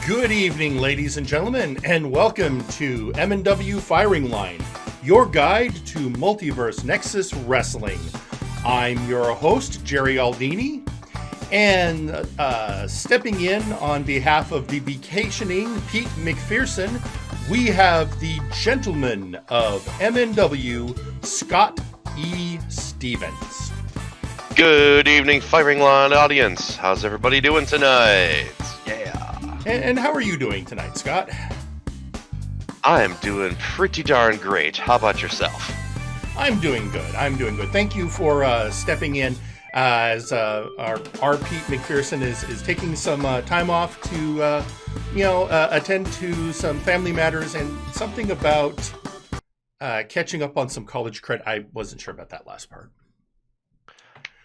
Good evening, ladies and gentlemen, and welcome to MNW Firing Line, your guide to Multiverse Nexus Wrestling. I'm your host, Jerry Aldini, and stepping in on behalf of the vacationing Pete McPherson, we have the gentleman of MNW, Scott E. Stevens. Good evening, Firing Line audience. How's everybody doing tonight? Yeah. And how are you doing tonight, Scott? I'm doing pretty darn great. How about yourself? I'm doing good. Thank you for stepping in as our Pete McPherson is taking some time off to, attend to some family matters and something about catching up on some college credit. I wasn't sure about that last part.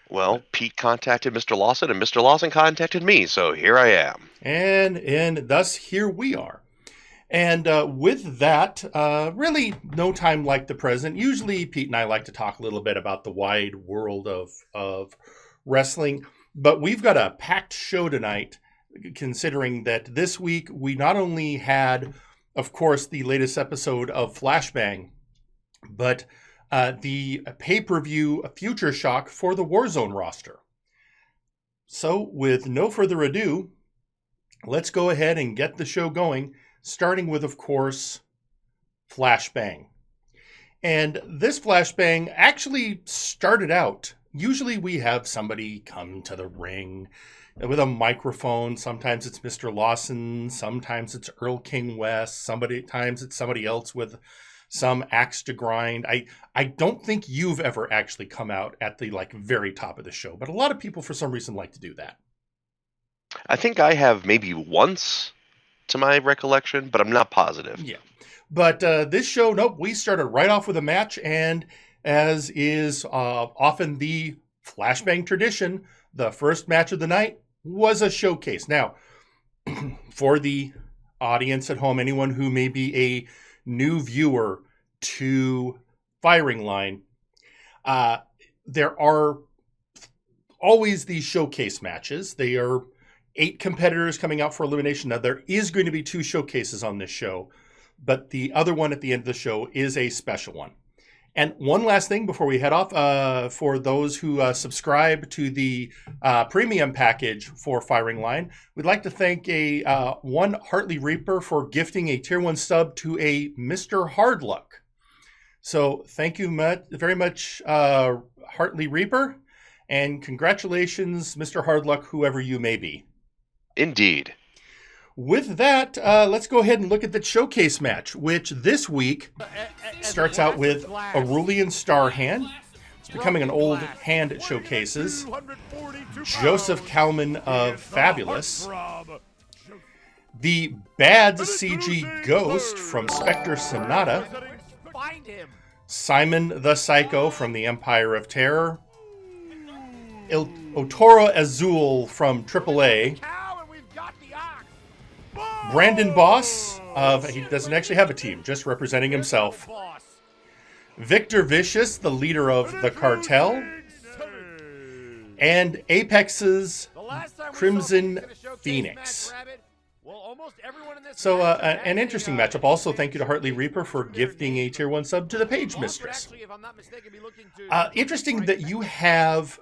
Well, Pete contacted Mr. Lawson, and Mr. Lawson contacted me, so here I am. And thus, here we are. And with that, really no time like the present. Usually, Pete and I like to talk a little bit about the wide world of wrestling, but we've got a packed show tonight, considering that this week we not only had, of course, the latest episode of Flashbang, but the pay-per-view Future Shock for the Warzone roster. So, with no further ado, let's go ahead and get the show going, starting with, of course, Flashbang. And this Flashbang actually started out, usually we have somebody come to the ring with a microphone. Sometimes it's Mr. Lawson, sometimes it's Earl King West, sometimes it's somebody else with some axe to grind. I don't think you've ever actually come out at the very top of the show, but a lot of people for some reason like to do that. I think I have maybe once to my recollection, but I'm not positive. Yeah. But this show, nope, we started right off with a match, and as is often the Flashbang tradition, the first match of the night was a showcase. Now, for the audience at home, anyone who may be a new viewer to Firing Line, there are always these showcase matches. They are 8 competitors coming out for elimination. Now, there is going to be 2 showcases on this show, but the other one at the end of the show is a special one. And one last thing before we head off, for those who subscribe to the premium package for Firing Line, we'd like to thank one Hartley Reaper for gifting a Tier 1 sub to a Mr. Hardluck. So thank you very much, Hartley Reaper, and congratulations, Mr. Hardluck, whoever you may be. Indeed. With that, let's go ahead and look at the showcase match, which this week starts out with Aurelian Starhand. It's becoming an old hand at showcases. Joseph Kalman of Fabulous. The Bad CG Ghost from Spectre Sonata. Simon the Psycho from the Empire of Terror. Otoro Azul from AAA. Brandon Boss he doesn't actually have a team, just representing himself. Victor Vicious, the leader of the cartel. And Apex's Crimson Phoenix. So an interesting matchup. Also, thank you to Hartley Reaper for gifting a Tier 1 sub to the Page Mistress. Interesting that you have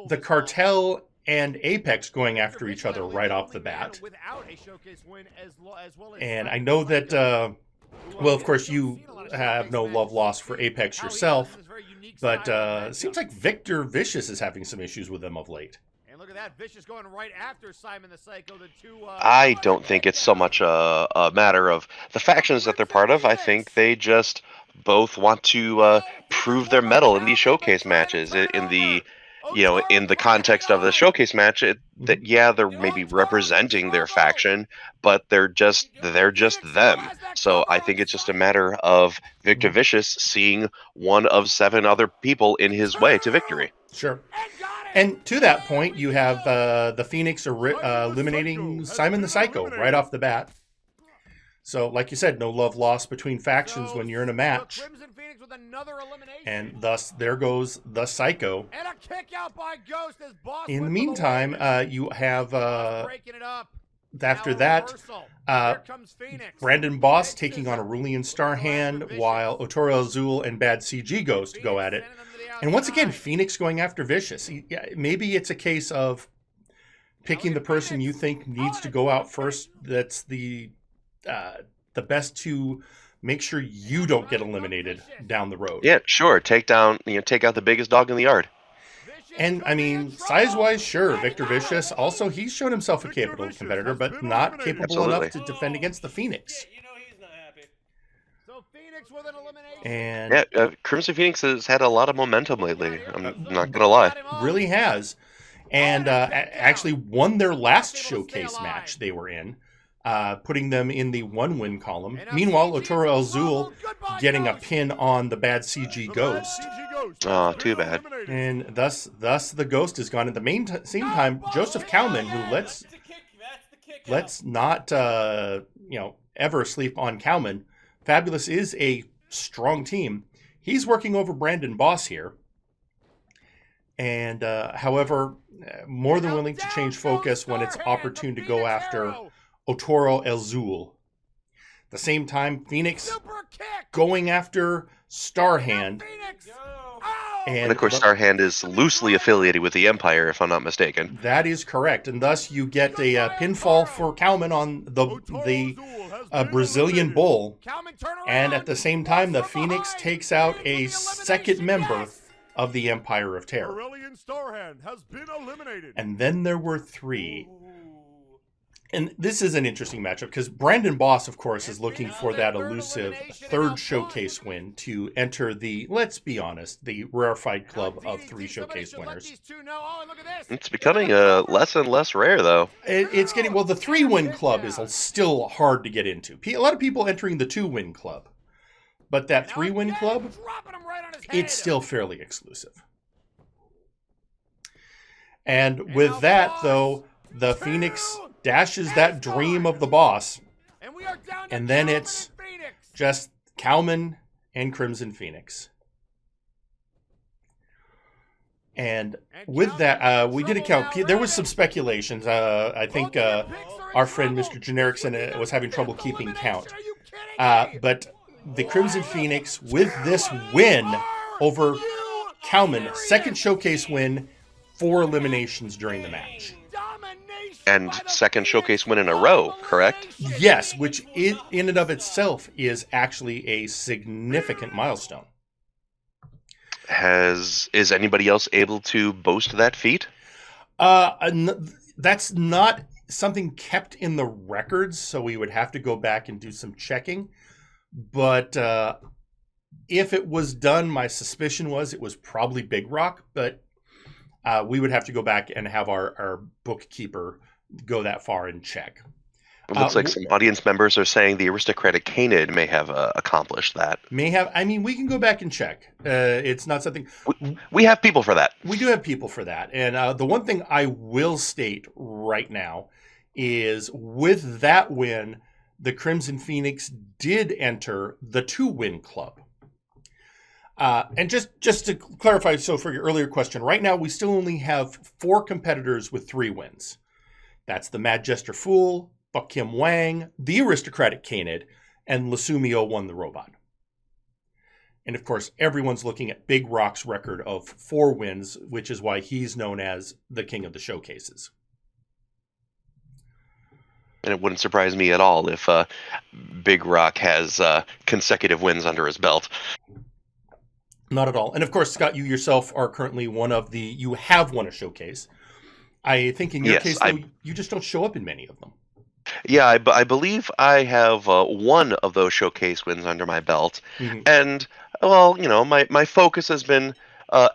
the cartel and Apex going after each other right off the bat. And I know that, of course, you have no love lost for Apex yourself, but it seems like Victor Vicious is having some issues with them of late. And look at that, Vicious going right after Simon the Psycho. I don't think it's so much a matter of the factions that they're part of. I think they just both want to prove their mettle in these showcase matches. In the context of the showcase match, they're maybe representing their faction, but they're just them. So I think it's just a matter of Victor Vicious seeing one of 7 other people in his way to victory. Sure. And to that point, you have the Phoenix eliminating Simon the Psycho right off the bat. So, like you said, no love lost between factions when you're in a match. And thus, there goes the Psycho. And a kick out by Ghost as Bosco. In the meantime, you have after that, Brandon Boss taking on Aurelian Starhand, while Otoro Azul and Bad CG Ghost go at it. And once again, Phoenix going after Vicious. Maybe it's a case of picking the person you think needs to go out first. That's the best to make sure you don't get eliminated down the road. Yeah, sure. Take out the biggest dog in the yard. And I mean, size-wise, sure, Victor Vicious. Also, he's shown himself a capable competitor, but not capable enough to defend against the Phoenix. And Crimson Phoenix has had a lot of momentum lately. I'm not gonna lie. Really has. And actually won their last showcase match they were in, putting them in the 1-win column. Meanwhile, Otoro Azul getting a pin on the Bad CG Ghost. Oh, too bad. And thus the Ghost is gone. At the same time, Joseph Cowman, who let's not ever sleep on Cowman. Fabulous is a strong team. He's working over Brandon Boss here. And however, more than willing to change focus when it's opportune to go after Otoro Azul. At the same time, Phoenix going after Starhand. And of course, Starhand is loosely affiliated with the Empire, if I'm not mistaken. That is correct. And thus you get a pinfall for Cowman on the Brazilian Bull. And at the same time, the Phoenix takes out a second member of the Empire of Terror. And then there were 3. And this is an interesting matchup because Brandon Boss, of course, is looking for that elusive 3rd showcase win to enter the, let's be honest, the rarefied club of 3 showcase winners. It's becoming less and less rare, though. It's getting, well, the 3-win club is still hard to get into. A lot of people entering the 2-win club. But that 3-win club, it's still fairly exclusive. And with that, though, the Phoenix dashes that dream of the Boss. And then it's just Cowman and Crimson Phoenix. And with that, we did account. There was some speculations. I think our friend Mr. Genericson was having trouble keeping count. But the Crimson Phoenix, with this win over Cowman, 2nd showcase win, 4 eliminations during the match. And 2nd showcase win in a row, correct? Yes, which in and of itself is actually a significant milestone. Is anybody else able to boast that feat? That's not something kept in the records, so we would have to go back and do some checking. But if it was done, my suspicion was it was probably Big Rock, but we would have to go back and have our bookkeeper go that far and check. It looks like some audience members are saying the aristocratic Canid may have accomplished that. May have. I mean, we can go back and check. It's not something... We have people for that. We do have people for that. And the one thing I will state right now is with that win, the Crimson Phoenix did enter the 2-win club. And just to clarify, so for your earlier question, right now we still only have 4 competitors with 3 wins. That's the Mad Jester Fool, Buck Kim Wang, the Aristocratic Canid, and Lasumio won the Robot. And of course, everyone's looking at Big Rock's record of 4 wins, which is why he's known as the King of the Showcases. And it wouldn't surprise me at all if Big Rock has consecutive wins under his belt. Not at all. And of course, Scott, you yourself are currently you have won a showcase. I think in your case, though, you just don't show up in many of them. Yeah, I believe I have one of those showcase wins under my belt. Mm-hmm. And, well, my focus has been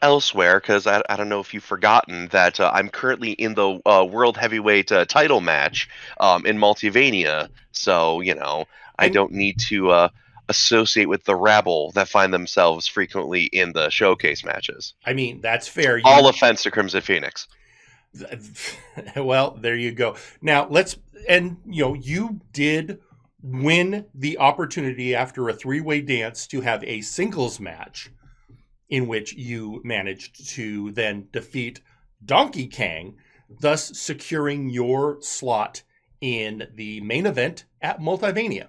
elsewhere, because I don't know if you've forgotten that I'm currently in the World Heavyweight title match in Multivania. So, I don't need to associate with the rabble that find themselves frequently in the showcase matches. I mean, that's fair. All offense to Crimson Phoenix. Well, there you go. Now you did win the opportunity after a 3-way dance to have a singles match in which you managed to then defeat Donkey Kang, thus securing your slot in the main event at Multivania.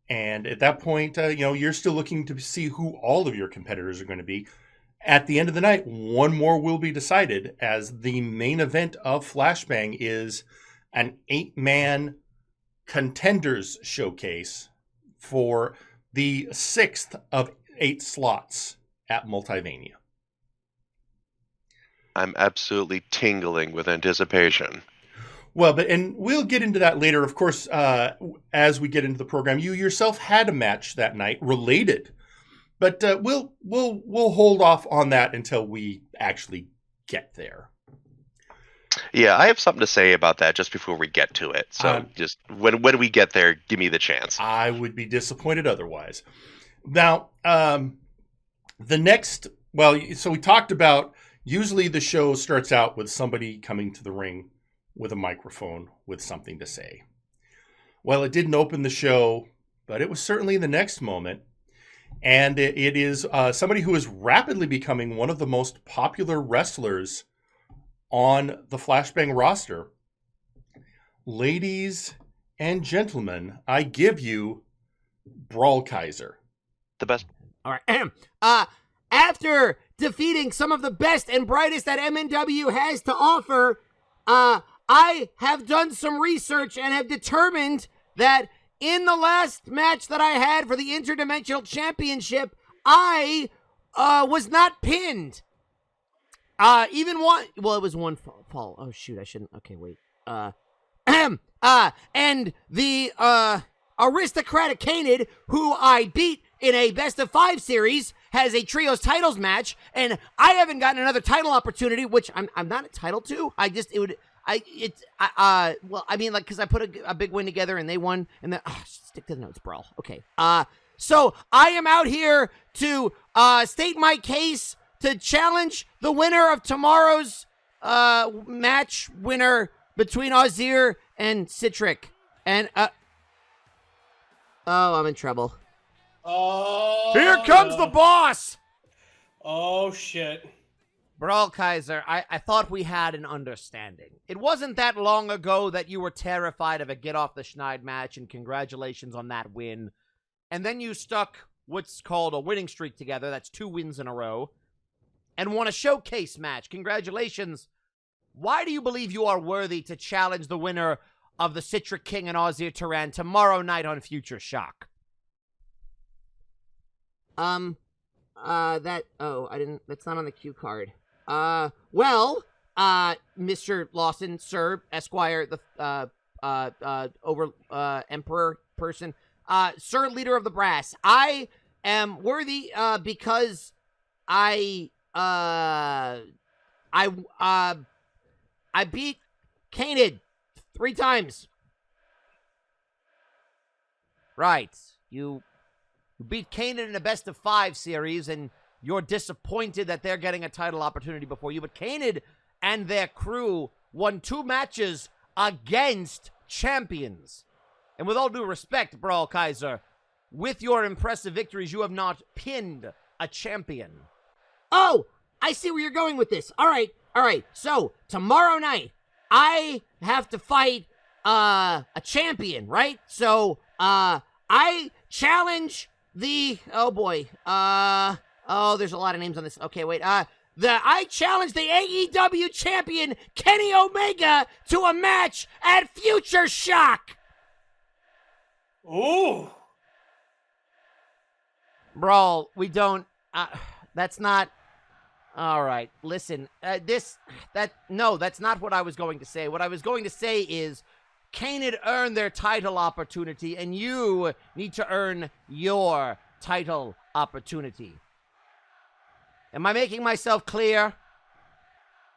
And at that point, you're still looking to see who all of your competitors are going to be. At the end of the night, one more will be decided, as the main event of Flashbang is an 8-man contenders showcase for the 6th of 8 slots at Multivania. I'm absolutely tingling with anticipation. Well, and we'll get into that later. Of course, as we get into the program, you yourself had a match that night related, but we'll hold off on that until we actually get there. Yeah, I have something to say about that just before we get to it. So just when we get there, give me the chance. I would be disappointed otherwise. Now, the next, so we talked about, usually the show starts out with somebody coming to the ring with a microphone with something to say. Well, it didn't open the show, but it was certainly the next moment. And it is somebody who is rapidly becoming one of the most popular wrestlers on the Flashbang roster. Ladies and gentlemen, I give you Brawl Kaiser. The best. All right. After defeating some of the best and brightest that MNW has to offer, I have done some research and have determined that in the last match that I had for the Interdimensional Championship, I was not pinned. Even one, well, it was one fall. Oh, shoot, I shouldn't. Okay, wait. And the aristocratic Canid, who I beat in a best-of-5 series, has a trios titles match, and I haven't gotten another title opportunity, which I'm not entitled to. Because I put a big win together and they won, and then stick to the notes, Brawl. Okay. So I am out here to state my case, to challenge the winner of tomorrow's match winner between Ozir and Citric. And I'm in trouble. Oh, Here comes the boss! Oh, shit. Brawl Kaiser, I thought we had an understanding. It wasn't that long ago that you were terrified of a get-off-the-schneid match, and congratulations on that win. And then you stuck what's called a winning streak together, that's 2 wins in a row, and won a showcase match. Congratulations. Why do you believe you are worthy to challenge the winner of the Citric King and Ozir Turan tomorrow night on Future Shock? That's not on the cue card. Mr. Lawson, Sir, Esquire, the, Emperor person, Sir, Leader of the Brass, I am worthy, because I beat Canid 3 times. Right. You beat Canid in a best-of-5 series, and you're disappointed that they're getting a title opportunity before you. But Canid and their crew won 2 matches against champions. And with all due respect, Brawl Kaiser, with your impressive victories, you have not pinned a champion. Oh, I see where you're going with this. All right. So, tomorrow night, I have to fight a champion, right? So, I challenge the, there's a lot of names on this. Okay, wait. I challenge the AEW champion, Kenny Omega, to a match at Future Shock. Ooh. Brawl, we don't, that's not, all right, listen, that's not what I was going to say. What I was going to say is, Canid earned their title opportunity, and you need to earn your title opportunity. Am I making myself clear?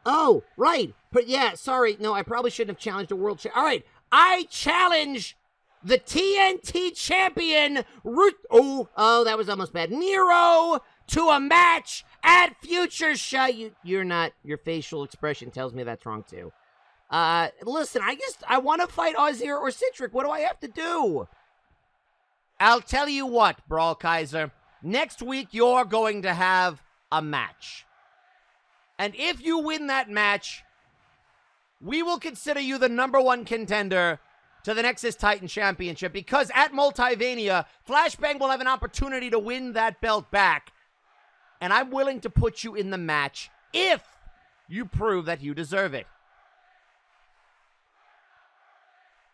Oh, right. But yeah, sorry. No, I probably shouldn't have challenged a world champion. All right. I challenge the TNT champion, that was almost bad, Miro, to a match at Future Shock. Your facial expression tells me that's wrong too. Listen, I want to fight Ozir or Citric. What do I have to do? I'll tell you what, Brawl Kaiser. Next week, you're going to have a match. And if you win that match, we will consider you the #1 contender to the Nexus Titan Championship, because at Multivania, Flashbang will have an opportunity to win that belt back. And I'm willing to put you in the match if you prove that you deserve it.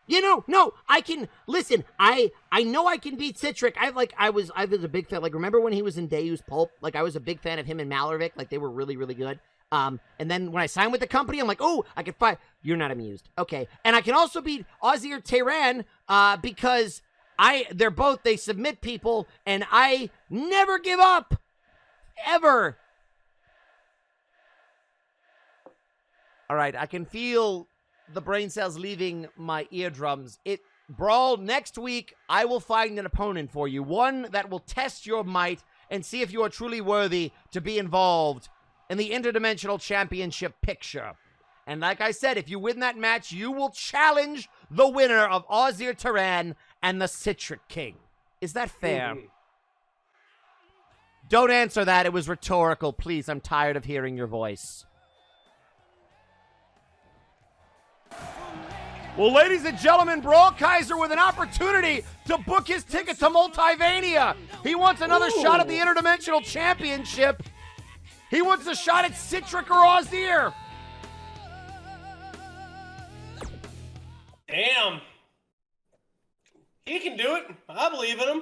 You know, no, I can, listen, I know I can beat Citric. I was a big fan, like, remember when he was in Deus Pulp? Like, I was a big fan of him and Malarvik, like, they were really, really good. And then when I signed with the company, I'm like, oh, I can fight. You're not amused. Okay. And I can also beat Ozzy or Tehran, because they submit people, and I never give up. Ever. All right, I can feel the brain cells leaving my eardrums. Brawl, next week, I will find an opponent for you. One that will test your might and see if you are truly worthy to be involved in the Interdimensional Championship picture. And like I said, if you win that match, you will challenge the winner of Ozzy Tehran and the Citric King. Is that fair? Mm-hmm. Don't answer that. It was rhetorical. Please, I'm tired of hearing your voice. Well, ladies and gentlemen, Brawl Kaiser with an opportunity to book his ticket to Multivania. He wants another shot at the Interdimensional Championship. He wants a shot at Citric or Ozzy. Damn. He can do it. I believe in him.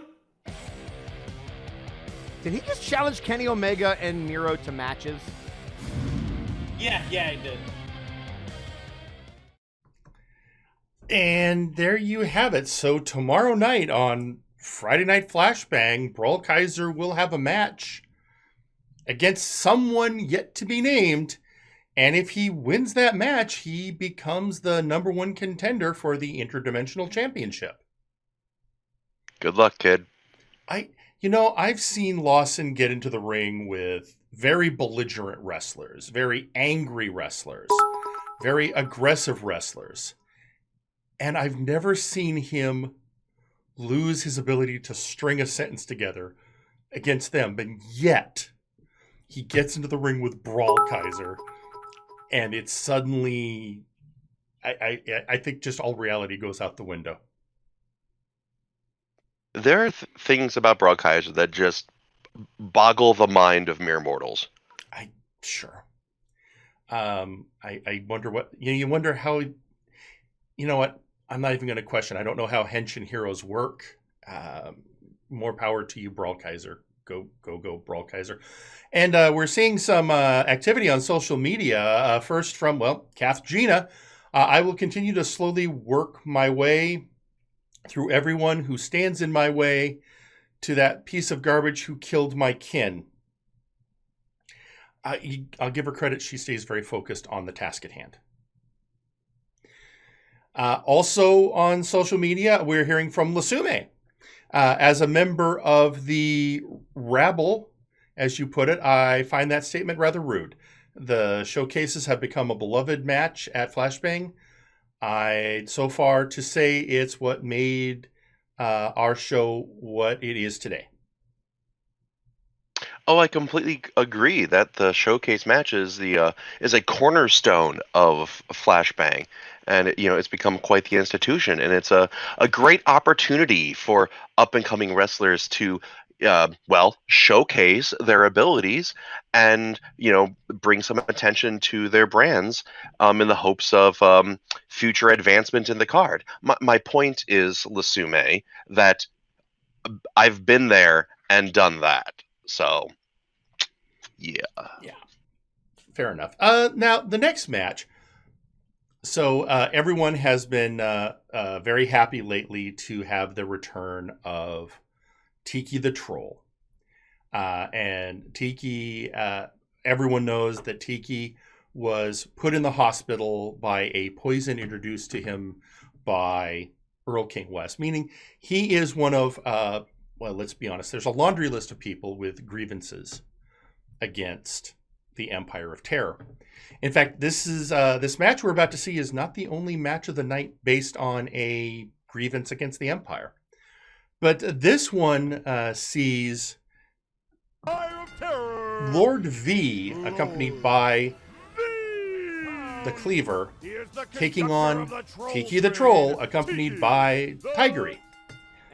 Did he just challenge Kenny Omega and Miro to matches? Yeah, he did. And there you have it. So tomorrow night on Friday Night Flashbang, Brawl Kaiser will have a match against someone yet to be named. And if he wins that match, he becomes the #1 contender for the Interdimensional Championship. Good luck, kid. I've seen Lawson get into the ring with very belligerent wrestlers, very angry wrestlers, very aggressive wrestlers. And I've never seen him lose his ability to string a sentence together against them. But yet, he gets into the ring with Brawl Kaiser, and it's suddenly, I think just all reality goes out the window. There are things about Brawl Kaiser that just boggle the mind of mere mortals. Sure. I wonder what, you wonder how, you know what? I'm not even going to question. I don't know how Henshin heroes work. More power to you, Brawl Kaiser. Go, Brawl Kaiser. And we're seeing some activity on social media. First from, Kath Gina. I will continue to slowly work my way through everyone who stands in my way to that piece of garbage who killed my kin. I'll give her credit. She stays very focused on the task at hand. Also on social media, we're hearing from Lasume. As a member of the rabble, as you put it, I find that statement rather rude. The showcases have become a beloved match at Flashbang. So far to say it's what made our show what it is today. Oh, I completely agree that the showcase match is a cornerstone of Flashbang, and it's become quite the institution, and it's a great opportunity for up and coming wrestlers to showcase their abilities and bring some attention to their brands in the hopes of future advancement in the card. My point is, Lasume, that I've been there and done that. So, yeah. Fair enough. Now, the next match. So, everyone has been very happy lately to have the return of Tiki the Troll. And Tiki, everyone knows that Tiki was put in the hospital by a poison introduced to him by Earl King West, meaning he is one of... let's be honest, there's a laundry list of people with grievances against the Empire of Terror. In fact, this match we're about to see is not the only match of the night based on a grievance against the Empire. But this one sees Lord V, accompanied by the Cleaver, taking on Tiki the Troll, accompanied by Tigery.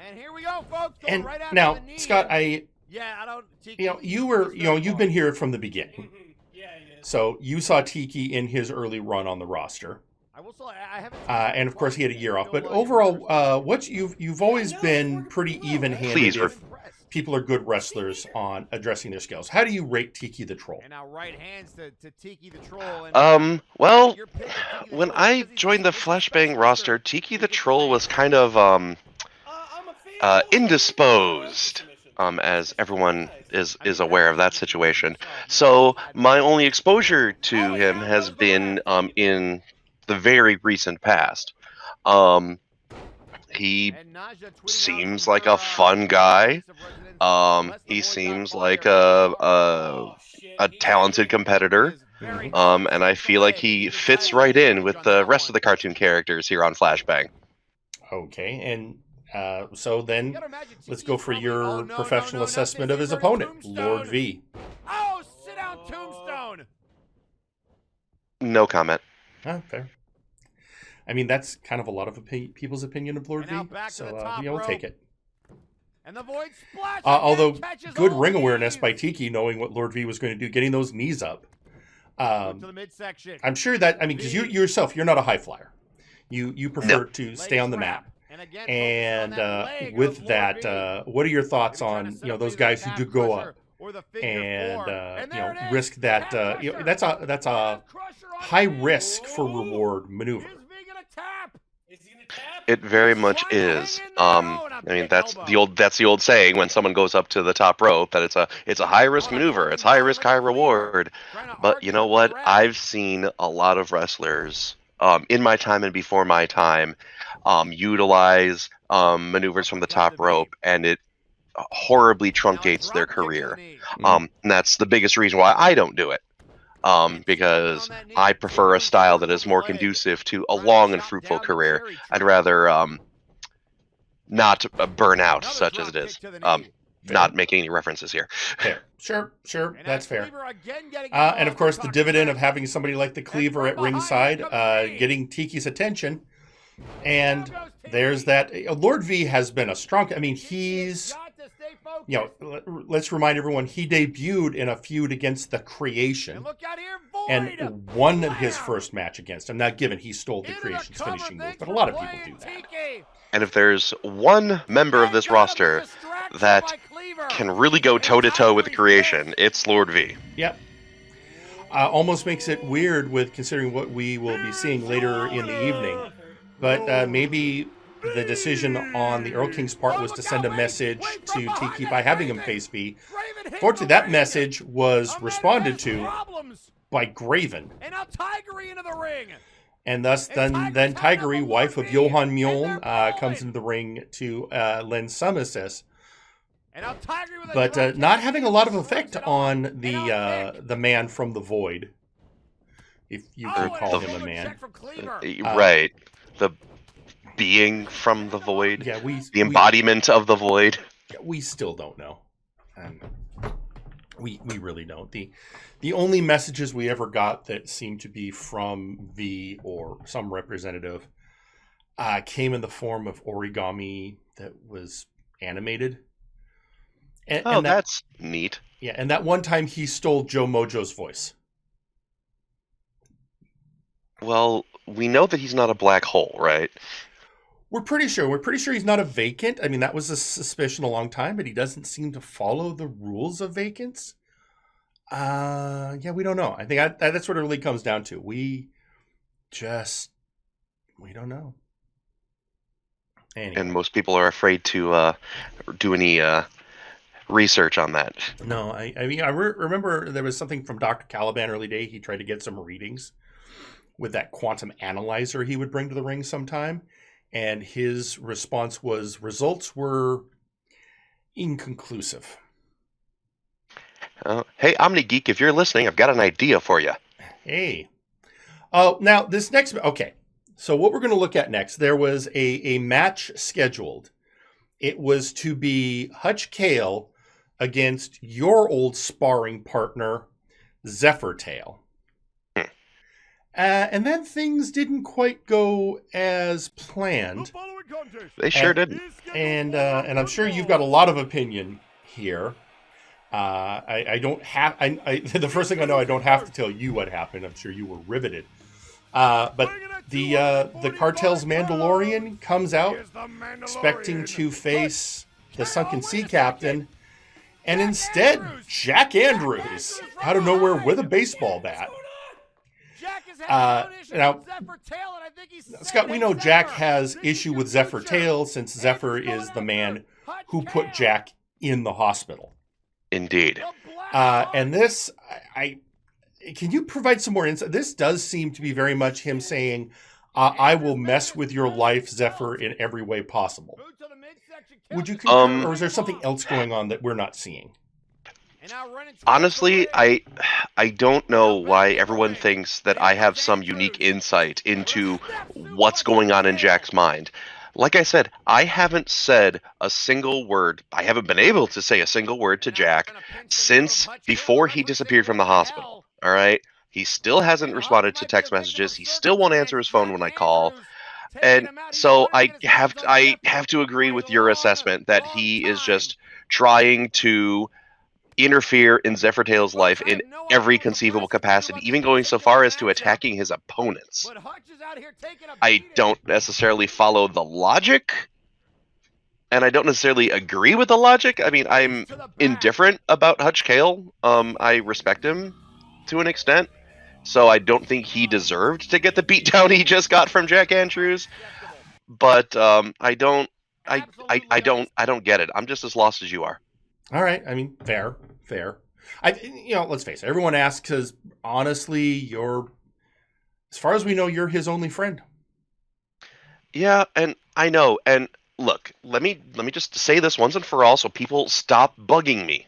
And here we go, folks. And right after now, the knee. Scott, Tiki, you've been here from the beginning. Yeah, So you saw Tiki in his early run on the roster. I will say, I haven't. And of course, he had a year off. But overall, you've always been pretty even-handed. Please, if people are good wrestlers on addressing their skills. How do you rate Tiki the Troll? And now right hands to Tiki the Troll. Well, when I joined the Flashbang roster, Tiki the Troll was kind of indisposed, as everyone is aware of that situation. So my only exposure to him has been in the very recent past. He seems like a fun guy. He seems like a talented competitor. And I feel like he fits right in with the rest of the cartoon characters here on Flashbang. Okay, and so then let's go for your professional assessment of his opponent, Lord V. Oh, sit down, Tombstone. No comment. Oh, fair. I mean, that's kind of a lot of people's opinion of Lord V, so we'll take it. And the Void splash although, good ring awareness by Tiki, knowing what Lord V was going to do, getting those knees up. To the midsection. I'm sure that, because you yourself, you're not a high flyer. You prefer to stay on the mat. And with that, what are your thoughts on those guys who do go up and risk that? That's a high risk for reward maneuver. It very much is. I mean, that's the old saying when someone goes up to the top rope, that it's a high risk maneuver. It's high risk, high reward. But you know what? I've seen a lot of wrestlers in my time and before my time utilize maneuvers from the top rope, and it horribly truncates their career. And that's the biggest reason why I don't do it. Because I prefer a style that is more conducive to a long and fruitful career. I'd rather not burn out, such as it is. Not making any references here. Fair. Sure, that's fair. And of course, the dividend of having somebody like the Cleaver at ringside, getting Tiki's attention. And there's that. Lord V has been a strong. He's. Let's remind everyone, he debuted in a feud against the Creation and won his first match against him. Now, given he stole the Creation's finishing move, but a lot of people do that. And if there's one member of this roster that can really go toe-to-toe with the Creation, it's Lord V. Yep. Almost makes it weird with considering what we will be seeing later in the evening. But maybe the decision on the Earl King's part was to send a message to Tiki by having him face V. Fortunately, that message was responded to by Graven. And now Tigery into the ring. And thus, then Tigery, wife of Johan Mjoln, comes into the ring to lend some assist. But not having a lot of effect on the man from the Void, if you could call him a man. Right. The being from the Void. Yeah, the embodiment of the Void. We still don't know. We really don't. The only messages we ever got that seemed to be from V or some representative came in the form of origami that was animated. And that's neat. Yeah, and that one time he stole Joe Mojo's voice. Well, we know that he's not a black hole, right? We're pretty sure. We're pretty sure he's not a vacant. That was a suspicion a long time, but he doesn't seem to follow the rules of vacants. Yeah, we don't know. I think that's what it really comes down to. We don't know. Anyway. And most people are afraid to do any research on that. No, I remember there was something from Dr. Caliban early day. He tried to get some readings with that quantum analyzer he would bring to the ring sometime. And his response was results were inconclusive. Hey, Omni Geek, if you're listening, I've got an idea for you. Hey. Oh, now this next. Okay. So what we're going to look at next, there was a match scheduled. It was to be Hutch Kale against your old sparring partner, Zephyr Tail. And then things didn't quite go as planned. They sure didn't. And I'm sure you've got a lot of opinion here. I don't have. The first thing I know, I don't have to tell you what happened. I'm sure you were riveted. But the cartel's Mandalorian comes out expecting to face the Sunken Sea Captain, and instead Jack Andrews out of nowhere with a baseball bat. Now, Scott, we know Jack has issue with Zephyr Tail since Zephyr is the man who put Jack in the hospital. Indeed. And this, can you provide some more insight? This does seem to be very much him saying, I will mess with your life, Zephyr, in every way possible. Would you concur, or is there something else going on that we're not seeing? Honestly, I don't know why everyone thinks that I have some unique insight into what's going on in Jack's mind. Like I said, I haven't said a single word. I haven't been able to say a single word to Jack since before he disappeared from the hospital. All right? He still hasn't responded to text messages. He still won't answer his phone when I call. And so I have to agree with your assessment that he is just trying to interfere in Zephyr Tail's life in every conceivable capacity, even going so far as to attacking his opponents. I don't necessarily follow the logic, and I don't necessarily agree with the logic. I mean, I'm indifferent about Hutch Cale. I respect him to an extent, so I don't think he deserved to get the beatdown he just got from Jack Andrews. But I don't get it. I'm just as lost as you are. All right. I mean, fair. Let's face it. Everyone asks because honestly, as far as we know, you're his only friend. Yeah, and I know. And look, let me just say this once and for all, so people stop bugging me.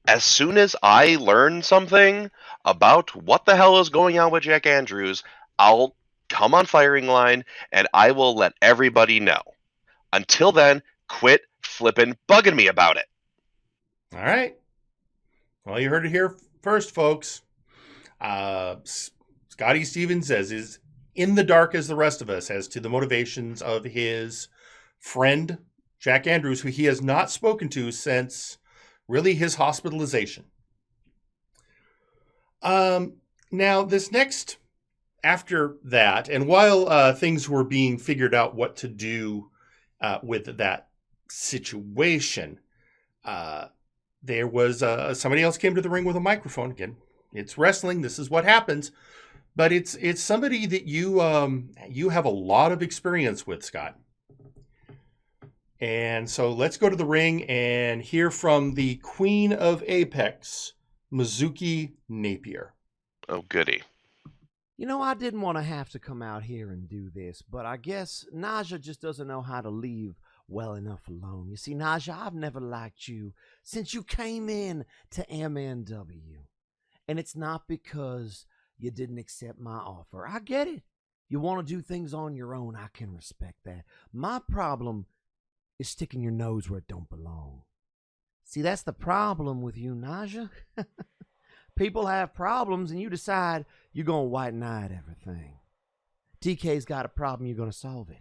As soon as I learn something about what the hell is going on with Jack Andrews, I'll come on Firing Line and I will let everybody know. Until then, quit flipping bugging me about it. All right. Well, you heard it here first, folks. Scotty Stevens is in the dark as the rest of us as to the motivations of his friend, Jack Andrews, who he has not spoken to since really his hospitalization. Now, this next, after that, and while things were being figured out what to do with that situation, there was somebody else came to the ring with a microphone. Again, it's wrestling. This is what happens. But it's somebody that you have a lot of experience with, Scott. And so let's go to the ring and hear from the Queen of Apex, Mizuki Napier. Oh, goody. You know, I didn't want to have to come out here and do this, but I guess Naja just doesn't know how to leave well enough alone. You see, Naja, I've never liked you since you came in to MNW. And it's not because you didn't accept my offer. I get it. You want to do things on your own. I can respect that. My problem is sticking your nose where it don't belong. See, that's the problem with you, Naja. People have problems, and you decide you're going to white knight everything. TK's got a problem, you're going to solve it.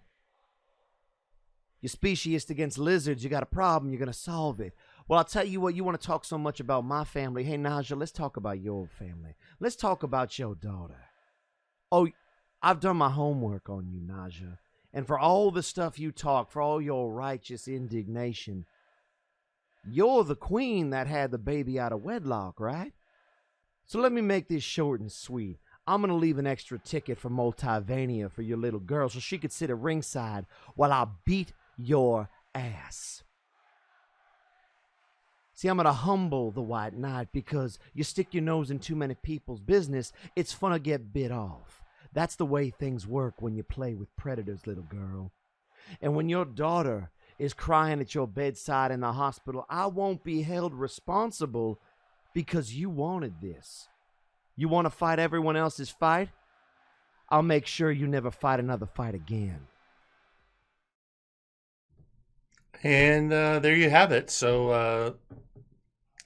You're speciest against lizards, you got a problem, you're going to solve it. Well, I'll tell you what, you want to talk so much about my family. Hey, Naja, let's talk about your family. Let's talk about your daughter. Oh, I've done my homework on you, Naja. And for all the stuff you talk, for all your righteous indignation, you're the queen that had the baby out of wedlock, right? So let me make this short and sweet. I'm going to leave an extra ticket for Multivania for your little girl so she could sit at ringside while I beat your ass. See, I'm going to humble the White Knight because you stick your nose in too many people's business, it's fun to get bit off. That's the way things work when you play with predators, little girl. And when your daughter is crying at your bedside in the hospital, I won't be held responsible because you wanted this. You want to fight everyone else's fight? I'll make sure you never fight another fight again. And there you have it. So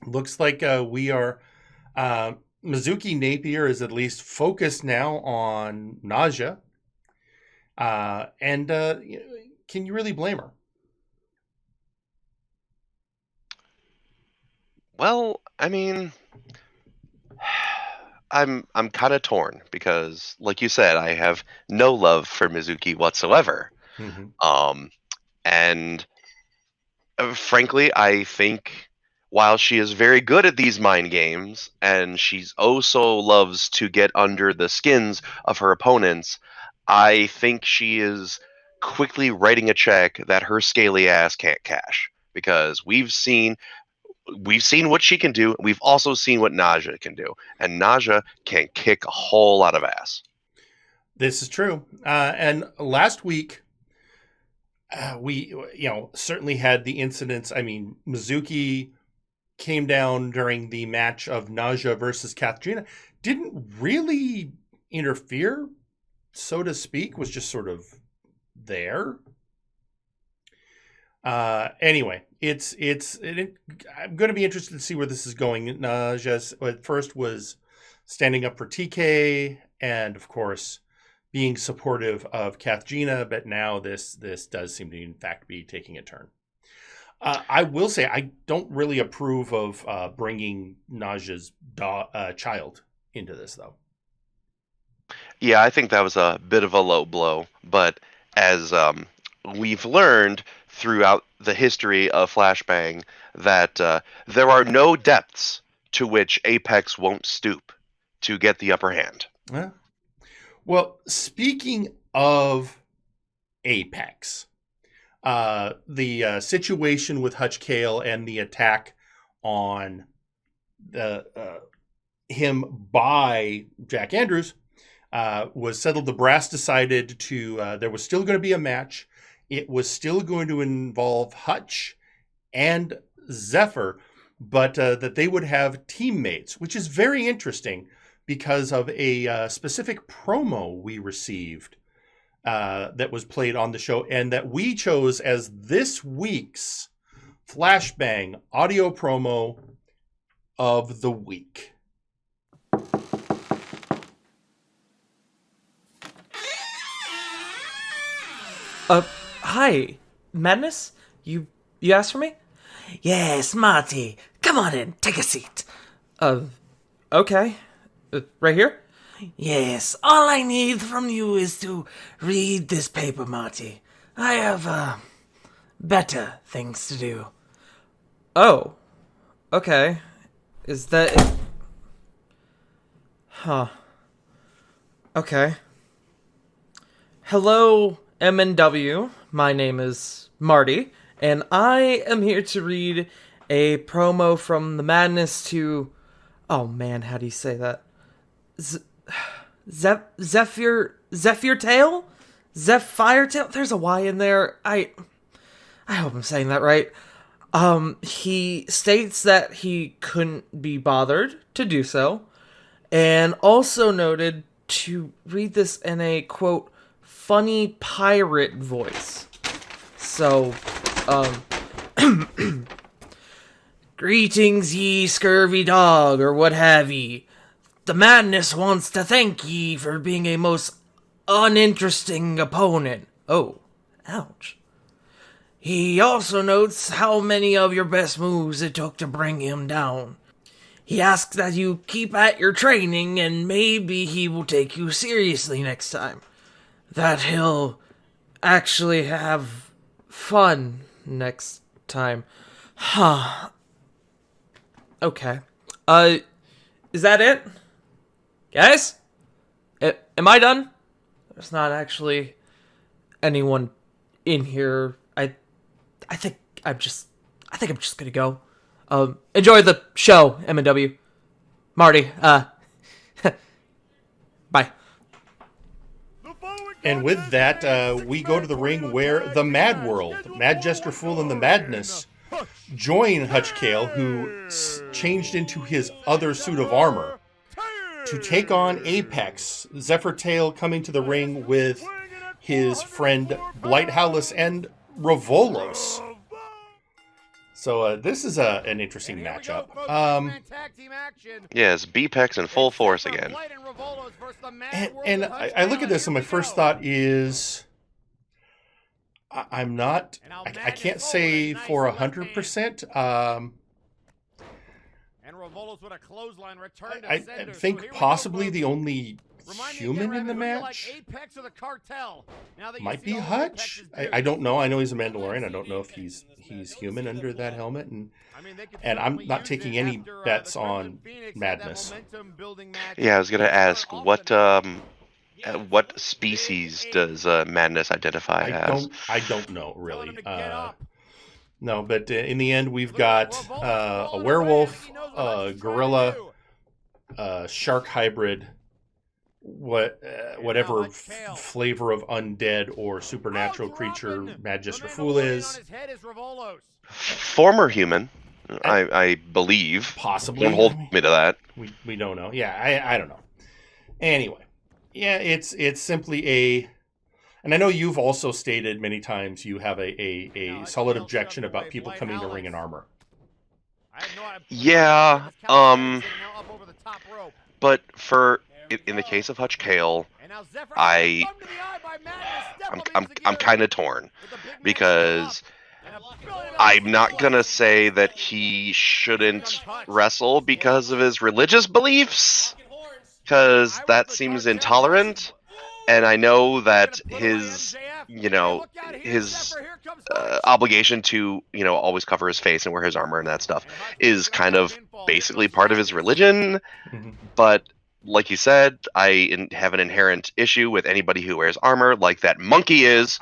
looks like we are Mizuki Napier is at least focused now on Naja. And can you really blame her? Well, I mean, I'm kind of torn because, like you said, I have no love for Mizuki whatsoever. Mm-hmm. And frankly, I think while she is very good at these mind games and she's oh so loves to get under the skins of her opponents, I think she is quickly writing a check that her scaly ass can't cash because we've seen what she can do. We've also seen what Naja can do, and Naja can kick a whole lot of ass. This is true. And last week, we certainly had the incidents. I mean, Mizuki came down during the match of Naja versus Katrina. Didn't really interfere, so to speak. Was just sort of there. Anyway, I'm going to be interested to see where this is going. Naja at first was standing up for TK, and of course being supportive of Kathjina, but now this does seem to in fact be taking a turn. I will say I don't really approve of bringing Naja's child into this, though. Yeah, I think that was a bit of a low blow, but as we've learned throughout the history of Flashbang that there are no depths to which Apex won't stoop to get the upper hand. Yeah. Well, speaking of Apex, the situation with Hutch Cale and the attack on him by Jack Andrews was settled. The brass decided to there was still going to be a match. It was still going to involve Hutch and Zephyr, but that they would have teammates, which is very interesting because of a specific promo we received that was played on the show and that we chose as this week's Flashbang audio promo of the week. Hi, Madness? You asked for me? Yes, Marty. Come on in, take a seat. Okay. Right here? Yes, all I need from you is to read this paper, Marty. I have, better things to do. Oh. Okay. Is that it? Huh. Okay. Hello, MNW. My name is Marty, and I am here to read a promo from the Madness to... Oh man, how do you say that? Zephyr Tail? Zephyr Tail? There's a Y in there. I hope I'm saying that right. He states that he couldn't be bothered to do so, and also noted to read this in a, quote, funny pirate voice. So, greetings, ye scurvy dog, or what have ye. The Madness wants to thank ye for being a most uninteresting opponent. Oh, ouch. He also notes how many of your best moves it took to bring him down. He asks that you keep at your training, and maybe he will take you seriously next time. That he'll actually have fun next time. Huh. Okay. Is that it? Guys? Am I done? There's not actually anyone in here. I think I'm just gonna go. Enjoy the show, MNW. Marty, bye. And with that, we go to the ring where the Mad World, Mad Jester Fool and the Madness, join Hutch Cale, who changed into his other suit of armor, to take on Apex. Zephyr Tail coming to the ring with his friend Blight Howless and Revolos. So this is an interesting matchup. Yes, B-Pex in full force again. And I look at this, and my first thought is, I'm not. I can't say for 100%. I think possibly the only human in the match might be Hutch. I don't know. I know he's a Mandalorian. I don't know if he's human under that helmet, and I'm not taking any bets on Madness. Yeah, I was gonna ask what species does Madness identify as? I don't know really. No, but in the end, we've got a werewolf, a gorilla, shark hybrid, whatever flavor of undead or supernatural creature Magister Fool is. Former human, I believe. Possibly. Don't hold me to that. We don't know. Yeah, I don't know. Anyway, yeah, it's simply a. And I know you've also stated many times you have a solid objection about people coming to ring in armor. Yeah, but in the case of Hutch Kale, I'm kind of torn because I'm not gonna say that he shouldn't wrestle because of his religious beliefs, because that seems intolerant. And I know that his obligation to, always cover his face and wear his armor and that stuff is kind of basically part of his religion. Mm-hmm. But like you said, I have an inherent issue with anybody who wears armor, like that monkey is.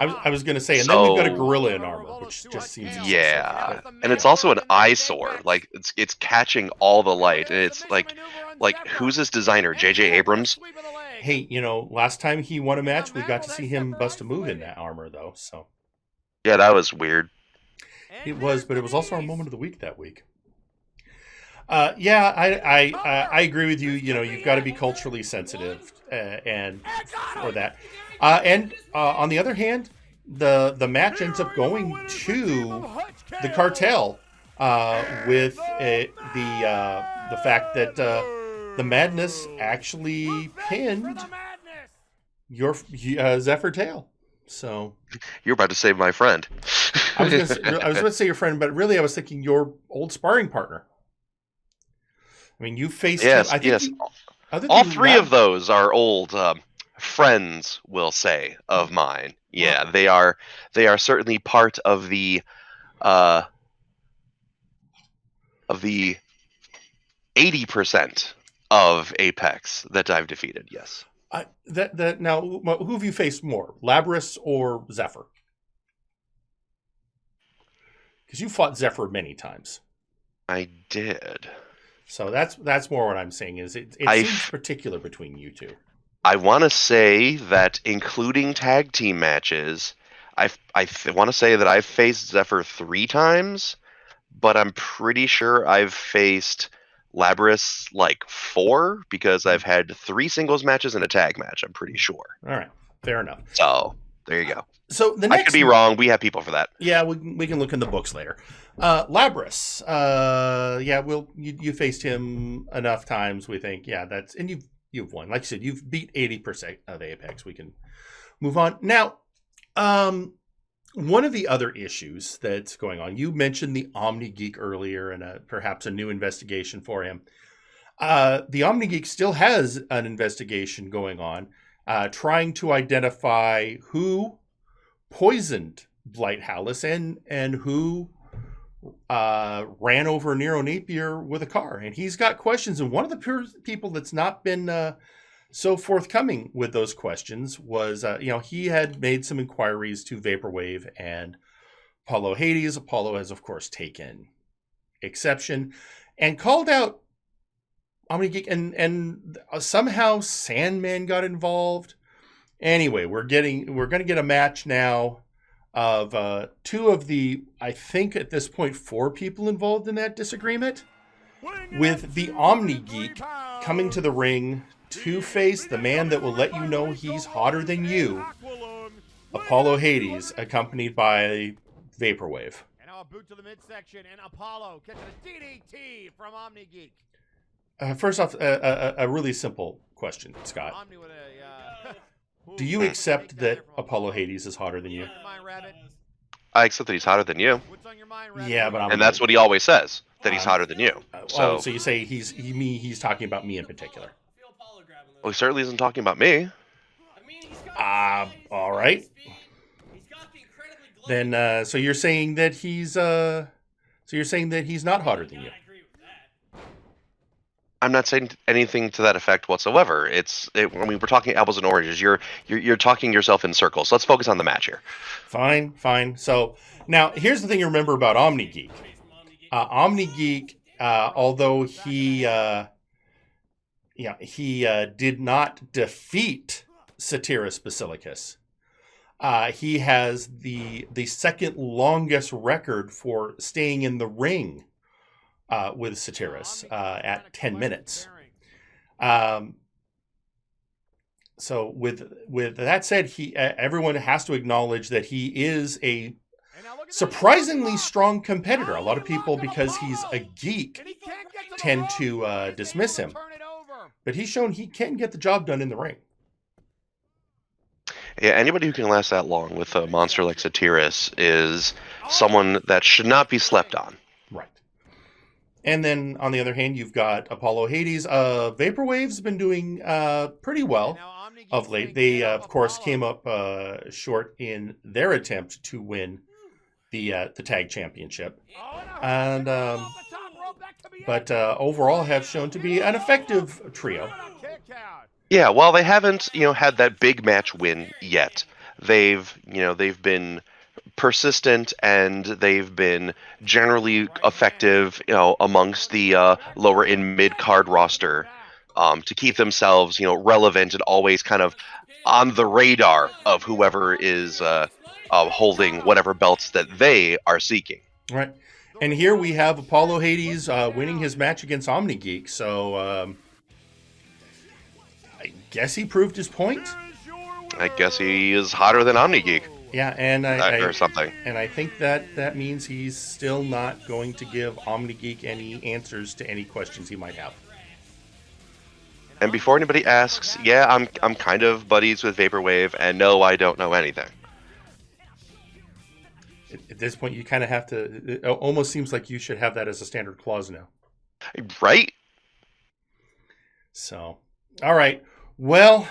I was going to say, and then we've got a gorilla in armor, which just seems yeah, and it's also an eyesore. Like it's catching all the light, and it's like who's his designer? J.J. Abrams. Hey, last time he won a match, we got to see him bust a move in that armor, though. So yeah, that was weird. It was, but it was also our moment of the week that week. Yeah, I agree with you. You've got to be culturally sensitive, and for that. And on the other hand, the match ends up going to the cartel with the fact that the Madness actually pinned your Zephyr Tail. So you're about to save my friend. I was about to say your friend, but really I was thinking your old sparring partner. I mean, you faced yes, him. yes. All three of those are old friends, we'll say, of mine. Yeah, they are certainly part of the 80% of Apex that I've defeated. Yes. Now, who have you faced more, Labris or Zephyr? Because you fought Zephyr many times. I did. So that's more what I'm saying is it seems particular between you two. I want to say that including tag team matches, I want to say that I've faced Zephyr 3 times, but I'm pretty sure I've faced Labris like 4 because I've had 3 singles matches and a tag match. I'm pretty sure. All right, fair enough. So there you go. So the next, I could be wrong. We have people for that. Yeah, we can look in the books later. Labris, yeah, you faced him enough times. We think, yeah, and you've won. Like you said, you've beat 80% of Apex. We can move on now. One of the other issues that's going on, you mentioned the Omni Geek earlier, and perhaps a new investigation for him. The Omni Geek still has an investigation going on, trying to identify who poisoned Blight Hallis and who ran over Nero Napier with a car. And he's got questions. And one of the people that's not been so forthcoming with those questions was, he had made some inquiries to Vaporwave and Apollo Hades. Apollo has, of course, taken exception and called out Omni Geek, and somehow Sandman got involved. Anyway, we're going to get a match now of 2 of the, I think at this point, 4 people involved in that disagreement, with the Omni Geek coming to the ring to face the man that will let you know he's hotter than you, Apollo Hades, accompanied by Vaporwave. Now a boot to the midsection, and Apollo catching a DDT from Omni Geek. First off, a really simple question, Scott. Omni with a, Do you accept that Apollo Hades is hotter than you? I accept that he's hotter than you. What's on your mind, Rabbit? Yeah, but And that's what he always says, that he's hotter than you. So you say he's talking about me in particular. Well, he certainly isn't talking about me. All right. Then, so you're saying that he's not hotter than you. I'm not saying anything to that effect whatsoever. We're talking apples and oranges. You're talking yourself in circles. So let's focus on the match here. Fine. So now here's the thing you remember about Omni Geek. Omni Geek, although he did not defeat Satyrus Basilicus, he has the second longest record for staying in the ring with Satyrus at 10 minutes. So with that said, everyone has to acknowledge that he is a surprisingly strong competitor. A lot of people, because he's a geek, tend to dismiss him. But he's shown he can get the job done in the ring. Yeah, anybody who can last that long with a monster like Satyrus is someone that should not be slept on. Right. And then, on the other hand, you've got Apollo Hades. Vaporwave's been doing pretty well of late. They, of course, came up short in their attempt to win the tag championship. And but overall have shown to be an effective trio. Yeah, while they haven't, had that big match win yet, they've been persistent and they've been generally effective, amongst the lower and mid card roster, to keep themselves, relevant and always kind of on the radar of whoever is holding whatever belts that they are seeking. Right. And here we have Apollo Hades winning his match against Omni Geek. So I guess he proved his point. I guess he is hotter than Omni Geek. Yeah, and or something. And I think that means he's still not going to give Omni Geek any answers to any questions he might have. And before anybody asks, yeah, I'm kind of buddies with Vaporwave, and no, I don't know anything. At this point, you kind of have to. It almost seems like you should have that as a standard clause now. Right? So, all right. Well,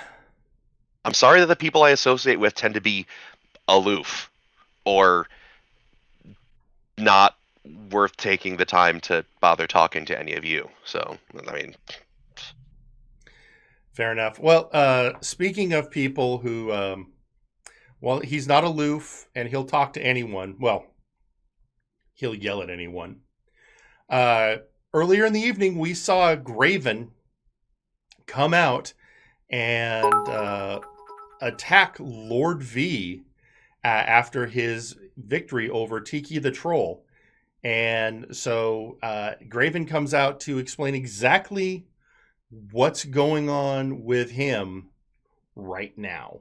I'm sorry that the people I associate with tend to be aloof or not worth taking the time to bother talking to any of you. So, I mean, fair enough. Well, speaking of people who, well, he's not aloof and he'll talk to anyone. Well, he'll yell at anyone. Earlier in the evening, we saw Graven come out and attack Lord V after his victory over Tiki the Troll. And so Graven comes out to explain exactly what's going on with him right now.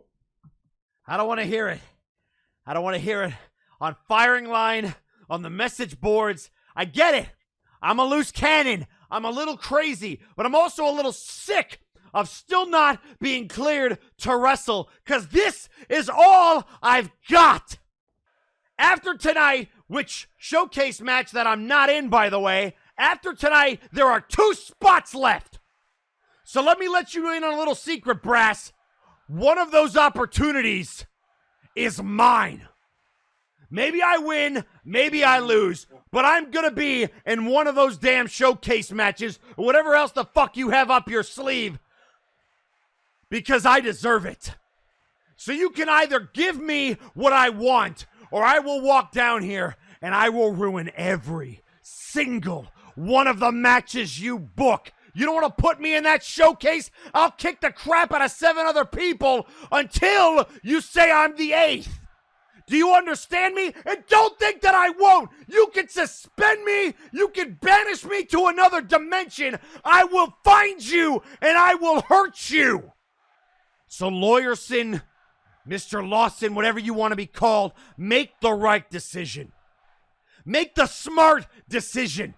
I don't want to hear it. I don't want to hear it on Firing Line, on the message boards. I get it. I'm a loose cannon. I'm a little crazy, but I'm also a little sick of still not being cleared to wrestle, because this is all I've got. After tonight, which showcase match that I'm not in, by the way, after tonight, there are 2 spots left. So let me let you in on a little secret, brass. One of those opportunities is mine. Maybe I win, maybe I lose, but I'm gonna be in one of those damn showcase matches, or whatever else the fuck you have up your sleeve, because I deserve it. So you can either give me what I want, or I will walk down here and I will ruin every single one of the matches you book. You don't want to put me in that showcase? I'll kick the crap out of 7 other people until you say I'm the 8th. Do you understand me? And don't think that I won't. You can suspend me. You can banish me to another dimension. I will find you and I will hurt you. So Lawyerson, Mr. Lawson, whatever you want to be called, make the right decision. Make the smart decision.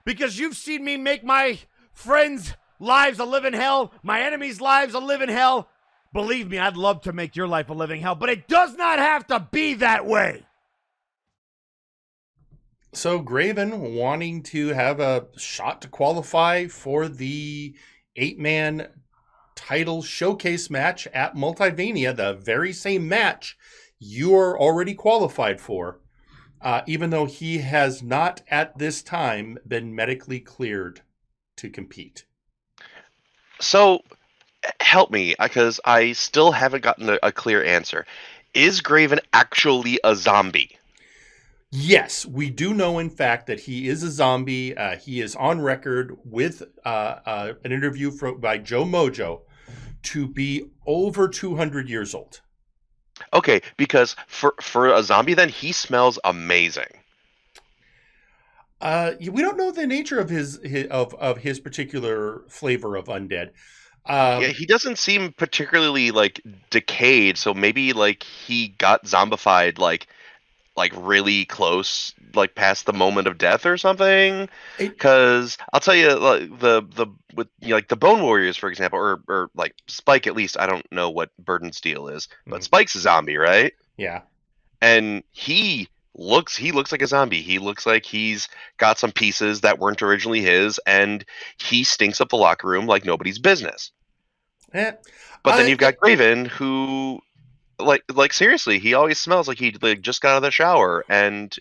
Because you've seen me make my friends' lives a living hell, my enemies' lives a living hell. Believe me, I'd love to make your life a living hell, but it does not have to be that way. So Graven wanting to have a shot to qualify for the 8-man title showcase match at Multivania, the very same match you are already qualified for, even though he has not at this time been medically cleared to compete. So, help me, because I still haven't gotten a clear answer. Is Graven actually a zombie? Yes, we do know, in fact, that he is a zombie. He is on record with an interview by Joe Mojo to be over 200 years old. Okay, because for a zombie, then he smells amazing. We don't know the nature of his particular flavor of undead. Yeah, he doesn't seem particularly like decayed, so maybe like he got zombified like really close, like past the moment of death or something. Because I'll tell you, like with like the Bone Warriors, for example, or like Spike. At least I don't know what Burden's deal is, but Spike's a zombie, right? Yeah, and he looks like a zombie. He looks like he's got some pieces that weren't originally his, and he stinks up the locker room like nobody's business. But then you've got Graven, who like seriously, he always smells like he just got out of the shower and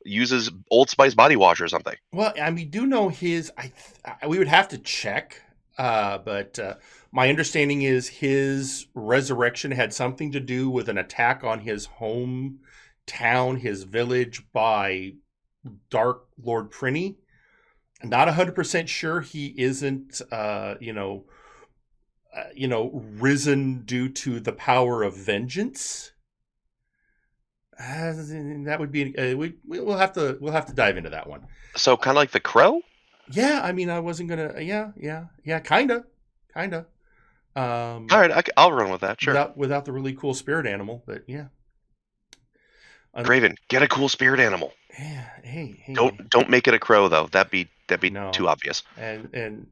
uses Old Spice body wash or something. Well, we do know his. We would have to check, but my understanding is his resurrection had something to do with an attack on his hometown, his village, by Dark Lord Prinny. Not 100% sure he isn't, risen due to the power of vengeance. That would be we'll have to dive into that one. So kind of like the Crow. Yeah, I mean, I wasn't gonna. Yeah, kind of. All right, I'll run with that. Sure. Without the really cool spirit animal, but yeah. Graven, get a cool spirit animal. Yeah, hey. Don't make it a crow though. That'd be No. too obvious. And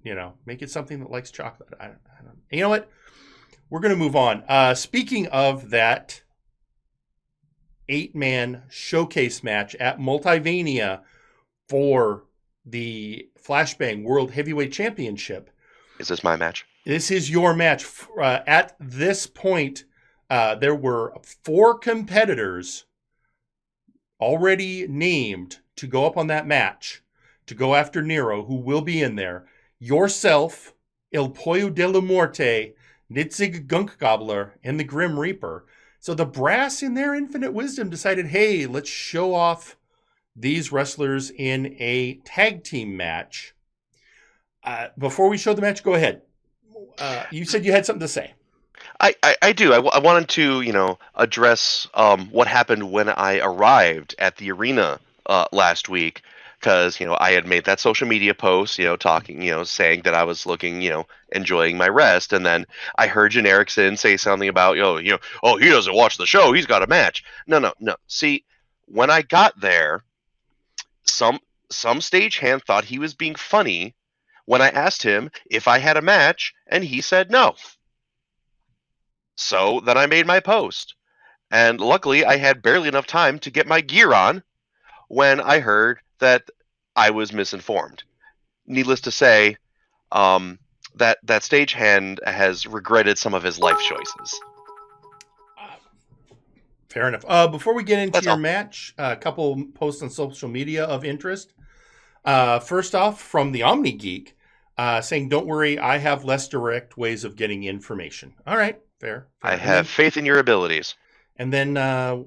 make it something that likes chocolate. I don't. You know what? We're gonna move on. Speaking of that 8-man showcase match at Multivania for the Flashbang World Heavyweight Championship. Is this my match? This is your match. At this point, there were 4 competitors already named to go up on that match, to go after Nero, who will be in there. Yourself, El Pollo de la Muerte, Nitzig Gunk Gobbler, and the Grim Reaper. So the brass, in their infinite wisdom, decided, hey, let's show off these wrestlers in a tag team match. Before we show the match, go ahead. You said you had something to say. I do. I wanted to, address what happened when I arrived at the arena last week, because I had made that social media post, talking, saying that I was looking, enjoying my rest, and then I heard Jen Erickson say something about, oh, he doesn't watch the show, he's got a match. No. See, when I got there, some stagehand thought he was being funny when I asked him if I had a match, and he said no. So then I made my post, and luckily I had barely enough time to get my gear on when I heard that I was misinformed. Needless to say, that stagehand has regretted some of his life choices. Fair enough. Before we get into your match, a couple posts on social media of interest. First off, from the Omni Geek, saying, don't worry, I have less direct ways of getting information. All right, fair. I have faith in your abilities. And then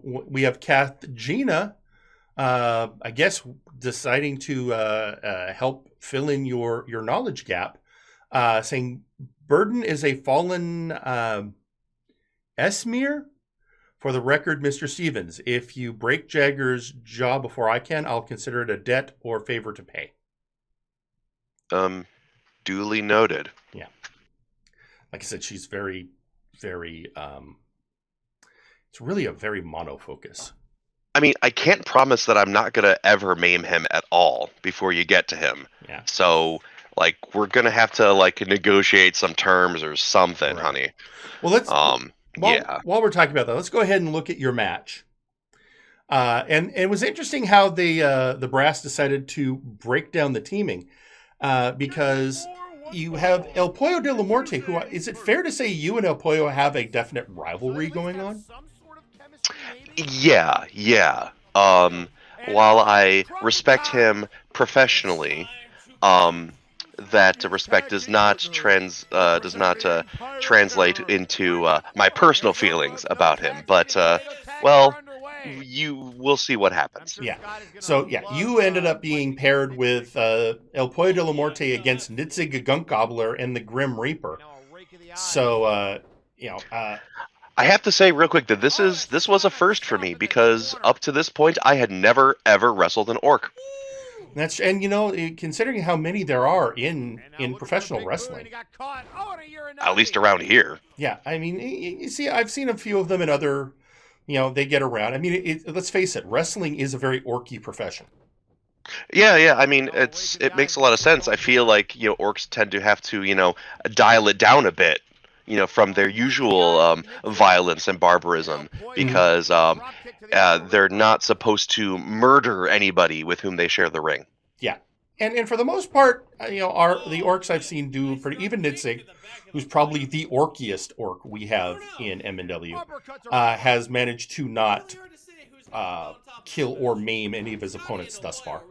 we have Kath Gina, I guess, deciding to help fill in your knowledge gap, saying, Burden is a fallen Esmir. For the record, Mr. Stevens, if you break Jagger's jaw before I can, I'll consider it a debt or favor to pay. Duly noted. Yeah. Like I said, she's very, very, it's really a very mono focus. I mean, I can't promise that I'm not gonna ever maim him at all before you get to him. Yeah. So, like, we're gonna have to like negotiate some terms or something, Right. honey. Well, let's Yeah. while we're talking about that, let's go ahead and look at your match. And it was interesting how the brass decided to break down the teaming because you have El Pollo de la Muerte, who is it fair to say you and El Pollo have a definite rivalry going on? Yeah, yeah. While I respect him professionally, that respect does not translate into my personal feelings about him. But well, you will see what happens. Yeah. So yeah, you ended up being paired with El Pollo de la Muerte against Nitzig Gunk Gobbler and the Grim Reaper. So I have to say real quick that this was a first for me because up to this point I had never ever wrestled an orc. and considering how many there are in professional wrestling, At least around here. yeah, I mean, you see, I've seen a few of them in other, they get around. I mean, let's face it, wrestling is a very orky profession. Yeah. I mean, it makes a lot of sense. I feel like orcs tend to have to dial it down a bit, from their usual violence and barbarism because they're not supposed to murder anybody with whom they share the ring. Yeah, and for the most part, the orcs I've seen do pretty. Even Nitzig, who's probably the orkiest orc we have in MNW, has managed to not kill or maim any of his opponents thus far.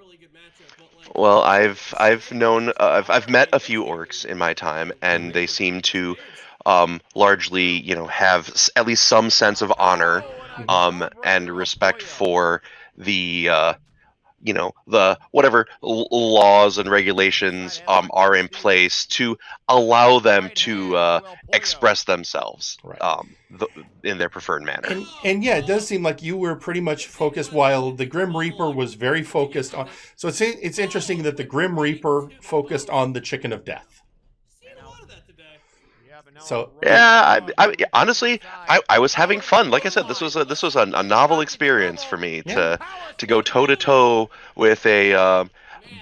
Well, I've known I've met a few orcs in my time, and they seem to largely have at least some sense of honor and respect for the the whatever laws and regulations are in place to allow them to express themselves in their preferred manner. And yeah, it does seem like you were pretty much focused, while the Grim Reaper was very focused on. So it's interesting that the Grim Reaper focused on the Chicken of Death. So yeah, I honestly, I was having fun. Like I said, this was a novel experience for me to go toe to toe with a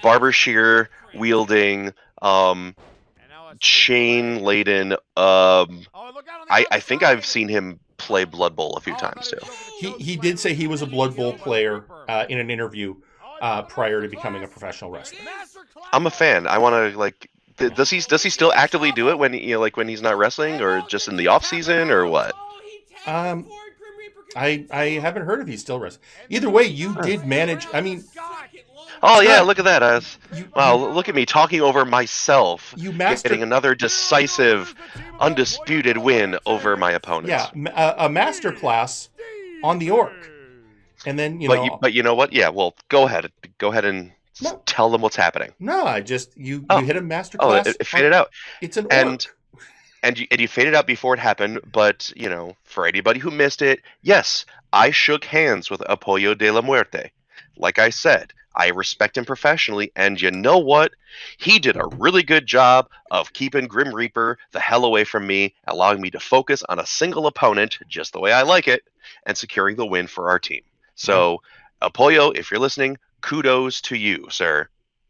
barber shear wielding chain laden. I think I've seen him play Blood Bowl a few times too. He did say he was a Blood Bowl player in an interview prior to becoming a professional wrestler. I'm a fan. I want to like. Does he still actively do it when when he's not wrestling, or just in the off season, or what? I haven't heard if he's still wrestling. Either way, you did manage. I mean, oh yeah, look at that! Wow, look at me talking over myself. Getting another decisive, undisputed win over my opponent. Yeah, a master class on the orc, and then But you know what? Yeah, well, go ahead and. No. Tell them what's happening. No, I just you hit a master class. Oh, it faded out. It's an orc. And you faded out before it happened. But for anybody who missed it, yes, I shook hands with Pollo de la Muerte. Like I said, I respect him professionally, and you know what? He did a really good job of keeping Grim Reaper the hell away from me, allowing me to focus on a single opponent, just the way I like it, and securing the win for our team. So, Pollo, if you're listening, kudos to you, sir.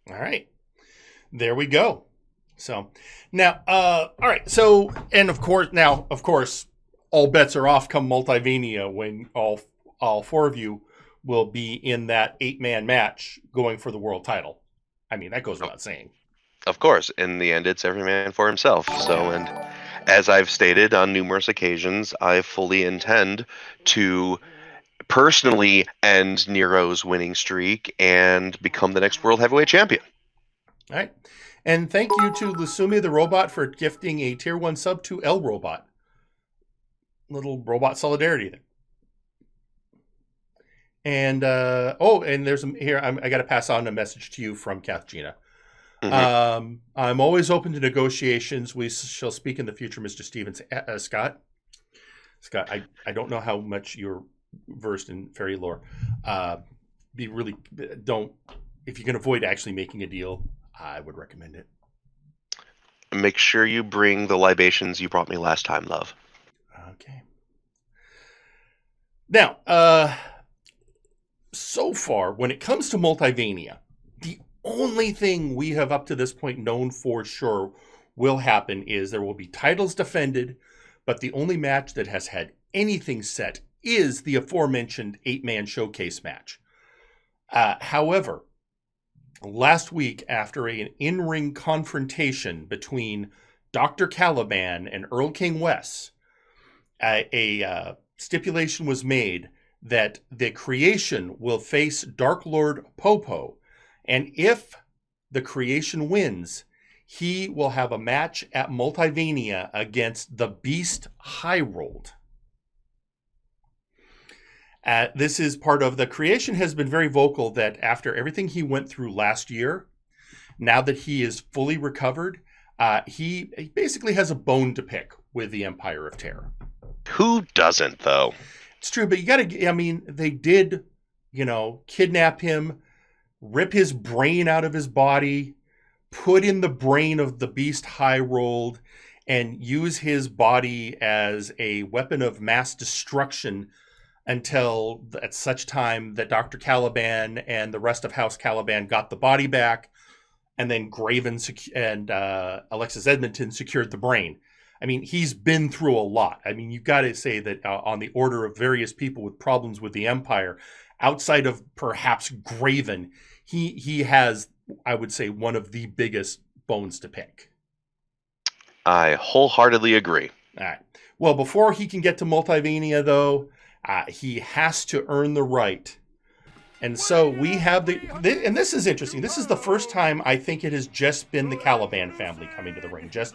All right. There we go. So now, all right. So, and of course, all bets are off come Multivania when all four of you will be in that 8-man match going for the world title. I mean, that goes without saying. Of course. In the end, it's every man for himself. So, and as I've stated on numerous occasions, I fully intend to personally end Nero's winning streak and become the next world heavyweight champion. All right. And thank you to Lusumi the Robot for gifting a tier 1 sub to L Robot. Little robot solidarity there. And and there's here I got to pass on a message to you from Kath Gina. Mm-hmm. I'm always open to negotiations. We shall speak in the future, Mr. Stevens. Scott, I don't know how much you're versed in fairy lore. If you can avoid actually making a deal, I would recommend it. Make sure you bring the libations you brought me last time, love. Okay. Now, so far, when it comes to Multivania, the only thing we have up to this point known for sure will happen is there will be titles defended, but the only match that has had anything set is the aforementioned 8-man showcase match. However, last week, after an in-ring confrontation between Dr. Caliban and Earl King Wes, a stipulation was made that the Creation will face Dark Lord Popo, and if the Creation wins, he will have a match at Multivania against the Beast High Rolled. This is part of the Creation has been very vocal that after everything he went through last year, now that he is fully recovered, he basically has a bone to pick with the Empire of Terror. Who doesn't, though? It's true, but you got to, I mean, they did, kidnap him, rip his brain out of his body, put in the brain of the Beast High Rolled, and use his body as a weapon of mass destruction until at such time that Dr. Caliban and the rest of House Caliban got the body back, and then Graven and Alexis Edmonton secured the brain. I mean, he's been through a lot. I mean, you've got to say that on the order of various people with problems with the Empire, outside of perhaps Graven, he has, I would say, one of the biggest bones to pick. I wholeheartedly agree. All right. Well, before he can get to Multivania, though, he has to earn the right. And so we have and this is interesting. This is the first time I think it has just been the Caliban family coming to the ring. Just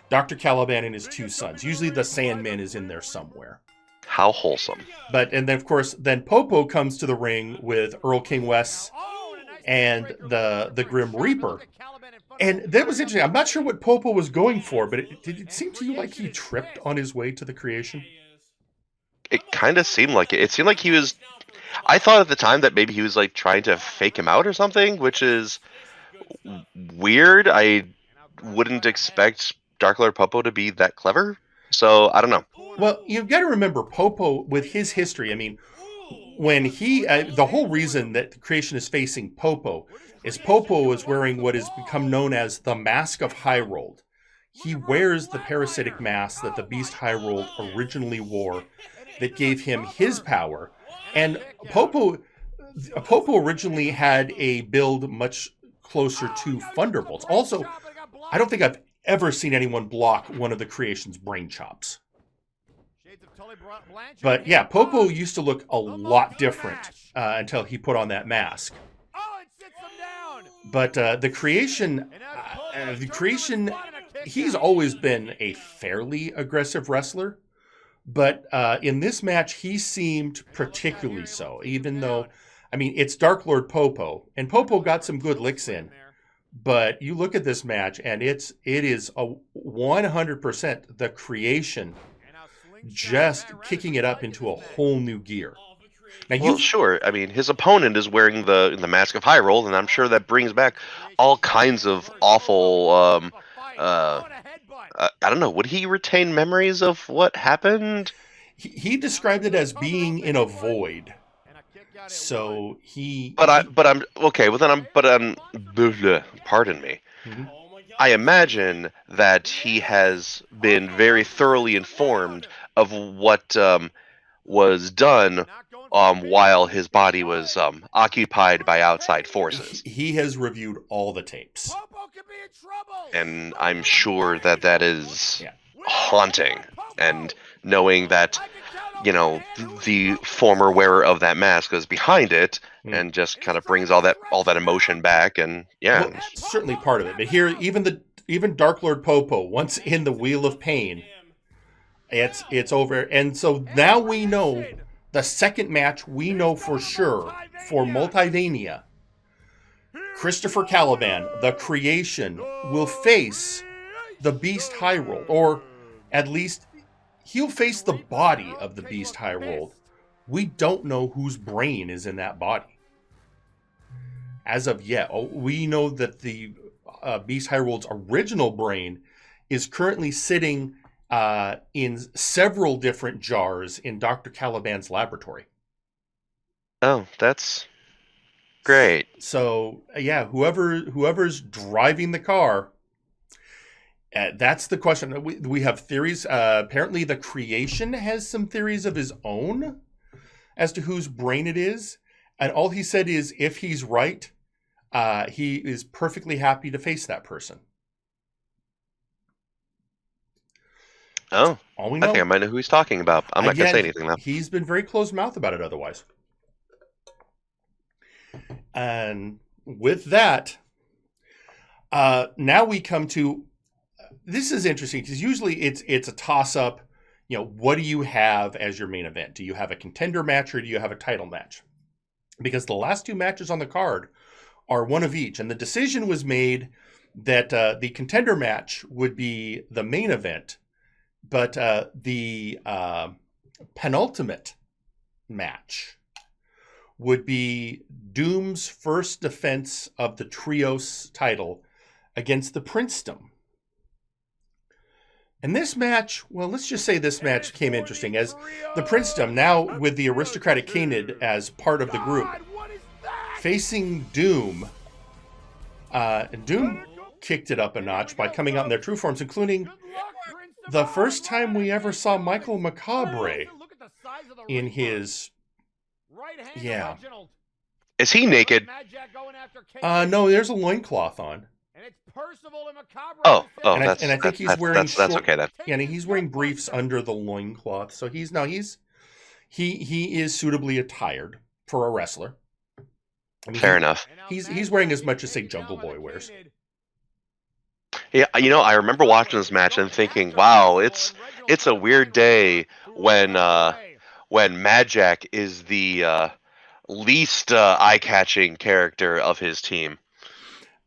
Dr. Caliban and his two sons. Usually the Sandman is in there somewhere. How wholesome. And then, of course, then Popo comes to the ring with Earl King Wes and the Grim Reaper. And that was interesting. I'm not sure what Popo was going for, but did it seem to you like he tripped on his way to the Creation? It kind of seemed like it. It seemed like he was... I thought at the time that maybe he was like trying to fake him out or something, which is weird. I wouldn't expect Dark Lord Popo to be that clever. So, I don't know. Well, you've got to remember Popo with his history. I mean, when he... the whole reason that the Creation is facing Popo is Popo is wearing what has become known as the Mask of High Rolled. He wears the parasitic mask that the Beast High Rolled originally wore that gave him his power. And Popo originally had a build much closer to Thunderbolts. Also, I don't think I've ever seen anyone block one of the Creation's brain chops. But yeah, Popo used to look a lot different until he put on that mask. But the Creation, he's always been a fairly aggressive wrestler. But in this match, he seemed particularly so, even though, I mean, it's Dark Lord Popo, and Popo got some good licks in. But you look at this match, and it is a 100% the Creation just kicking it up into a whole new gear. Now, sure. I mean, his opponent is wearing the Mask of High Roll, and I'm sure that brings back all kinds of awful... I don't know. Would he retain memories of what happened? He described it as being in a void. So he. But I'm okay. Well, then pardon me. Mm-hmm. I imagine that he has been very thoroughly informed of what was done while his body was occupied by outside forces. He has reviewed all the tapes. And I'm sure that is haunting. And knowing that, the former wearer of that mask is behind it and just kind of brings all that emotion back. And well, certainly part of it. But here, even Dark Lord Popo, once in the Wheel of Pain, it's over. And so now we know the second match we know for sure for Multivania. Christopher Caliban, the Creation, will face the Beast High Rolled, or at least he'll face the body of the Beast High Rolled. We don't know whose brain is in that body. As of yet, we know that the Beast High Rolled's original brain is currently sitting in several different jars in Dr. Caliban's laboratory. Oh, that's Great. So yeah, whoever's driving the car, that's the question. We have theories. Apparently, the creation has some theories of his own as to whose brain it is, and all he said is, if he's right, he is perfectly happy to face that person. Oh, All we I know. think I might know who he's talking about. I'm not going to say anything though. He's been very closed mouth about it otherwise. And with that, now we come to, this is interesting because usually it's a toss up. You know, what do you have as your main event? Do you have a contender match or do you have a title match? Because the last 2 matches on the card are one of each, and the decision was made that the contender match would be the main event, but the penultimate match would be Doom's first defense of the Trios title against the Princedom. And this match, well, let's just say this match came interesting as the Princedom, now with the aristocratic Canid as part of the group, facing Doom. And Doom kicked it up a notch by coming out in their true forms, including the first time we ever saw Michael Macabre in his... Yeah. Is he naked? No, there's a loincloth on. Oh, And that's I think he's wearing that's okay then. Yeah, and he's wearing briefs under the loincloth. So he is suitably attired for a wrestler. I mean, Fair enough. He's wearing as much as, say, Jungle Boy wears. Yeah, you know, I remember watching this match and thinking, wow, it's a weird day when Mad Jack is the least eye-catching character of his team.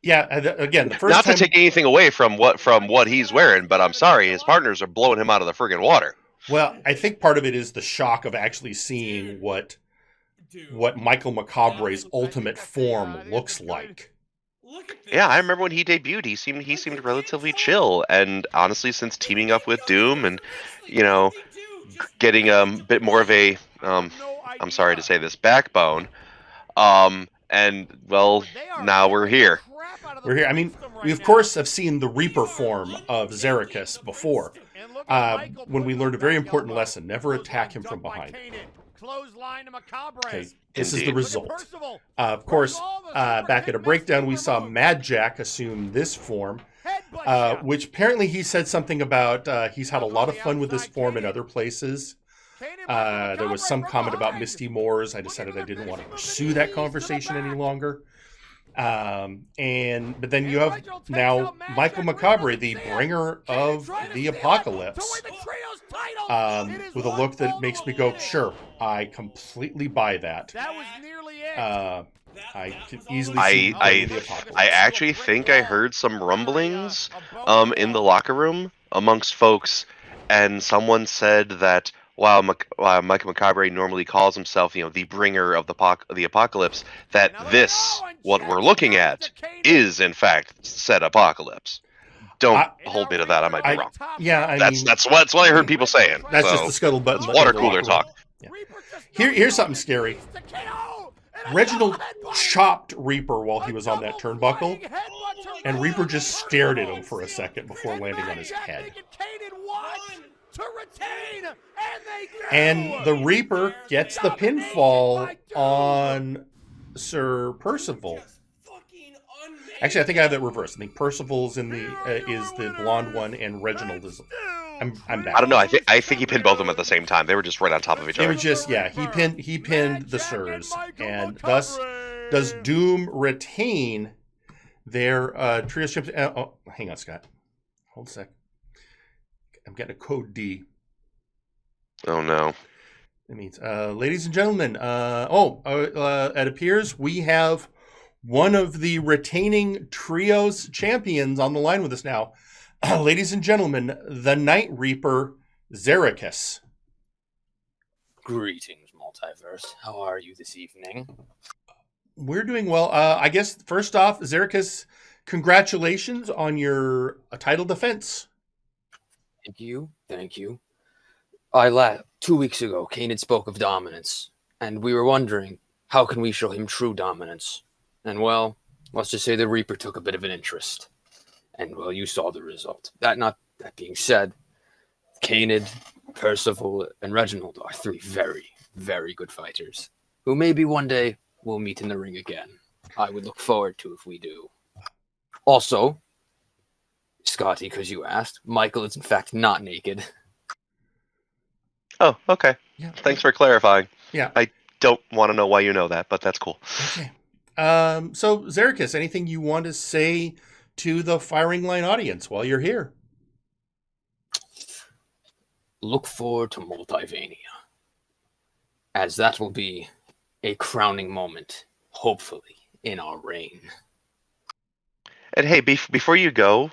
Yeah, again, the first Not time... to take anything away from what he's wearing, but I'm sorry, his partners are blowing him out of the friggin' water. Well, I think part of it is the shock of actually seeing what Michael Macabre's ultimate form looks like. Yeah, I remember when he debuted, he seemed relatively chill, and honestly, since teaming up with Doom and, you know, getting a bit more of a, I'm sorry to say this, backbone, and well, now we're here. We're here. I mean, we of course have seen the Reaper form of Xericus before, when we learned a very important lesson: never attack him from behind. Okay, this is the result. Of course, back at a breakdown, we saw Mad Jack assume this form, which apparently he said something about he's had a lot of fun with this form in other places. There was some comment about Misty Moors. I decided I didn't want to pursue that conversation any longer. But then you have now Michael Macabre, the bringer of the apocalypse, with a look that makes me go, sure, I completely buy that. That was nearly it. I could easily see the apocalypse. I actually think I heard some rumblings in the locker room amongst folks, and someone said that while Michael Macabre normally calls himself, you know, the bringer of the apocalypse, that this, what we're looking at, is in fact said apocalypse. Don't hold me to that. I might be wrong. Yeah, that's what I heard people saying. That's so, just the scuttlebutt. Water cooler talk. Yeah. Here's something scary. Reginald chopped Reaper while he was on that turnbuckle, and Reaper just stared at him for a second before landing on his head. And the Reaper gets the pinfall on Sir Percival. Actually, I think I have that reversed. I think Percival's in the is the blonde one, and Reginald is. I'm back. I don't know. I think he pinned both of them at the same time. They were just right on top of each other. They were just he pinned the Sirs, and thus does Doom retain their trio champion. Oh, hang on, Scott. Hold a sec. I'm getting a code D. Oh no. That means, ladies and gentlemen, it appears we have one of the retaining trios champions on the line with us now. Ladies and gentlemen, the Night Reaper, Xericus. Greetings, Multiverse. How are you this evening? We're doing well. I guess, first off, Xericus, congratulations on your title defense. Thank you. 2 weeks ago, Kanan spoke of dominance, and we were wondering, How can we show him true dominance? And well, let's just say the Reaper took a bit of an interest. And well, you saw the result. That being said, Canid, Percival, and Reginald are 3 very, very good fighters who maybe one day will meet in the ring again. I would look forward to if we do. Also, Scotty, because you asked, Michael is in fact not naked. Oh, okay. Yeah. Thanks for clarifying. Yeah. I don't want to know why you know that, but that's cool. Okay. So, Zericus, anything you want to say to the Firing Line audience while you're here? Look forward to Multivania, as that will be a crowning moment, hopefully, in our reign. And hey, before you go,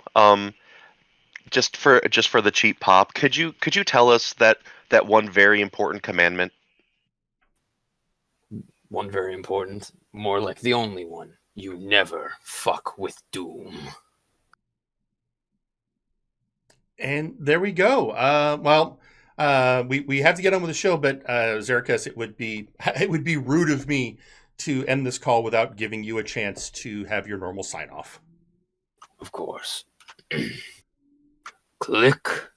just for the cheap pop, could you tell us that one very important commandment? One very important, more like the only one. You never fuck with Doom. And there we go. We have to get on with the show, but Zericus, it would be rude of me to end this call without giving you a chance to have your normal sign off. Of course. Click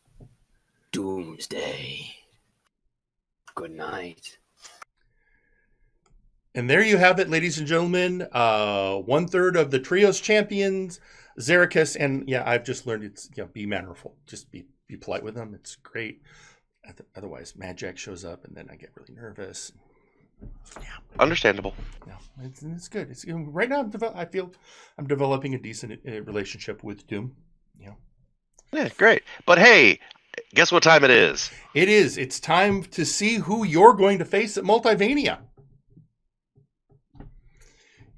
Doomsday. Good night. And there you have it, ladies and gentlemen. 1/3 of the trios champions, Zericus, and yeah, I've just learned it's be mannerful. Just be polite with them. It's great. Otherwise, Mad Jack shows up, and then I get really nervous. Yeah, Understandable. no, it's good. It's right now. I feel I'm developing a decent relationship with Doom. Yeah, great. But hey, guess what time it is? It is. It's time to see who you're going to face at Multivania.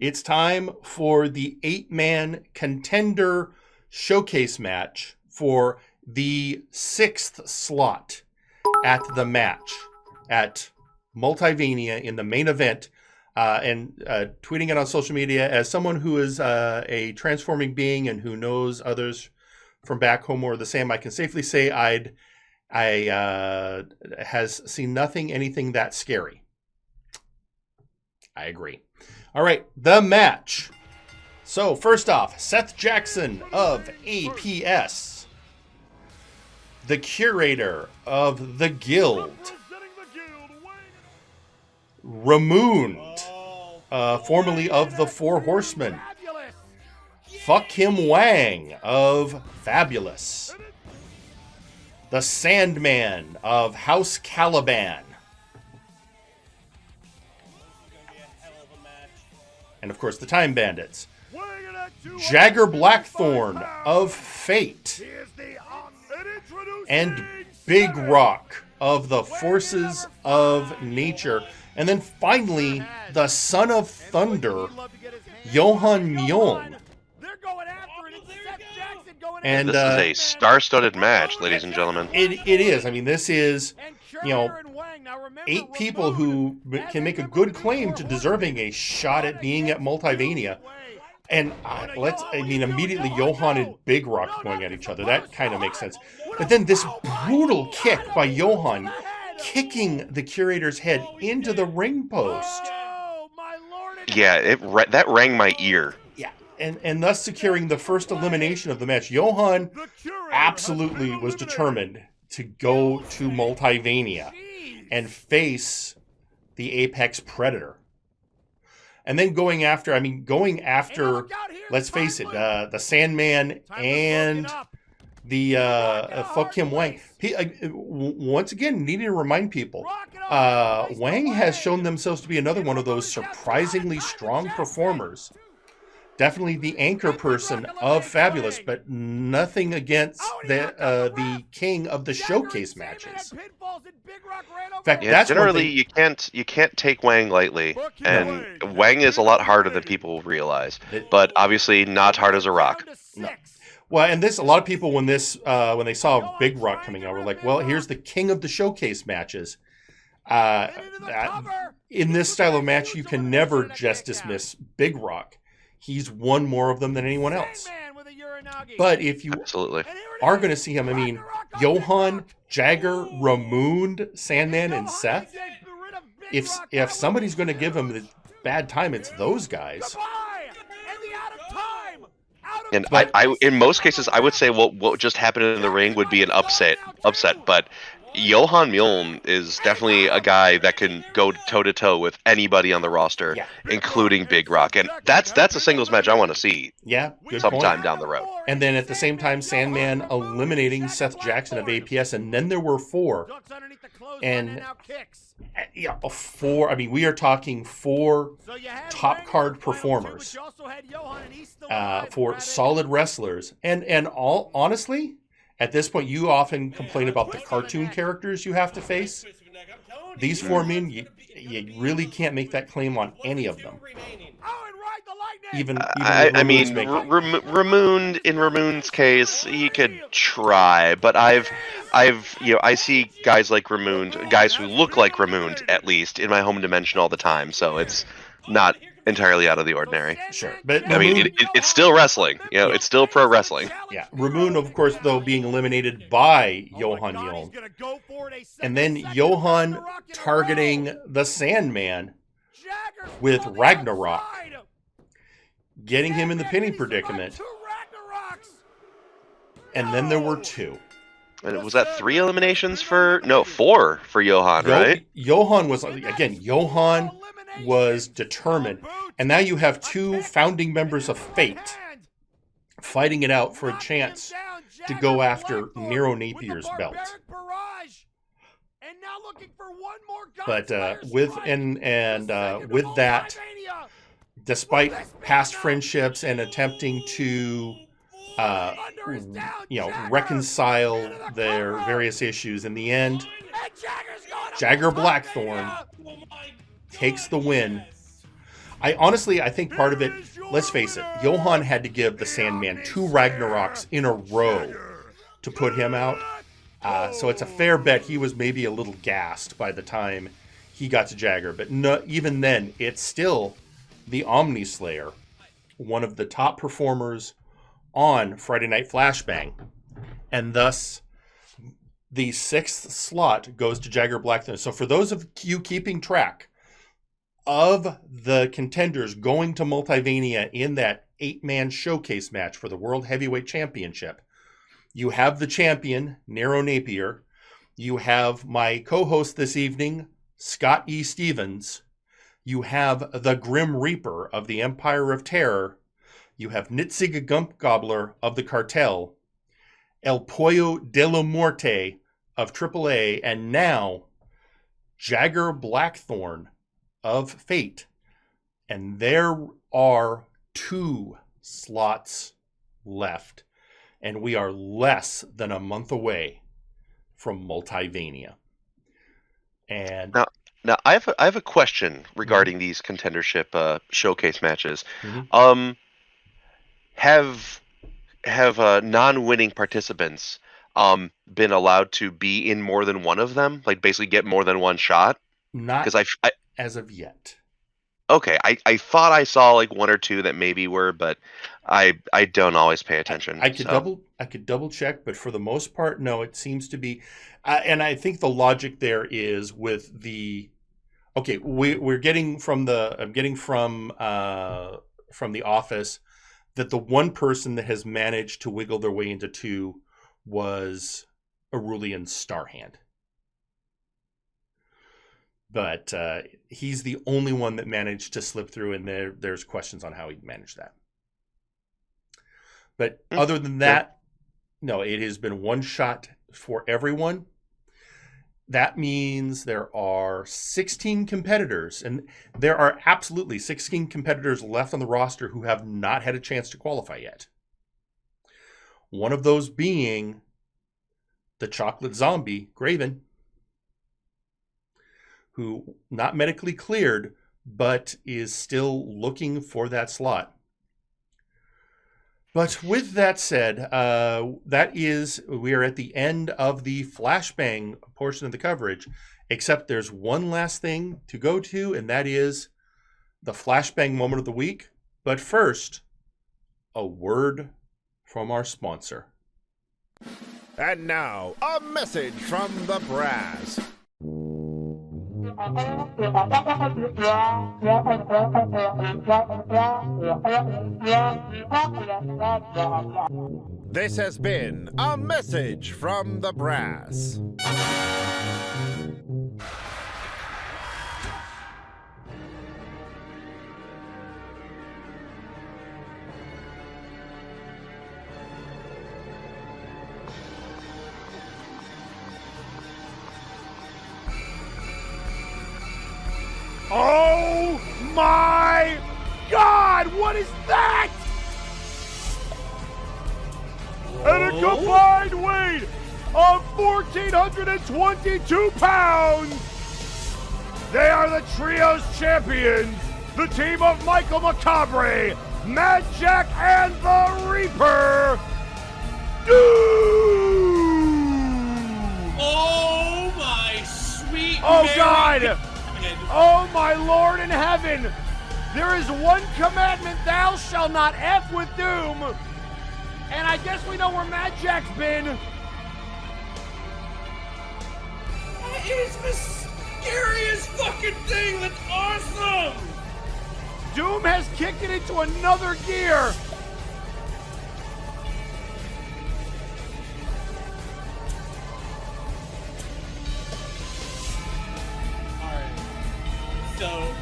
It's time for the 8-man contender showcase match for the 6th slot at the match at Multivania in the main event. And tweeting it on social media as someone who is a transforming being and who knows others from back home or the same, I can safely say I has seen anything that scary. I agree. All right, the match. So first off, Seth Jackson of APS, the curator of the Guild, Ramoond, formerly of the Four Horsemen, Fuck Him Wang of Fabulous, the Sandman of House Caliban, and of course the Time Bandits, Jagger Blackthorn of Fate, and Big Rock of the Forces of Nature. And then finally, the Son of Thunder, Johan Mjoln. And this is a star-studded match, ladies and gentlemen. It is. I mean, this is, 8 people who can make a good claim to deserving a shot at being at Multivania. And immediately Johan and Big Rock going at each other. That kind of makes sense. But then this brutal kick by Johan, kicking the curator's head into the ring post. Yeah, that rang my ear. Yeah, and thus securing the first elimination of the match. Johan absolutely was determined to go to Multivania and face the Apex Predator. And then going after, let's face it, the Sandman and the Fuck Him Wang. Once again, needing to remind people, Wang has shown themselves to be another one of those surprisingly strong performers. Definitely the anchor person of Fabulous, but nothing against the king of the showcase matches. In fact, that's generally you can't take Wang lightly, and Wang is a lot harder than people realize. But obviously, not hard as a rock. No. Well, and a lot of people when they saw Big Rock coming out were like, well, here's the king of the showcase matches. In this style of match, you can never just dismiss Big Rock. He's won more of them than anyone else. But if you are going to see him, Johan, Jagger, Ramoond, Sandman, and Seth, if somebody's going to give him bad time, it's those guys. And I in most cases, I would say what just happened in the ring would be an upset. But Johan Mjoln is definitely a guy that can go toe-to-toe with anybody on the roster, including Big Rock. And that's a singles match I want to see sometime down the road. And then at the same time, Sandman eliminating Seth Jackson of APS. And then there were 4. And I mean, we are talking 4 top card performers for solid wrestlers. And all honestly, at this point, you often complain about the cartoon characters you have to face. These 4 men, you really can't make that claim on any of them. Even I mean, Ramoon's case, he could try, but I see guys like Ramoon, guys who look like Ramoon at least in my home dimension all the time, so it's not entirely out of the ordinary. Sure, but I mean, it's still wrestling. It's still pro wrestling. Yeah, Ramoon, of course, though, being eliminated by Johan Mjoln, and then Johan targeting the Sandman with Ragnarok, getting him in the pinning predicament. And then there were 2. And was that 3 eliminations for 4 for Johan, right? Johan was determined. And now you have 2 founding members of Fate fighting it out for a chance to go after Nero Napier's belt. But with that, despite past friendships and attempting to reconcile their various issues, in the end, Jagger Blackthorn takes the win. I think part of it, let's face it, Johan had to give the Sandman 2 Ragnaroks in a row to put him out. So it's a fair bet he was maybe a little gassed by the time he got to Jagger. But no, even then, it's still the Omni Slayer, one of the top performers on Friday Night Flashbang. And thus, the 6th slot goes to Jagger Blackthorn. So for those of you keeping track of the contenders going to Multivania in that 8-man showcase match for the World Heavyweight Championship, you have the champion, Nero Napier. You have my co-host this evening, Scott E. Stevens. You have the Grim Reaper of the Empire of Terror. You have Nitziga Gump Gobbler of the Cartel. El Pollo de la Muerte of AAA. And now, Jagger Blackthorn of Fate. And there are 2 slots left. And we are less than a month away from Multivania. And now I have a question regarding these contendership showcase matches. Mm-hmm. Have non-winning participants been allowed to be in more than one of them? Like basically get more than one shot? Not because I as of yet. Okay, I thought I saw like 1 or 2 that maybe were, but I don't always pay attention. I could double check, but for the most part, no. It seems to be, and I think the logic there is with the. Okay, I'm getting from the office that the one person that has managed to wiggle their way into 2 was Aurelian Starhand. But he's the only one that managed to slip through, and there's questions on how he managed that. But other than that, no, it has been 1 shot for everyone. That means there are 16 competitors, and there are absolutely 16 competitors left on the roster who have not had a chance to qualify yet. One of those being the Chocolate Zombie, Graven, who not medically cleared, but is still looking for that slot. But with that said, we are at the end of the Flashbang portion of the coverage, except there's one last thing to go to, and that is the Flashbang moment of the week. But first, a word from our sponsor. And now, a message from the brass. This has been a message from the brass. Oh my God! What is that? And a combined weight of 1,422 pounds! They are the Trios champions, the team of Michael Macabre, Mad Jack, and the Reaper! Doom! Oh my sweet Oh Mary God! God. Oh my Lord in heaven! There is one commandment, thou shalt not F with Doom! And I guess we know where Mad Jack's been. That is the scariest fucking thing. That's awesome. Doom has kicked it into another gear. Alright. So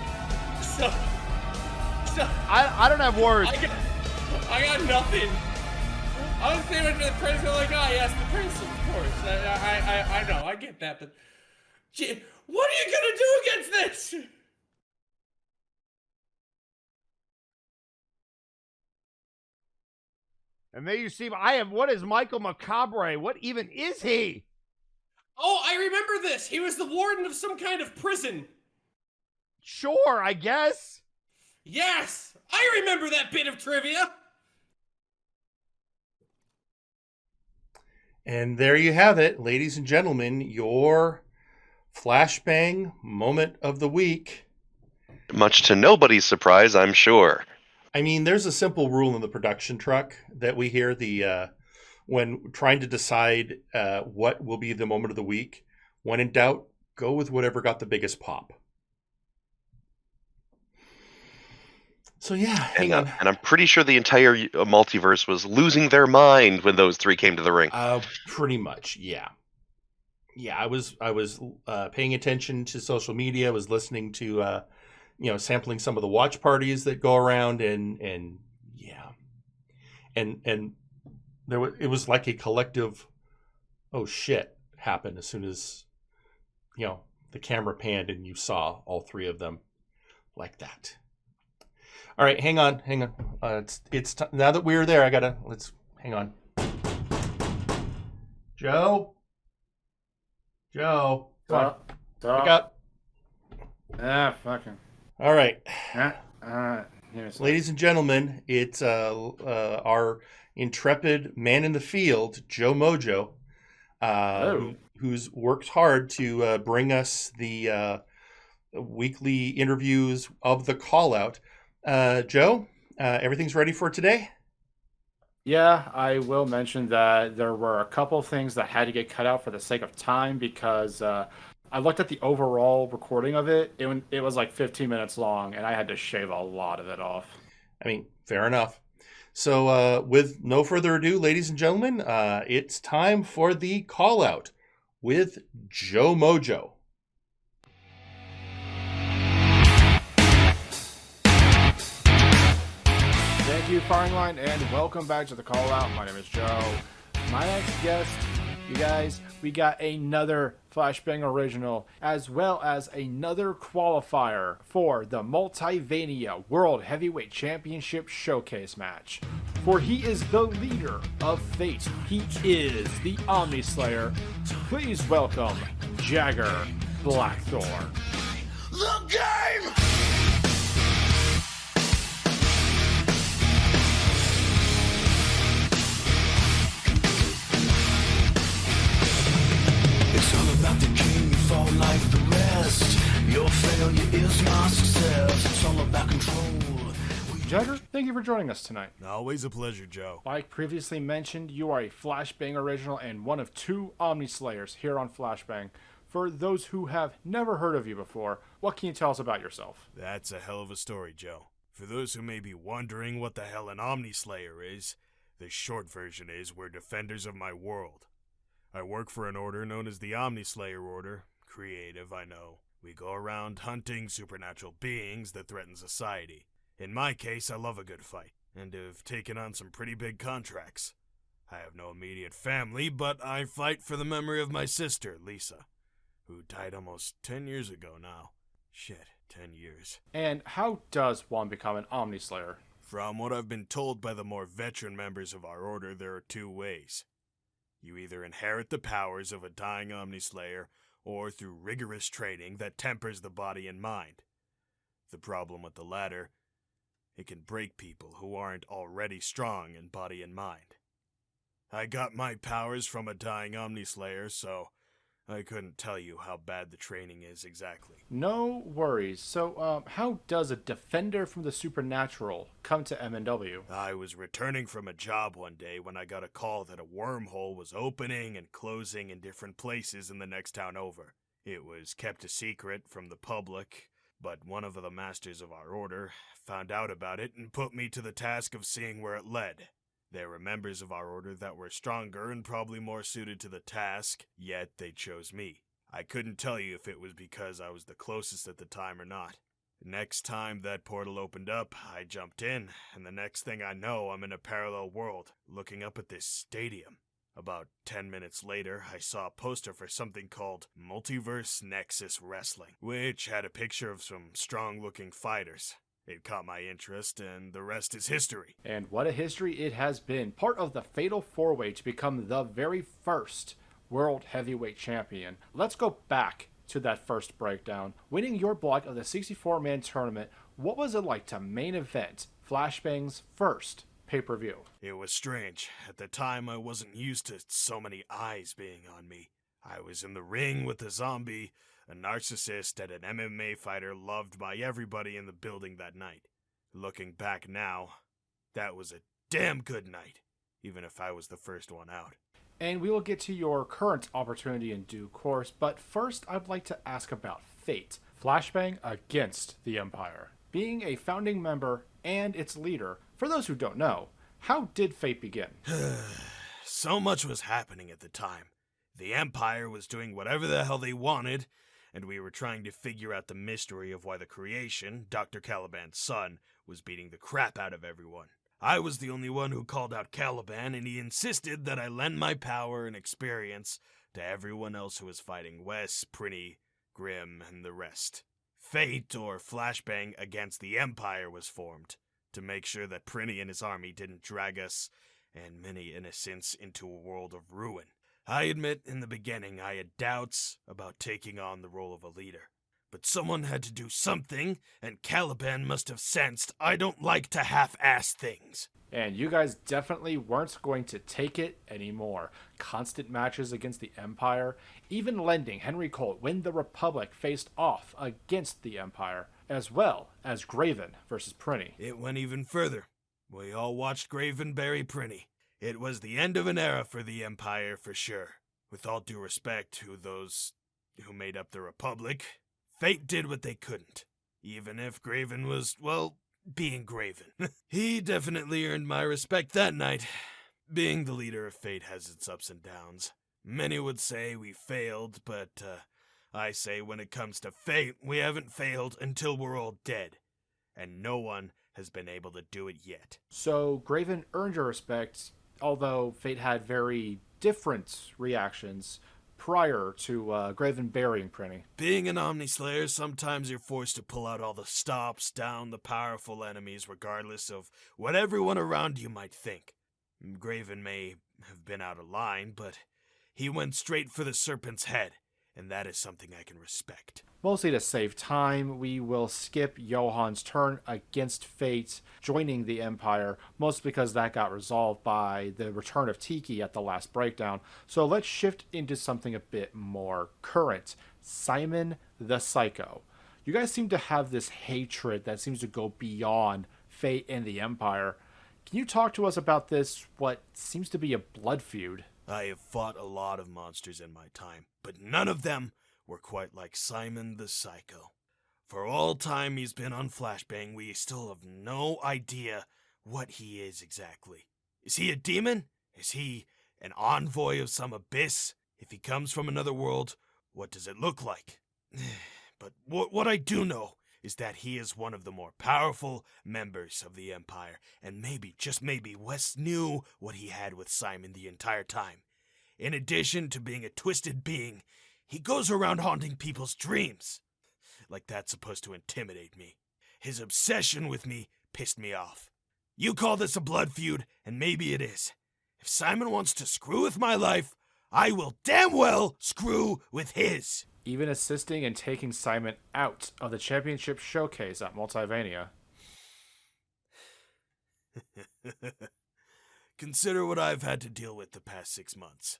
I don't have words. I got nothing. I was saying for the prince, I'm like, oh yes, the prince, of course. I know, I get that, but gee, what are you gonna do against this? And there you see, what is Michael Macabre? What even is he? Oh, I remember this. He was the warden of some kind of prison. Sure, I guess. Yes, I remember that bit of trivia. And there you have it, ladies and gentlemen, your Flashbang moment of the week. Much to nobody's surprise, I'm sure. I mean, there's a simple rule in the production truck that we hear when trying to decide what will be the moment of the week. When in doubt, go with whatever got the biggest pop. So yeah, hang on. And I'm pretty sure the entire multiverse was losing their mind when those three came to the ring. Pretty much, yeah. Yeah, I was paying attention to social media. I was listening to sampling some of the watch parties that go around, and yeah, and it was like a collective, oh shit, happened as soon as the camera panned and you saw all three of them like that. All right, hang on. It's now that we're there. Let's hang on. Joe. Stop. Wake up. Fucking. All right. Here's Ladies and gentlemen, it's our intrepid man in the field, Joe Mojo, who's worked hard to bring us the weekly interviews of the Callout. Joe, everything's ready for today? Yeah, I will mention that there were a couple of things that had to get cut out for the sake of time because I looked at the overall recording of it. It was like 15 minutes long, and I had to shave a lot of it off. I mean, fair enough. So with no further ado, ladies and gentlemen, it's time for the Callout with Joe Mojo. Thank you, Firing Line, and welcome back to the Callout. My name is Joe. My next guest, you guys, we got another Flashbang original, as well as another qualifier for the Multivania World Heavyweight Championship Showcase match. For he is the leader of Fate. He is the Omni Slayer. Please welcome Jagger Blackthorn. The game! It's all about the game, you fall like the rest. Your failure is my success. It's all about control. Jagger, thank you for joining us tonight. Always a pleasure, Joe. Like previously mentioned, you are a Flashbang original and one of two Omni Slayers here on Flashbang. For those who have never heard of you before, what can you tell us about yourself? That's a hell of a story, Joe. For those who may be wondering what the hell an Omnislayer is, the short version is we're defenders of my world. I work for an order known as the Omnislayer Order. Creative, I know. We go around hunting supernatural beings that threaten society. In my case, I love a good fight, and have taken on some pretty big contracts. I have no immediate family, but I fight for the memory of my sister, Lisa, who died almost 10 years ago now. Shit, 10 years. And how does one become an Omnislayer? From what I've been told by the more veteran members of our order, there are two ways. You either inherit the powers of a dying Omnislayer, or through rigorous training that tempers the body and mind. The problem with the latter, it can break people who aren't already strong in body and mind. I got my powers from a dying Omnislayer, so I couldn't tell you how bad the training is exactly. No worries. So, how does a defender from the supernatural come to MNW? I was returning from a job one day when I got a call that a wormhole was opening and closing in different places in the next town over. It was kept a secret from the public, but one of the masters of our order found out about it and put me to the task of seeing where it led. There were members of our order that were stronger and probably more suited to the task, yet they chose me. I couldn't tell you if it was because I was the closest at the time or not. Next time that portal opened up, I jumped in, and the next thing I know, I'm in a parallel world, looking up at this stadium. About 10 minutes later, I saw a poster for something called Multiverse Nexus Wrestling, which had a picture of some strong-looking fighters. It caught my interest, and the rest is history. And what a history it has been. Part of the Fatal 4-Way to become the very first World Heavyweight Champion. Let's go back to that first breakdown. Winning your block of the 64-man tournament, what was it like to main event Flashbang's first pay-per-view? It was strange. At the time, I wasn't used to so many eyes being on me. I was in the ring with a zombie, a narcissist, and an MMA fighter loved by everybody in the building that night. Looking back now, that was a damn good night, even if I was the first one out. And we will get to your current opportunity in due course, but first I'd like to ask about Fate. Flashbang against the Empire. Being a founding member and its leader, for those who don't know, how did Fate begin? So much was happening at the time. The Empire was doing whatever the hell they wanted, and we were trying to figure out the mystery of why the creation, Dr. Caliban's son, was beating the crap out of everyone. I was the only one who called out Caliban, and he insisted that I lend my power and experience to everyone else who was fighting Wes, Prinny, Grim, and the rest. Fate, or Flashbang against the Empire, was formed to make sure that Prinny and his army didn't drag us and many innocents into a world of ruin. I admit, in the beginning, I had doubts about taking on the role of a leader. But someone had to do something, and Caliban must have sensed I don't like to half-ass things. And you guys definitely weren't going to take it anymore. Constant matches against the Empire, even lending Henry Colt when the Republic faced off against the Empire, as well as Graven versus Prinny. It went even further. We all watched Graven bury Prinny. It was the end of an era for the Empire, for sure. With all due respect to those who made up the Republic, Fate did what they couldn't. Even if Graven was, well, being Graven. He definitely earned my respect that night. Being the leader of Fate has its ups and downs. Many would say we failed, but I say when it comes to Fate, we haven't failed until we're all dead. And no one has been able to do it yet. So Graven earned your respect, although Fate had very different reactions prior to Graven burying Prinny. Being an Omnislayer, sometimes you're forced to pull out all the stops, down the powerful enemies, regardless of what everyone around you might think. Graven may have been out of line, but he went straight for the serpent's head, and that is something I can respect. Mostly to save time, we will skip Johan's turn against Fate, joining the Empire, mostly because that got resolved by the return of Tiki at the last breakdown. So let's shift into something a bit more current. Simon the Psycho. You guys seem to have this hatred that seems to go beyond Fate and the Empire. Can you talk to us about this, what seems to be a blood feud? I have fought a lot of monsters in my time, but none of them were quite like Simon the Psycho. For all time he's been on Flashbang, we still have no idea what he is exactly. Is he a demon? Is he an envoy of some abyss? If he comes from another world, what does it look like? But what I do know is that he is one of the more powerful members of the Empire, and maybe, just maybe, Wes knew what he had with Simon the entire time. In addition to being a twisted being, he goes around haunting people's dreams. Like that's supposed to intimidate me. His obsession with me pissed me off. You call this a blood feud, and maybe it is. If Simon wants to screw with my life, I will damn well screw with his. Even assisting in taking Simon out of the championship showcase at Multivania. Consider what I've had to deal with the past 6 months.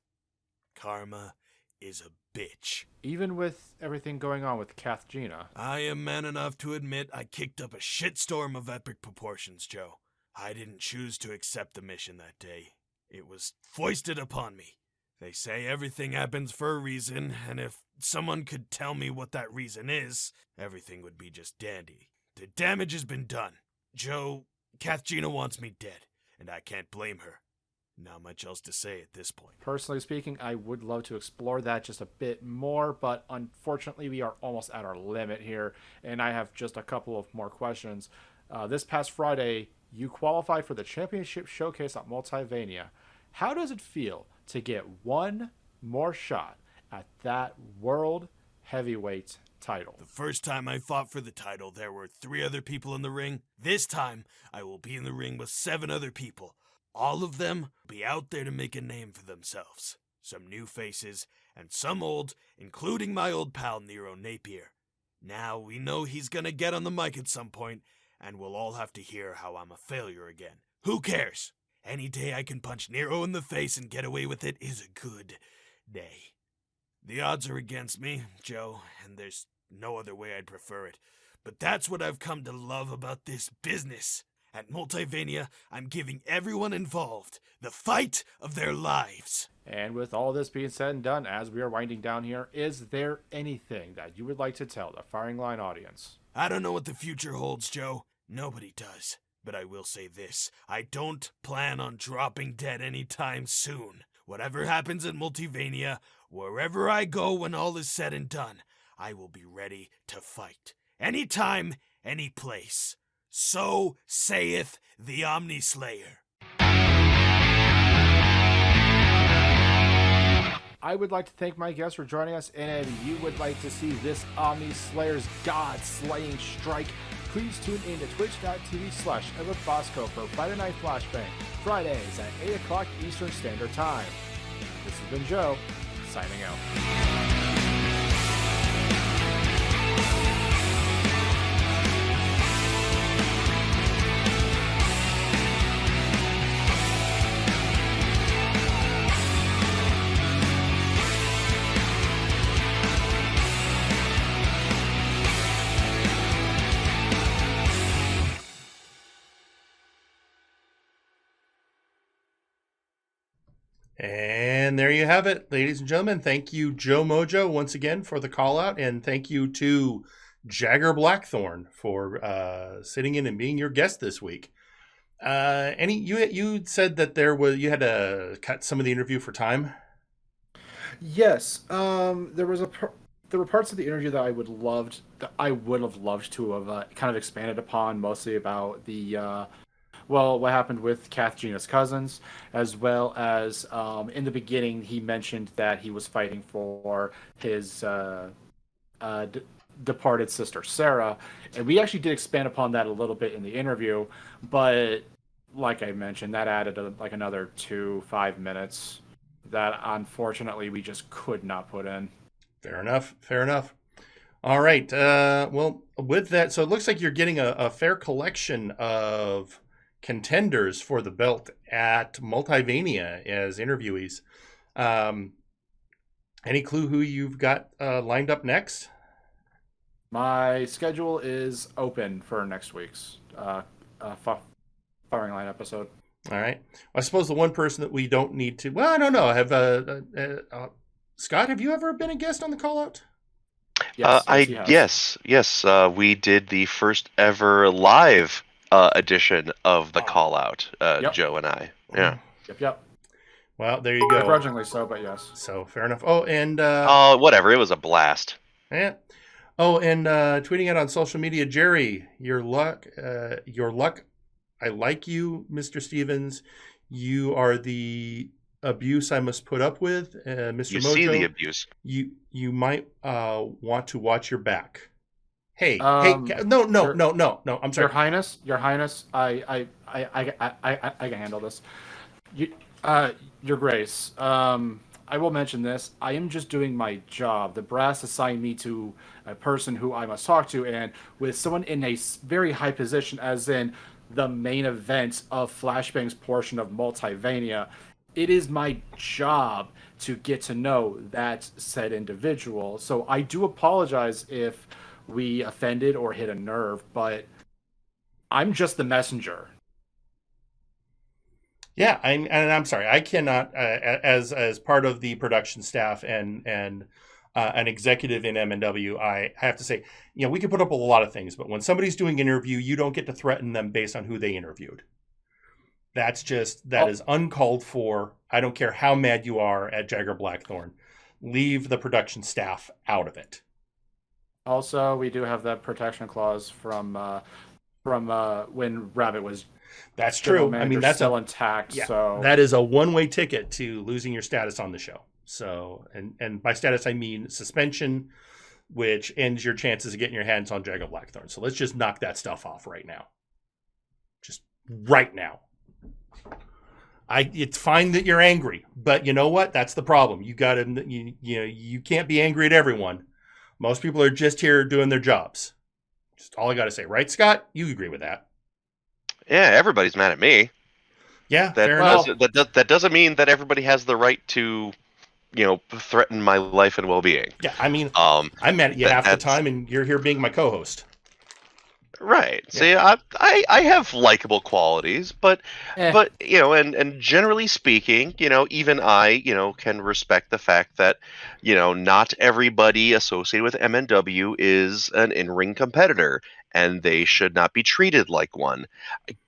Karma is a bitch. Even with everything going on with Kath Gina. I am man enough to admit I kicked up a shitstorm of epic proportions, Joe. I didn't choose to accept the mission that day. It was foisted upon me. They say everything happens for a reason, and if someone could tell me what that reason is, everything would be just dandy. The damage has been done. Joe, Kath Gina wants me dead, and I can't blame her. Not much else to say at this point. Personally speaking, I would love to explore that just a bit more, but unfortunately we are almost at our limit here, and I have just a couple of more questions. This past Friday, you qualified for the championship showcase at Multivania. How does it feel to get one more shot at that world heavyweight title? The first time I fought for the title, there were 3 other people in the ring. This time, I will be in the ring with 7 other people. All of them will be out there to make a name for themselves. Some new faces, and some old, including my old pal Nero Napier. Now we know he's gonna get on the mic at some point, and we'll all have to hear how I'm a failure again. Who cares? Any day I can punch Nero in the face and get away with it is a good day. The odds are against me, Joe, and there's no other way I'd prefer it. But that's what I've come to love about this business. At Multivania, I'm giving everyone involved the fight of their lives. And with all this being said and done, as we are winding down here, is there anything that you would like to tell the Firing Line audience? I don't know what the future holds, Joe. Nobody does. But I will say this, I don't plan on dropping dead anytime soon. Whatever happens at Multivania, wherever I go when all is said and done, I will be ready to fight. Anytime, any place. So saith the Omnislayer. I would like to thank my guests for joining us, and if you would like to see this Omnislayer's God-slaying strike, please tune in to twitch.tv/Bosco for Friday Night Flashbang, Fridays at 8 o'clock Eastern Standard Time. This has been Joe, signing out. And there you have it, ladies and gentlemen. Thank you, Joe Mojo, once again for the call out, and thank you to Jagger Blackthorn for sitting in and being your guest this week. You said that you had to cut some of the interview for time. Yes, there were parts of the interview that I would have loved to have kind of expanded upon, mostly about the what happened with Kath Gina's cousins, as well as in the beginning he mentioned that he was fighting for his departed sister Sarah, and we actually did expand upon that a little bit in the interview, but like I mentioned, that added another 5 minutes that unfortunately we just could not put in. Fair enough. All right. Well, with that, so it looks like you're getting a fair collection of contenders for the belt at Multivania as interviewees. Any clue who you've got lined up next? My schedule is open for next week's Firing Line episode. All right. I suppose the one person that we don't need to... Well, I don't know. Scott, have you ever been a guest on the call-out? Yes. We did the first ever live edition of the Callout. Joe and I. Yeah. Yep. Well, there you go. Begrudgingly so, but yes. So fair enough. Oh, and whatever. It was a blast. Yeah. Oh, and tweeting it on social media, Jerry, your luck. I like you, Mr. Stevens. You are the abuse I must put up with, Mr. You Mojo. see the abuse. You might want to watch your back. Hey, no. I'm sorry, Your Highness. I can handle this. Your Grace. I will mention this. I am just doing my job. The brass assigned me to a person who I must talk to, and with someone in a very high position, as in the main event of Flashbang's portion of Multivania, it is my job to get to know that said individual. So I do apologize if we offended or hit a nerve, but I'm just the messenger. Yeah, I'm sorry. I cannot, as part of the production staff and an executive in MNW, I have to say, we can put up with a lot of things, but when somebody's doing an interview, you don't get to threaten them based on who they interviewed. That is uncalled for. I don't care how mad you are at Jagger Blackthorn. Leave the production staff out of it. Also, we do have that protection clause from when Rabbit was. That's true. I mean, that's still intact. Yeah, so that is a one-way ticket to losing your status on the show. So, and by status I mean suspension, which ends your chances of getting your hands on Jagger Blackthorn. So let's just knock that stuff off right now. Just right now. It's fine that you're angry, but you know what? That's the problem. You can't be angry at everyone. Most people are just here doing their jobs. Just all I got to say, right, Scott? You agree with that? Yeah, everybody's mad at me. Yeah, fair enough. That doesn't mean that everybody has the right to, threaten my life and well-being. Yeah, I mean, I'm mad at you half the time, and you're here being my co-host. Right. Yeah. See, I have likable qualities, but and generally speaking, even I, can respect the fact that, not everybody associated with MNW is an in-ring competitor, and they should not be treated like one.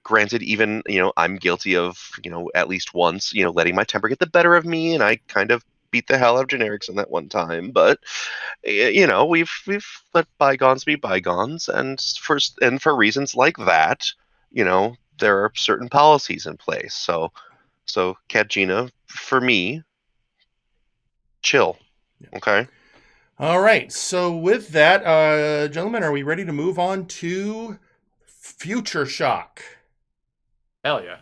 Granted, even, I'm guilty of, at least once, letting my temper get the better of me, and I kind of beat the hell out of generics in that one time, but we've let bygones be bygones, and for reasons like that, there are certain policies in place. So Cat Gina, for me, chill. Okay. All right. So with that, gentlemen, are we ready to move on to Future Shock? Hell yeah.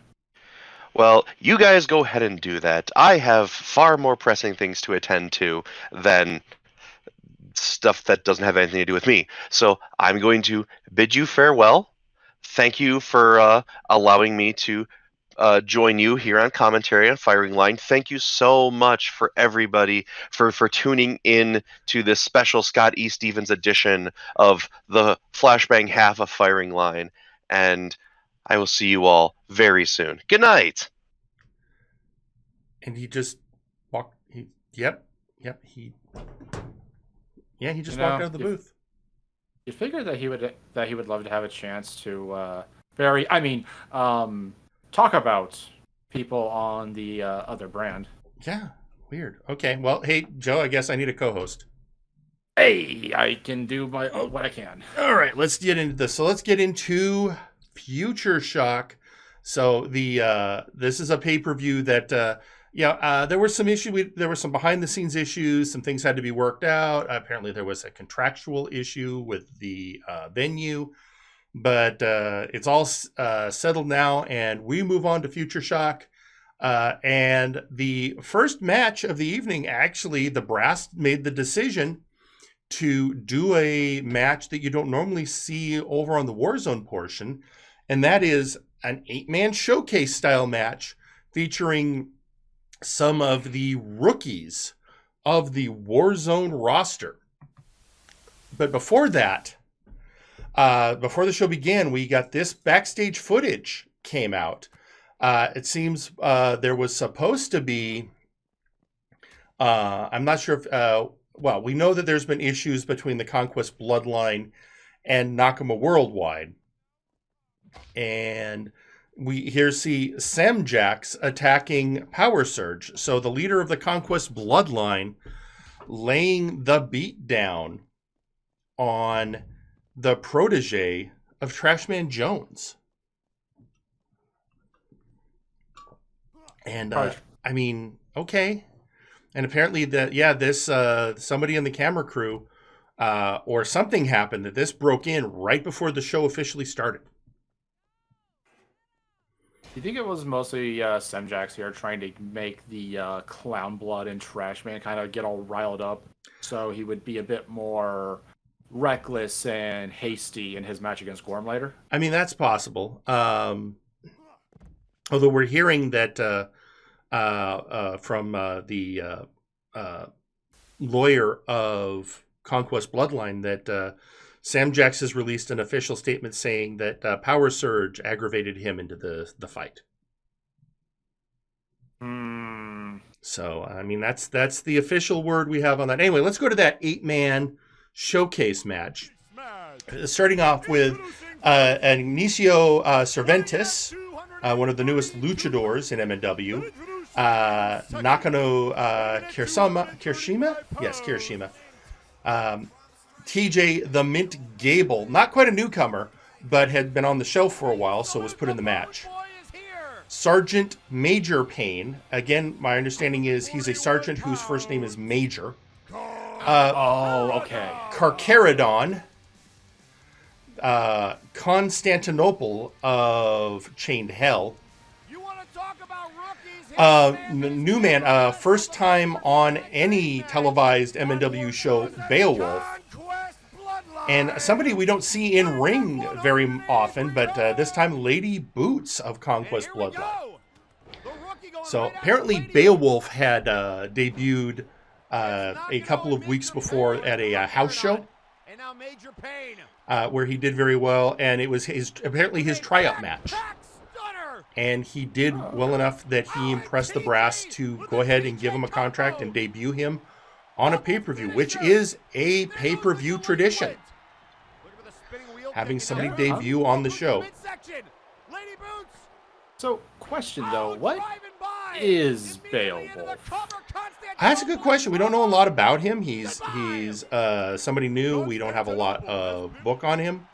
Well, you guys go ahead and do that. I have far more pressing things to attend to than stuff that doesn't have anything to do with me. So I'm going to bid you farewell. Thank you for allowing me to join you here on commentary on Firing Line. Thank you so much for everybody for tuning in to this special Scott E. Stevens edition of the Flashbang half of Firing Line. And I will see you all very soon. Good night. And he just walked. He just walked out of the booth. You figure that he would love to have a chance to talk about people on the other brand. Yeah, weird. Okay, well, hey Joe, I guess I need a co-host. Hey, I can do what I can. All right, let's get into this. So let's get into Future Shock. So this is a pay-per-view that there were some issues. There were some behind-the-scenes issues. Some things had to be worked out. Apparently, there was a contractual issue with the venue, but it's all settled now, and we move on to Future Shock. And the first match of the evening, actually, the brass made the decision to do a match that you don't normally see over on the Warzone portion, and that is an 8-man showcase style match featuring some of the rookies of the Warzone roster. But before that, before the show began, we got this backstage footage came out. It seems there was supposed to be, I'm not sure if well, we know that there's been issues between the Conquest Bloodline and Nakama Worldwide. And we here see Samjax attacking Power Surge. So the leader of the Conquest Bloodline laying the beat down on the protege of Trashman Jones. And I mean, okay. And apparently this somebody in the camera crew or something happened that this broke in right before the show officially started. Do you think it was mostly Semjax here trying to make the Clown Blood and Trashman kind of get all riled up so he would be a bit more reckless and hasty in his match against Gorm later? I mean, that's possible. Although we're hearing that from the lawyer of Conquest Bloodline that Samjax has released an official statement saying that Power Surge aggravated him into the fight. So, I mean, that's the official word we have on that. Anyway, let's go to that 8-man showcase match. Starting off with Inicio Cervantes, one of the newest luchadors in MNW. Nakano Kirishima? Yes, Kirishima. TJ the Mint Gable, not quite a newcomer, but had been on the show for a while, so was put in the match. Sergeant Major Payne, again, my understanding is he's a sergeant whose first name is Major. Okay. Carcharodon, Constantinople of Chained Hell. Newman, first time on any televised MNW show, Beowulf. And somebody we don't see in ring very often, but this time Lady Boots of Conquest Bloodline. So apparently Beowulf had debuted a couple of weeks before at a house show where he did very well, and it was apparently his tryout match. And he did well enough that he impressed the brass to go ahead and give him a contract and debut him on a pay-per-view, which is a pay-per-view tradition. Having somebody debut on the show. So, question though, what is Beowulf? That's a good question. We don't know a lot about him. He's somebody new. We don't have a lot of book on him.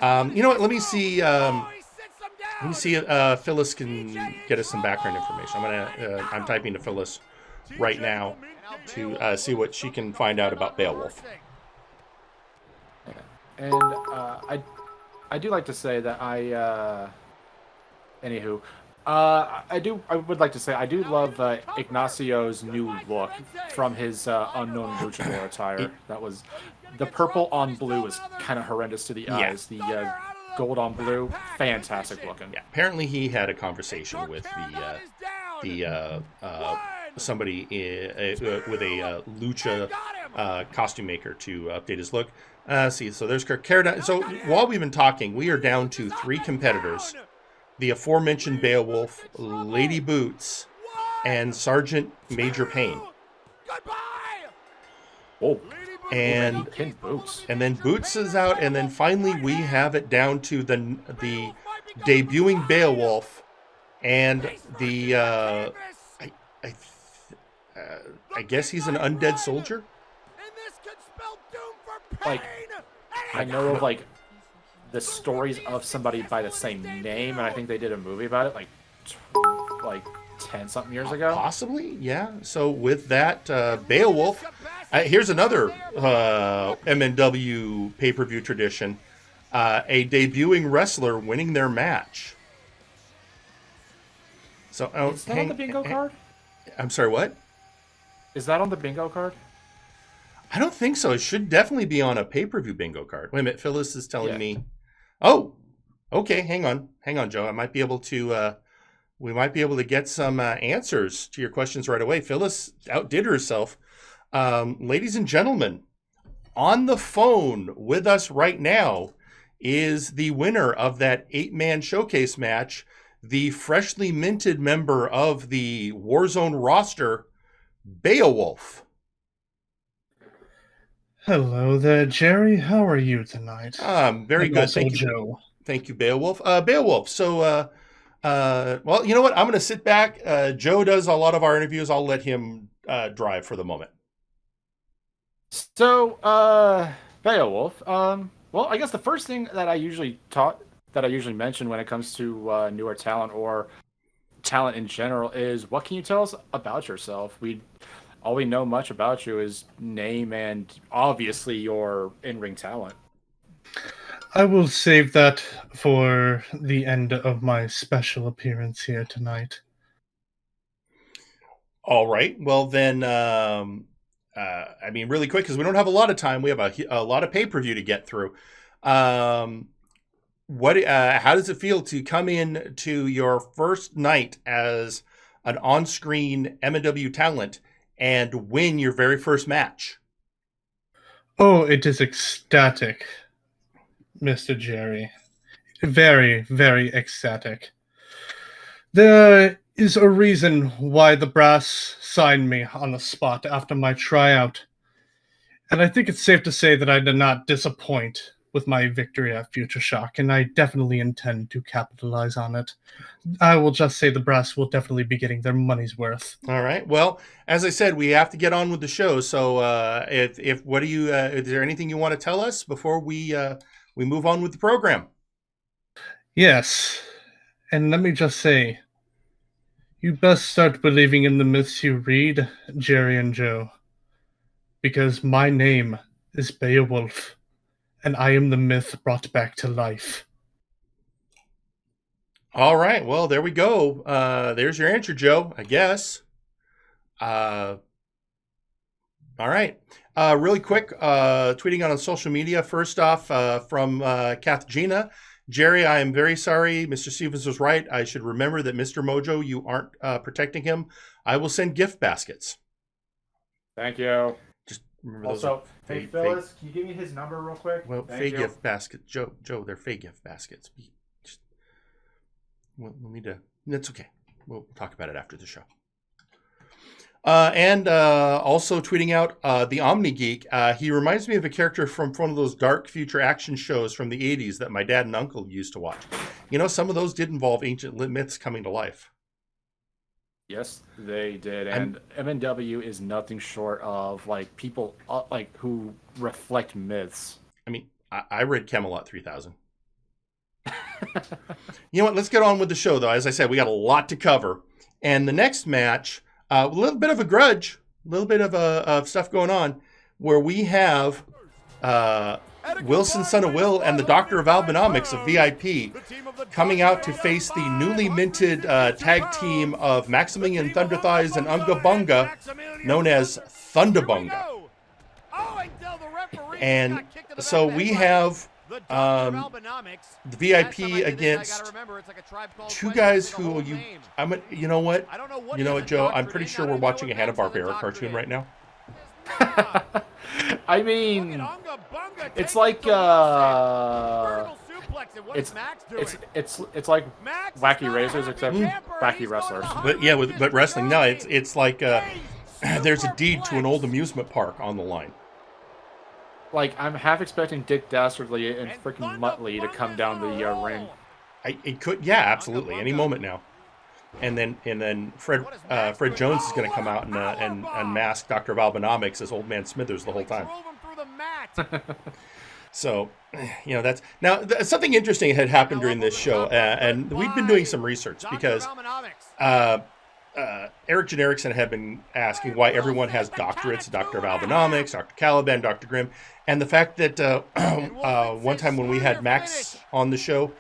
You know what? Let me see. Phyllis can get us some background information. I'm typing to Phyllis right now to see what she can find out about Beowulf. And I do like to say that I would like to say I do love Ignacio's new look from his unknown luchador attire. That was the purple on blue is kind of horrendous to the eyes. The gold on blue, fantastic looking. Yeah, apparently he had a conversation with somebody with a lucha costume maker to update his look. See, so there's Carcharodon. So while we've been talking, we are down to 3 competitors: the aforementioned Beowulf, Lady Boots, and Sergeant Major Payne. Oh. And then Boots is out, and then finally we have it down to the debuting Beowulf and the I guess he's an undead soldier. Like, I know of like the stories of somebody by the same name, and I think they did a movie about it like 10-something years ago. Possibly, yeah. So with that, Beowulf. Here's another MNW pay-per-view tradition. A debuting wrestler winning their match. So is that on the bingo card? I'm sorry, what? Is that on the bingo card? I don't think so. It should definitely be on a pay-per-view bingo card. Wait a minute, Phyllis is telling me. Oh, okay. Hang on, Joe. I might be able to. We might be able to get some answers to your questions right away. Phyllis outdid herself. Ladies and gentlemen, on the phone with us right now is the winner of that 8-man showcase match, the freshly minted member of the Warzone roster, Beowulf. Hello there, Jerry. How are you tonight? Very And good. also Thank you. Joe. Thank you, Beowulf. Beowulf. So, well, you know what? I'm going to sit back. Joe does a lot of our interviews. I'll let him drive for the moment. So, Beowulf. Well, I guess the first thing that I usually mention when it comes to newer talent or talent in general is, what can you tell us about yourself? All we know much about you is name and obviously your in-ring talent. I will save that for the end of my special appearance here tonight. All right. Well, then, I mean, really quick, because we don't have a lot of time. We have a lot of pay-per-view to get through. How does it feel to come in to your first night as an on-screen MNW talent and win your very first match? Oh, it is ecstatic, Mr. Jerry. Very, very ecstatic. There is a reason why the brass signed me on the spot after my tryout. And I think it's safe to say that I did not disappoint with my victory at Future Shock, and I definitely intend to capitalize on it. I will just say the brass will definitely be getting their money's worth. All right. Well, as I said, we have to get on with the show. So, is there anything you want to tell us before we move on with the program? Yes. And let me just say, you best start believing in the myths you read, Jerry and Joe. Because my name is Beowulf, and I am the myth brought back to life. All right. Well, there we go. There's your answer, Joe, I guess. All right. Really quick, tweeting on social media. First off, from Kath Gina. Jerry, I am very sorry. Mr. Stevens was right. I should remember that Mr. Mojo, you aren't protecting him. I will send gift baskets. Thank you. Just remember also, hey, Phyllis, can you give me his number real quick? Well, Fay gift basket. Joe, they're Fay gift baskets. We'll need to. That's okay. We'll talk about it after the show. And also tweeting out the Omni Geek. He reminds me of a character from one of those dark future action shows from the 80s that my dad and uncle used to watch. You know, some of those did involve ancient myths coming to life. Yes, they did. And MNW is nothing short of like people like who reflect myths. I mean, I read Camelot 3000. You know what? Let's get on with the show, though. As I said, we got a lot to cover. And the next match, a little bit of a grudge, a little bit of stuff going on, where we have Wilson, son of Will, and the Doctor of Albinomics of VIP coming out to face the newly minted tag team of Maximilian Thunderthighs and Unga Bunga, known as Thunderbunga. And so we have the VIP against two guys who you know what, Joe, I'm pretty sure we're watching a Hanna-Barbera cartoon right now. I mean, it's like it's like Wacky Razors, except Wacky Wrestlers. But yeah, but wrestling. No, it's like there's a deed to an old amusement park on the line. Like, I'm half expecting Dick Dastardly and freaking Muttley to come down the ring. It could, yeah, absolutely, any moment now. And then Fred Jones is going to come out and unmask Doctor of Albinomics as Old Man Smithers the whole time. So, that's now something interesting had happened during this show, and we've been doing some research because Eric Jenerickson had been asking why everyone has doctorates: Doctor of Albinomics, Dr. Caliban, Dr. Grimm, and the fact that one time when we had Max on the show,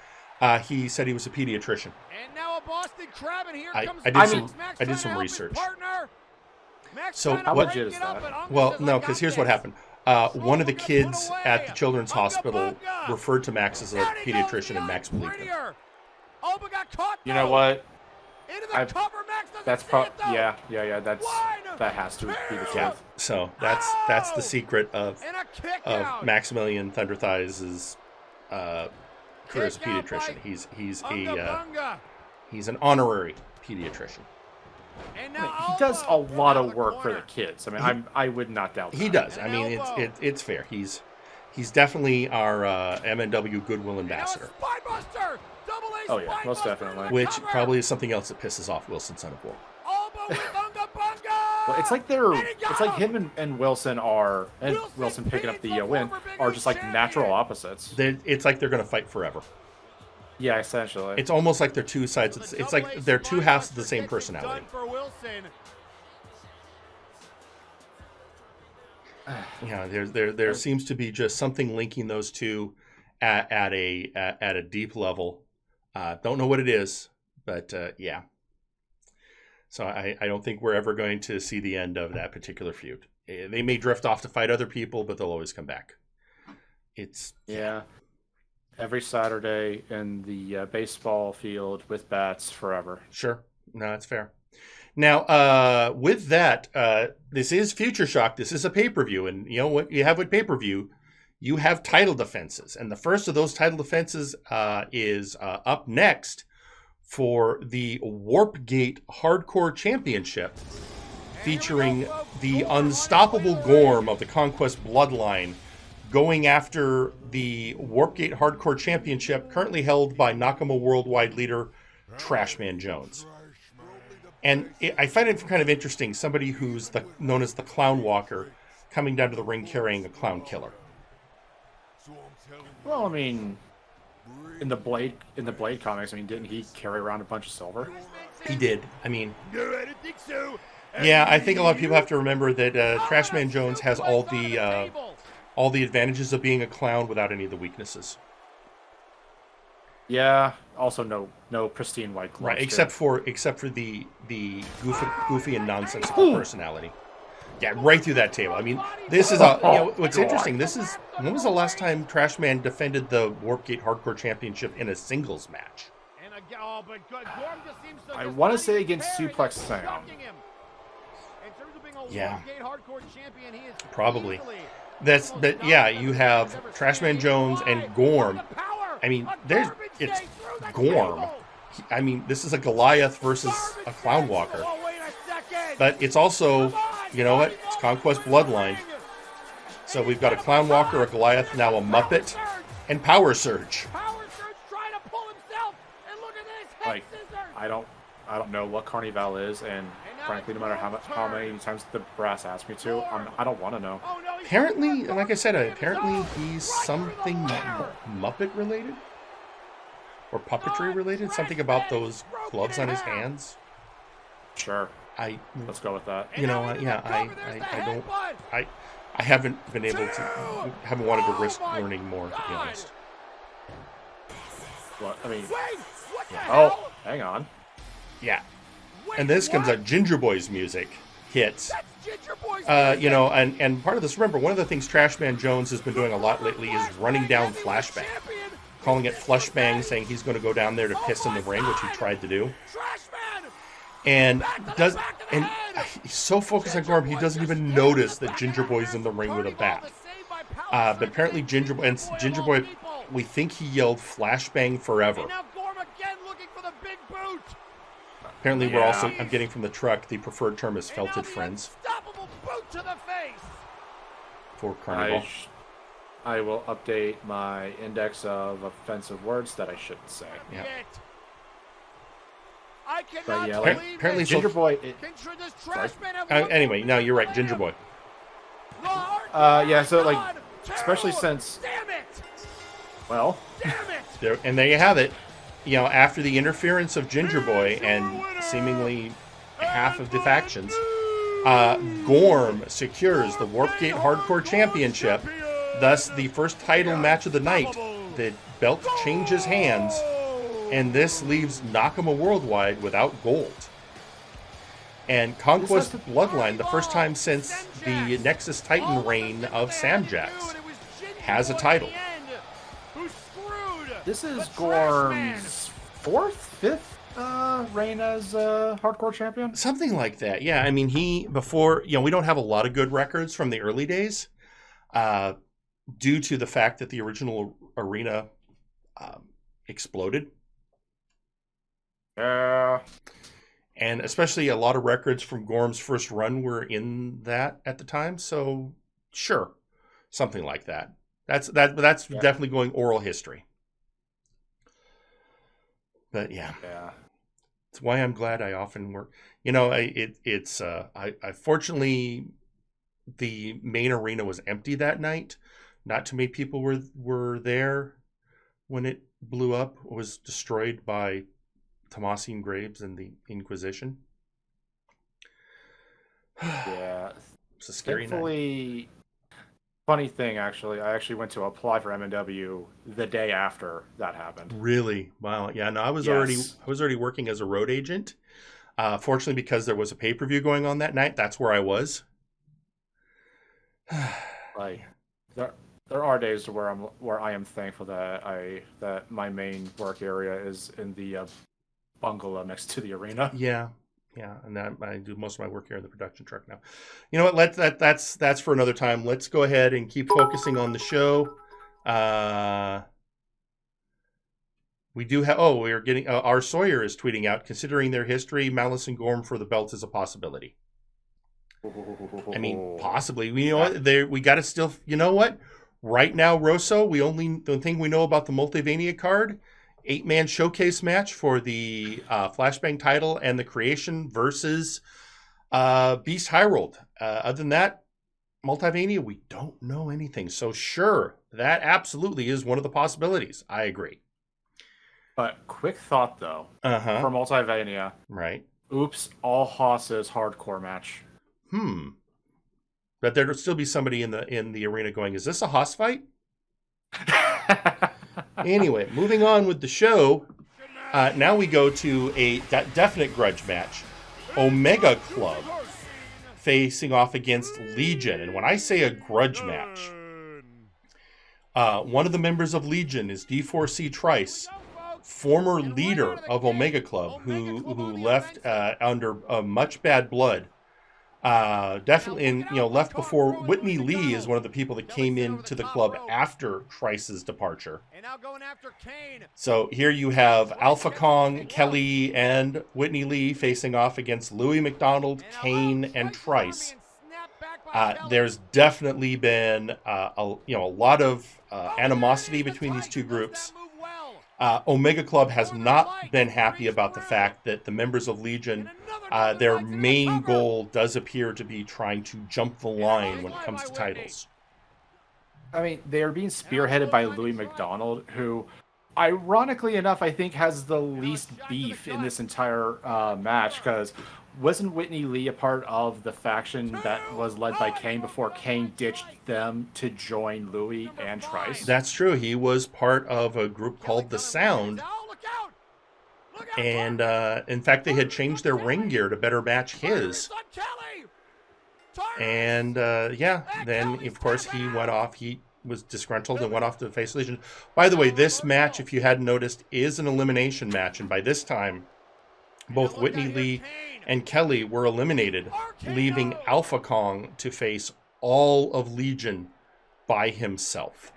he said he was a pediatrician. I did some research. So how legit is that? Well, no, because here's what happened. One of the kids at the children's hospital referred to Max as a pediatrician, and Max believed him. You know what? That's probably yeah. That has to be the truth. So that's the secret of Maximilian Thunderthighs' career as a pediatrician. He's an honorary pediatrician. And I mean, now he does a Albo lot out of the work for corner. the kids. I mean, I would not doubt that. He does. I And mean, elbow. it's fair. He's definitely our MNW Goodwill ambassador, Spinebuster! Double A Oh, yeah, most spinebuster definitely. to the which cover. probably is something else that pisses off Wilson, son of war. Albo with Unga Bunga! Well, it's like it's like him and Wilson are, and Wilson picking up the win, are just like natural opposites. It's like they're going to fight forever. Yeah, essentially. It's almost like they're two sides. It's like they're two halves of the same personality. For Wilson. Yeah, there seems to be just something linking those two at a deep level. Don't know what it is, but yeah. So I don't think we're ever going to see the end of that particular feud. They may drift off to fight other people, but they'll always come back. Yeah. Every Saturday in the baseball field with bats forever. Sure. No, that's fair. Now, with that, this is Future Shock. This is a pay-per-view. And you know what you have with pay-per-view? You have title defenses. And the first of those title defenses is up next for the Warpgate Hardcore Championship, featuring the unstoppable Gorm of the Conquest Bloodline going after the Warpgate Hardcore Championship, currently held by Nakama Worldwide leader Trashman Jones. And I find it kind of interesting, somebody who's known as the Clown Walker coming down to the ring carrying a clown killer. Well, I mean, in the Blade comics, I mean, didn't he carry around a bunch of silver? He did. I mean, yeah, I think a lot of people have to remember that Trashman Jones has all the advantages of being a clown without any of the weaknesses. Yeah. Also, no pristine white gloves. Right, except for the goofy and nonsensical personality. Yeah, right through that table. I mean, this is what's interesting. When was the last time Trashman defended the Warpgate Hardcore Championship in a singles match? I want to say against Suplex Sam. Yeah, probably. But yeah, you have Trashman Jones and Gorm. I mean, it's Gorm. I mean, this is a Goliath versus a Clown Walker. But it's also, you know what? It's Conquest Bloodline. So we've got a Clown Walker, a Goliath, now a Muppet, and Power Surge. Like, I don't know what Carnival is, and frankly, no matter how many times the brass asks me to, I don't want to know. Apparently, like I said, he's something Muppet related or puppetry related. Something about those gloves on his hands. Sure. Let's go with that. You know, yeah, I haven't wanted to risk learning more, to be honest. What? I mean, yeah. Oh, hang on. Yeah. And this comes out, Ginger Boy's music hits. You know, and part of this, remember, one of the things Trashman Jones has been doing a lot lately is running down Flashbang. Calling it Flashbang, saying he's going to go down there to piss in the ring, which he tried to do. And he's so focused on Gorm, he doesn't even notice that Ginger Boy's in the ring with a bat. But apparently Ginger Boy, we think he yelled Flashbang forever. Apparently I'm getting from the truck, the preferred term is felted friends. For Carnival. I will update my index of offensive words that I shouldn't say. Yeah. But yeah, like, apparently Ginger Boy. Anyway, no, you're right, Ginger Boy. Yeah, so like, especially since. Well. There you have it. You know, after the interference of Ginger Boy and seemingly half of the factions, Gorm secures the Warpgate Hardcore Championship, thus the first title match of the night. The belt changes hands, and this leaves Nakama Worldwide without gold. And Conquest Bloodline, the first time since the Nexus Titan reign of Samjax, has a title. This is Gorm's fifth reign as hardcore champion? Something like that, yeah. I mean, we don't have a lot of good records from the early days due to the fact that the original arena exploded. Yeah. And especially a lot of records from Gorm's first run were in that at the time. So sure, something like that. That's definitely going oral history. But yeah. It's why I'm glad I often work. You know, I fortunately the main arena was empty that night. Not too many people were there when it blew up, was destroyed by Thomasine Graves and the Inquisition. Yeah. It's a scary night. Funny thing, actually, I actually went to apply for MNW the day after that happened. Really? Wow. Yeah. No, I was already working as a road agent. Fortunately, because there was a pay-per-view going on that night, that's where I was. Like, there are days where I am thankful that my main work area is in the bungalow next to the arena. Yeah. Yeah, and I do most of my work here in the production truck now. You know what? That's for another time. Let's go ahead and keep focusing on the show. We do have. Oh, we are getting. Our Sawyer is tweeting out. Considering their history, Malice and Gorm for the belt is a possibility. I mean, possibly. We we got to still. You know what? Right now, Rosso. The thing we know about the Multivania card. 8-man showcase match for the Flashbang title and the Creation versus Beast Hyrule. Other than that, Multivania, we don't know anything. So sure, that absolutely is one of the possibilities. I agree. But quick thought though, for Multivania, right? Oops, all Haas's hardcore match. But there'll still be somebody in the arena going, "Is this a Haas fight?" Anyway, moving on with the show. Now we go to a definite grudge match. Omega Club facing off against Legion. And when I say a grudge match, one of the members of Legion is D4C Trice, former leader of Omega Club, who left under much bad blood. Definitely, and left before Whitney Lee is one of the people that came into the club after Trice's departure. So here you have Alpha Kong, Kelly, and Whitney Lee facing off against Louis McDonald, Kane, and Trice. There's definitely been a lot of animosity between these two groups. Omega Club has not been happy about the fact that the members of Legion, their main goal does appear to be trying to jump the line when it comes to titles. I mean, they are being spearheaded by Louis McDonald, who, ironically enough, I think has the least beef in this entire match, because wasn't Whitney Lee a part of the faction that was led by Kane before Kane ditched them to join Louis and Trice? That's true. He was part of a group called The Sound. And in fact, they had changed their ring gear to better match his. And then of course he went off. He was disgruntled and went off to face Legion. By the way, this match, if you hadn't noticed, is an elimination match. And by this time, both Whitney Lee and Kelly were eliminated, leaving Alpha Kong to face all of Legion by himself.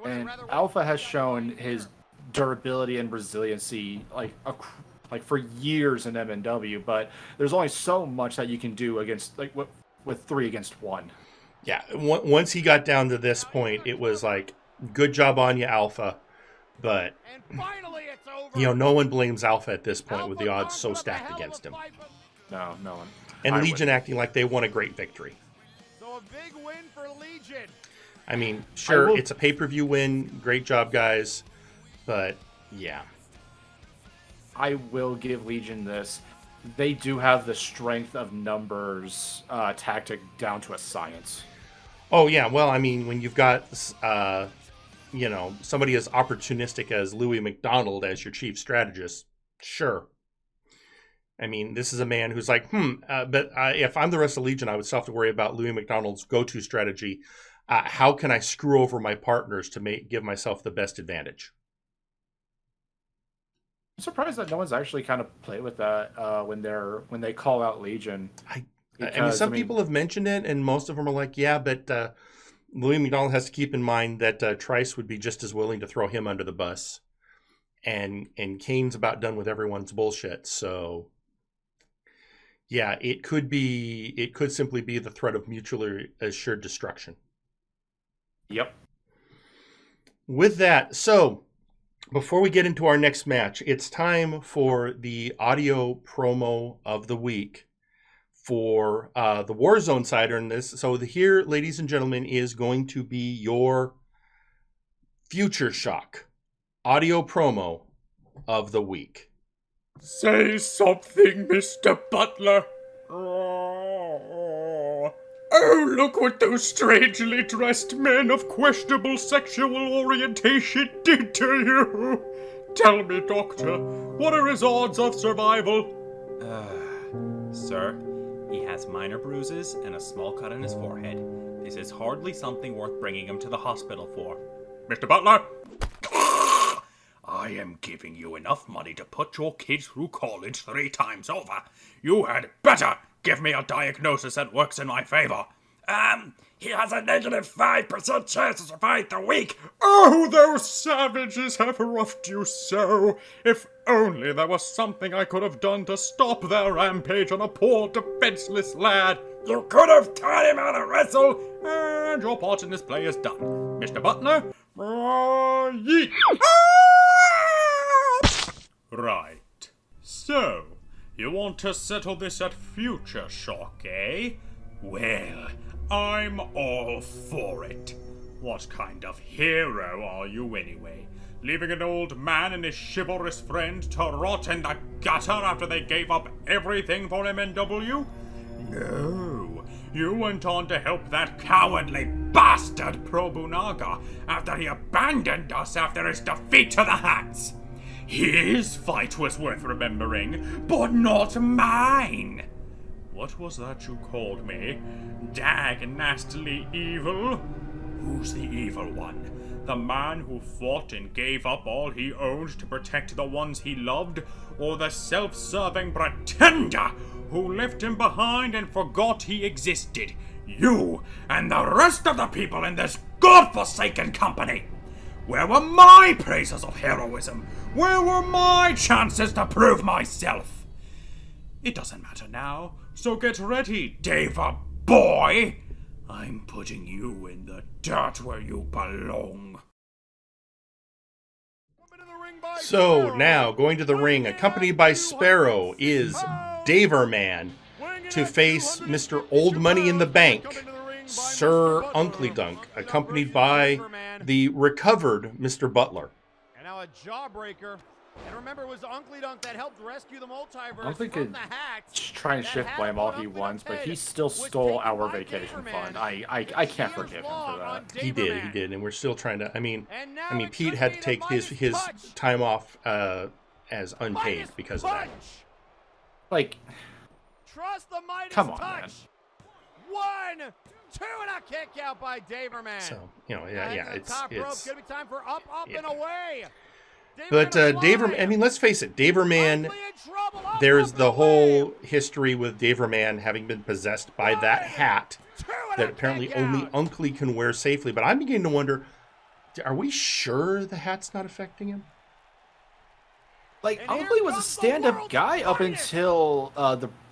And Alpha has shown his durability and resiliency like for years in MNW, but there's only so much that you can do against with 3 against 1. Yeah, once he got down to this point, it was like, good job on you, Alpha. But no one blames Alpha at this point with the odds so stacked against him. No one. And Legion acting like they won a great victory. So a big win for Legion. I mean, sure, it's a pay-per-view win. Great job, guys. But yeah. I will give Legion this. They do have the strength of numbers tactic down to a science. Oh, yeah. Well, I mean, when you've got somebody as opportunistic as Louis McDonald as your chief strategist, sure. I mean, this is a man who's like, but if I'm the rest of Legion, I would still have to worry about Louis McDonald's go-to strategy. How can I screw over my partners to give myself the best advantage? I'm surprised that no one's actually kind of played with that when they call out Legion. I mean, some people have mentioned it, and most of them are like, yeah, but Louis McDonald has to keep in mind that Trice would be just as willing to throw him under the bus. And Kane's about done with everyone's bullshit, so yeah, it could simply be the threat of mutually assured destruction. Yep. With that, so before we get into our next match, it's time for the audio promo of the week for the Warzone side in this. So here, ladies and gentlemen, is going to be your Future Shock audio promo of the week. Say something, Mr. Butler. Oh, look what those strangely dressed men of questionable sexual orientation did to you. Tell me, Doctor, what are his odds of survival? Sir, he has minor bruises and a small cut on his forehead. This is hardly something worth bringing him to the hospital for. Mr. Butler? I am giving you enough money to put your kid through college 3 times over. You had better give me a diagnosis that works in my favor. He has a negative 5% chance to survive the week. Oh, those savages have roughed you so. If only there was something I could have done to stop their rampage on a poor, defenseless lad. You could have taught him how to wrestle, and your part in this play is done. Mr. Butler, yeet. Right. So, you want to settle this at Future Shock, eh? Well, I'm all for it. What kind of hero are you anyway? Leaving an old man and his chivalrous friend to rot in the gutter after they gave up everything for MNW? No. You went on to help that cowardly bastard Probunaga after he abandoned us after his defeat to the Hats. His fight was worth remembering, but not mine. What was that you called me? Dag nastily evil? Who's the evil one? The man who fought and gave up all he owned to protect the ones he loved? Or the self-serving pretender who left him behind and forgot he existed? You and the rest of the people in this godforsaken company! Where were my praises of heroism? Where were my chances to prove myself? It doesn't matter now, so get ready, Dava boy! I'm putting you in the dirt where you belong. So now, going to the ring, accompanied by Sparrow, is Daverman to face Mr. Old Money in the Bank, Sir Uncle Dunk, accompanied by the recovered Mr. Butler. And now a jawbreaker. And remember, it was Uncle Dunk that helped rescue the Multiverse Uncle from could the Hacks. try and shift blame all he wants, but he still stole our vacation fund. I can't forgive him for that. He did, and we're still trying to. I mean, Pete had to take his time off as unpaid because of that. Like, trust the Midas come on, touch. man. 1, 2, and a kick out by Daverman. So it's top rope. Gonna be time for up and away. But Daverman, I mean, let's face it, Daverman, there's the whole history with Daverman having been possessed by that hat that apparently only Uncle can wear safely. But I'm beginning to wonder, are we sure the hat's not affecting him? Like, Uncle was a stand-up guy up until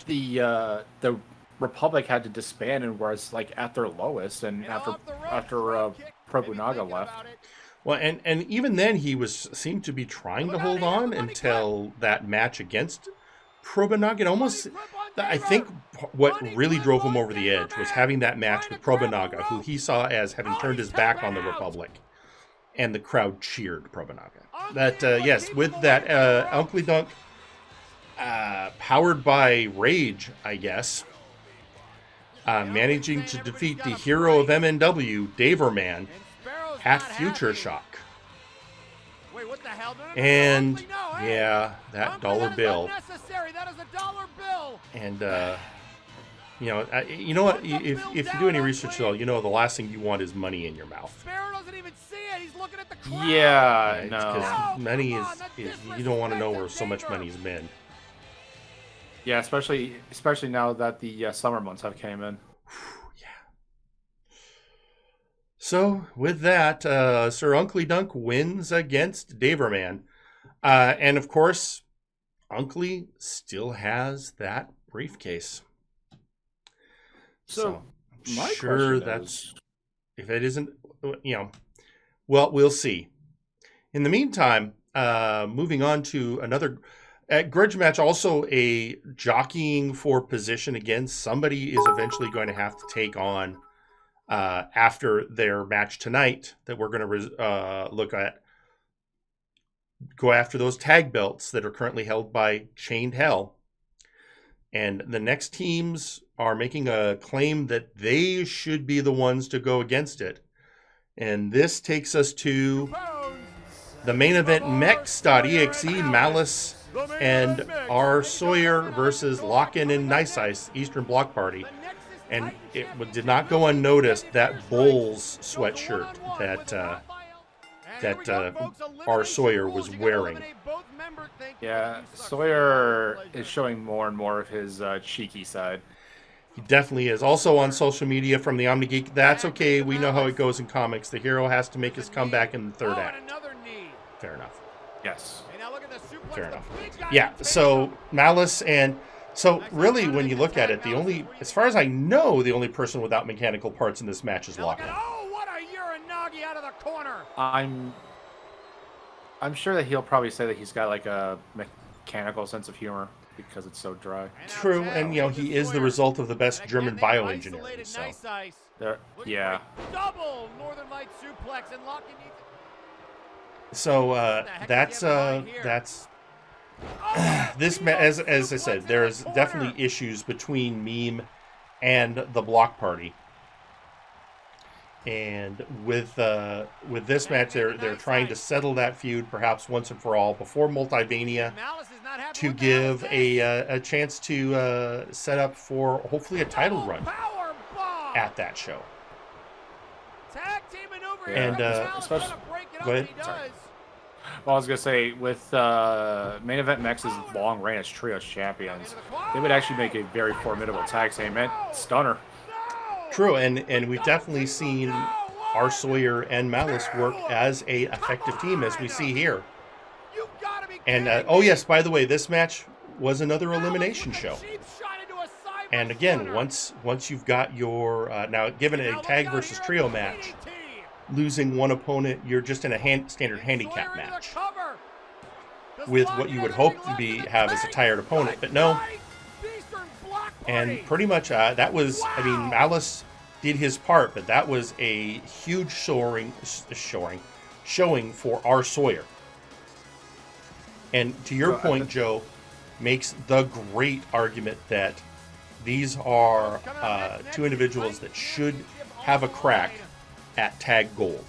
the Republic had to disband and was like at their lowest, and after Probunaga left. Well, and even then he seemed to be trying to hold on until that match against Probunaga. Almost, I think what really drove him over the edge was having that match with Probunaga, who he saw as having turned his back on the Republic, and the crowd cheered Probunaga. That yes, with that Uncle Dunk, powered by rage, I guess, managing to defeat the hero of MNW, Daverman, at Future Shock. Wait, what the hell? And yeah, that dollar bill. That is a dollar bill. And you know what? If you do any research at all, you know the last thing you want is money in your mouth. Sparrow doesn't even see it. He's looking at the crowd. Yeah, no. Because money is you don't want to know where so much money's been. Yeah, especially now that the summer months have came in. So, with that, Sir Uncle Dunk wins against Daverman. And, of course, Uncle still has that briefcase. So I'm my sure question that's is, if it isn't, well, we'll see. In the meantime, moving on to another grudge match, also a jockeying for position again. Somebody is eventually going to have to take on after their match tonight that we're going to look at. Go after those tag belts that are currently held by Chained Hell. And the next teams are making a claim that they should be the ones to go against it. And this takes us to the main event, Mex.exe, Malice and R. Sawyer versus Lock-In and Nice Ice, Eastern Block Party. And it did not go unnoticed, that Bulls sweatshirt that R. Sawyer was wearing. yeah, Sawyer is showing more and more of his cheeky side. He definitely is. Also on social media from the OmniGeek, that's okay. We know how it goes in comics. The hero has to make his comeback in the third act. Fair enough. Yes. Fair enough. Yeah, so Malice and... So really, when you look at it, as far as I know, the only person without mechanical parts in this match is Lock-In. Oh, what a Uranagi out of the corner. I'm sure that he'll probably say that he's got like a mechanical sense of humor because it's so dry. True, and he is the result of the best German bioengineering. So yeah. Double Northern Light suplex and Lock-In. So that's this, as I said, there's definitely issues between Meme and the Block Party, and with this match, they're trying to settle that feud perhaps once and for all before Multivania, to give a chance to set up for hopefully a title run at that show. And especially, go ahead. Sorry. Well, I was going to say, with Main Event Mex's long reign as Trios champions, they would actually make a very formidable tag team. Stunner. True, and we've definitely seen R. Sawyer and Malice work as a effective team, as we see here. And, oh yes, by the way, this match was another elimination show. And again, once you've got your... now, given a tag versus trio match, losing one opponent, you're just in a standard handicap match with what you would hope to have as a tired opponent, but no. And pretty much that was, Malice did his part, but that was a huge showing for R. Sawyer. And to your point, Joe, makes the great argument that these are two individuals that should have a crack at tag gold.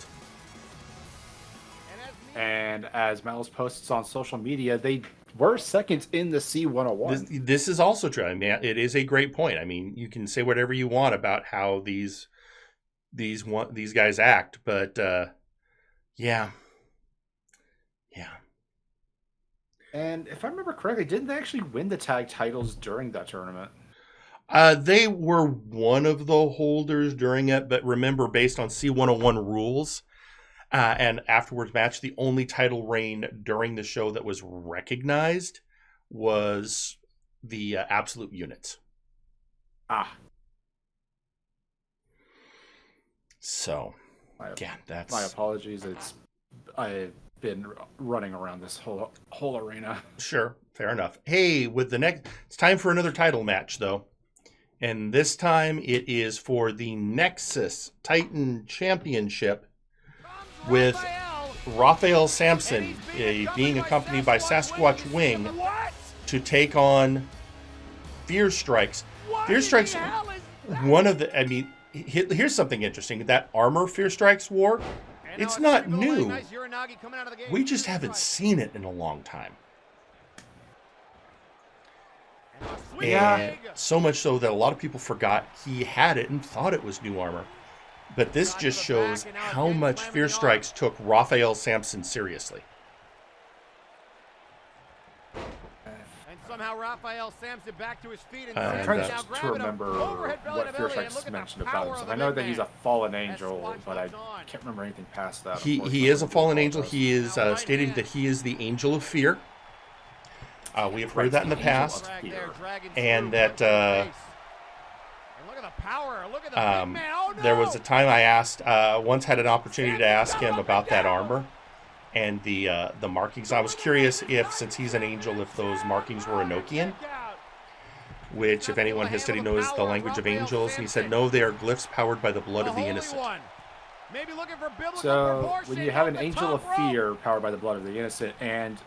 And as Malice posts on social media, they were second in the C101. This is also true. It is a great point. You can say whatever you want about how these guys act, but yeah. And if I remember correctly, didn't they actually win the tag titles during that tournament? They were one of the holders during it, but remember, based on C101 rules and afterwards match, the only title reign during the show that was recognized was the Absolute Units. So, that's... My apologies. I've been running around this whole arena. Sure, fair enough. Hey, it's time for another title match, though. And this time it is for the Nexus Titan Championship with Raphael Sampson being accompanied by Sasquatch Wing to take on Fear Strikes. Fear Strikes, one of the, here's something interesting. That armor Fear Strikes wore, it's not new. We just haven't seen it in a long time. And so much so that a lot of people forgot he had it and thought it was new armor. But this just shows how much Fear Strikes took Raphael Sampson seriously. And somehow Raphael Sampson back to his feet and I'm trying to remember what Fear Strikes mentioned about him. So I know that he's a fallen angel, but I can't remember anything past that. He is a fallen angel. He is stated that he is the Angel of Fear. We have heard that in the past, and that there was a time I asked, once had an opportunity to ask him about that armor and the markings. I was curious if, since he's an angel, if those markings were Enochian, which, if anyone has studied, knows the language of angels. And he said, no, they are glyphs powered by the blood of the innocent. So when you have an angel of fear powered by the blood of the innocent and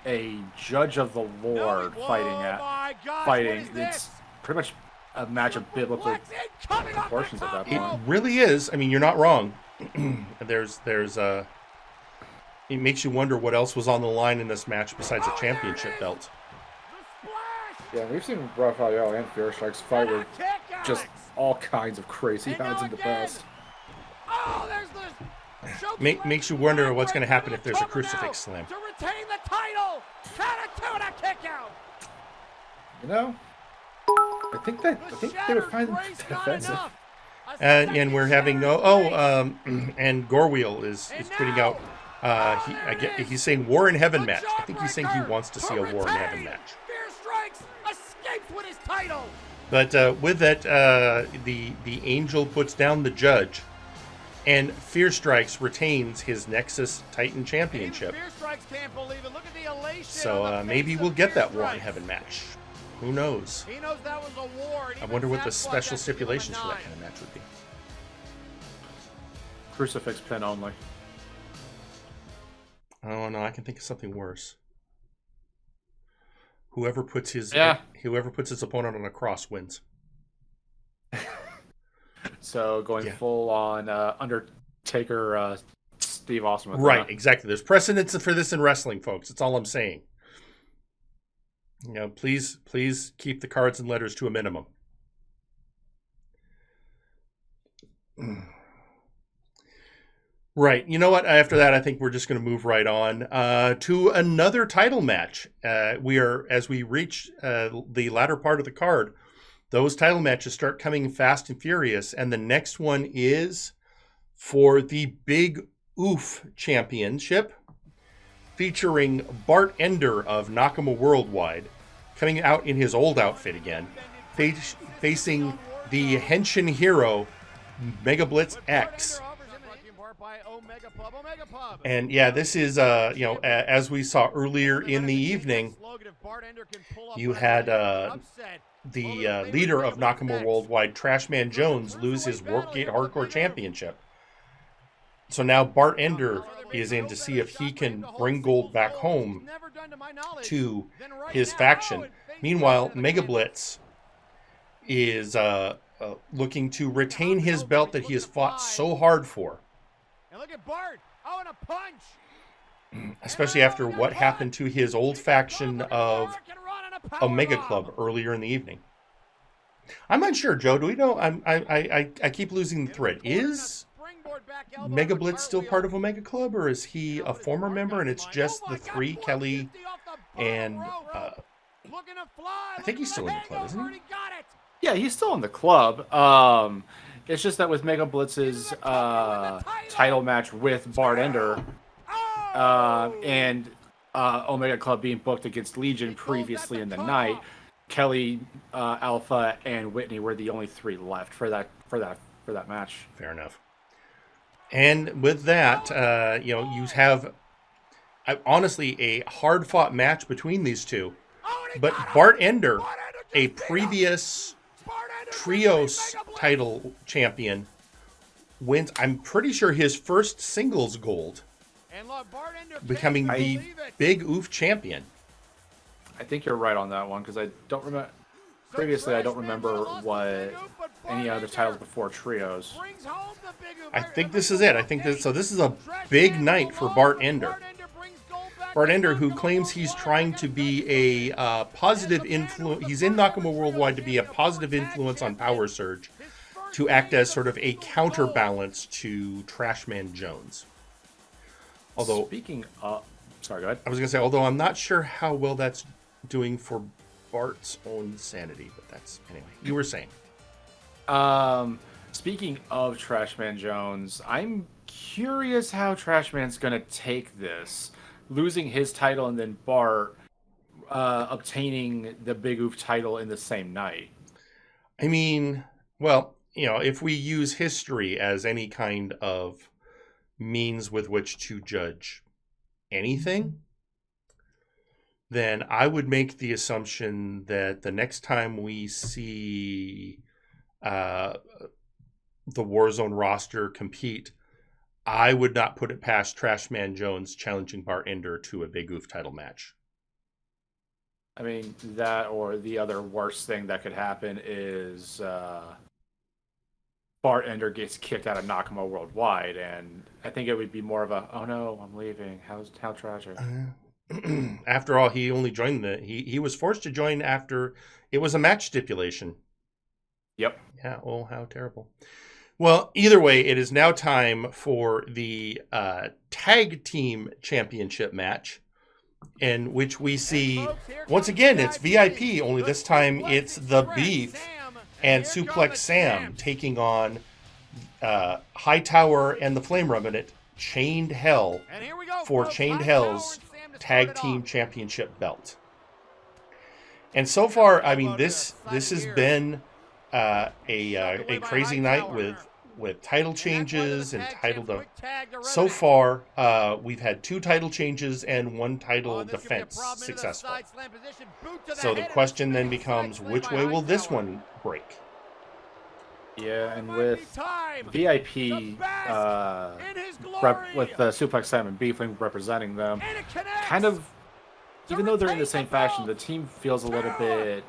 a judge of the Lord fighting, it's pretty much a match of biblical proportions at that point. It really is. I mean, you're not wrong. There's it makes you wonder what else was on the line in this match besides a championship belt. Yeah, we've seen Raphael and Fear Strikes fight with just all kinds of crazy odds in the past. Makes you wonder what's going to happen if there's a crucifix slam. To retain the title, count a kick out. You know, I think they would find it offensive. And we're having and Gorwheel is tweeting out. He's saying War in Heaven match. I think he's saying he wants to see a War in Heaven match. Fear Strikes escapes with his title. But with that, the angel puts down the judge, and Fear Strikes retains his Nexus Titan Championship. So maybe we'll get that War in Heaven match. Who knows? He knows that was a war. I wonder what the special stipulations for that kind of match would be. Crucifix pin only. Oh no, I can think of something worse. Whoever puts his opponent on a cross wins. So going full on Undertaker, Steve Austin. Right, exactly. There's precedence for this in wrestling, folks. That's all I'm saying. You know, please keep the cards and letters to a minimum. Right. You know what? After that, I think we're just going to move right on to another title match. As we reach the latter part of the card, those title matches start coming fast and furious. And the next one is for the Big Oof Championship, featuring Bart Ender of Nakama Worldwide, coming out in his old outfit again, facing the Henshin hero, Mega Blitz X. And yeah, this is, as we saw earlier in the evening, you had the leader of Nakama Worldwide, Trashman Jones, lose his Warpgate Hardcore Championship. So now Bart Ender is in to see if he can bring gold back home to his faction. Meanwhile, Mega Blitz is looking to retain his belt that he has fought so hard for. And look at Bart. Oh, and a punch. Especially after what happened to his old faction of Omega Club earlier in the evening. I'm not sure, Joe. Do we know? I keep losing the thread. Is Mega Blitz still part of Omega Club, or is he a former member and it's just the three, Kelly and I think he's still in the club, isn't he? Yeah, he's still in the club. It's just that with Mega Blitz's title match with Bart Ender and Omega Club being booked against Legion previously in the night, Kelly, Alpha, and Whitney were the only three left for that match. Fair enough. And with that, you have honestly a hard-fought match between these two. But Bart Ender, a previous Trios title champion, wins, I'm pretty sure, his first singles gold, becoming the Big Oof champion. I think you're right on that one, because I don't remember. Previously, I don't remember what any other titles before Trios. I think this is it. This is a big night for Bart Ender. Bart Ender, who claims he's trying to be a positive influence. He's in Nakama Worldwide to be a positive influence on Power Surge, to act as sort of a counterbalance to Trashman Jones. Although, sorry, go ahead. I was going to say, although I'm not sure how well that's doing for Bart's own sanity, but that's, anyway, you were saying. Speaking of Trashman Jones, I'm curious how Trashman's going to take this. Losing his title and then Bart obtaining the Big Oof title in the same night. I mean, well, if we use history as any kind of means with which to judge anything, then I would make the assumption that the next time we see the Warzone roster compete, I would not put it past Trashman Jones challenging Bart Ender to a Big Oof title match. I mean, that or the other worst thing that could happen is Bart Ender gets kicked out of Nakama Worldwide, and I think it would be more of a, oh no, I'm leaving. How tragic. After all, he only joined he was forced to join after it was a match stipulation. Yep. Yeah, oh, how terrible. Well, either way, it is now time for the tag team championship match, in which we see, once again, it's VIP, only this time it's the Beef and Suplex Sam taking on Hightower and the Flame Remnant, Chained Hell, for Chained Hell's tag team championship belt. And so far, I mean, this has been a crazy night with title changes and title. So far, we've had 2 title changes and 1 title defense successful. So the question then becomes, which way will this one break? Yeah, and with VIP, with Suplex Sam and Beefling representing them, kind of, even though they're in the same faction, the team feels a little bit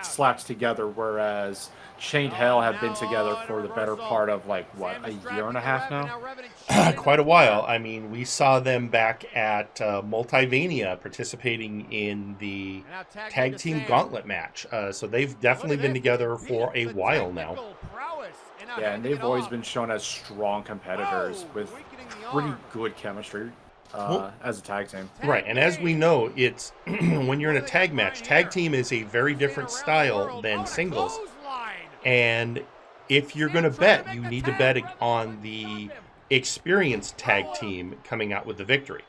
slapped together, whereas Chained Hell have been together for the better part of, like, what, a year and a half now? Quite a while. I mean, we saw them back at Multivania participating in the tag team gauntlet match. So they've definitely been together for a while now. Yeah, and they've always been shown as strong competitors with pretty good chemistry. As a tag team. Right, and as we know, it's when you're in a tag match, tag team is a very different style than singles. And if you're going to bet, you need to bet on the experienced tag team coming out with the victory.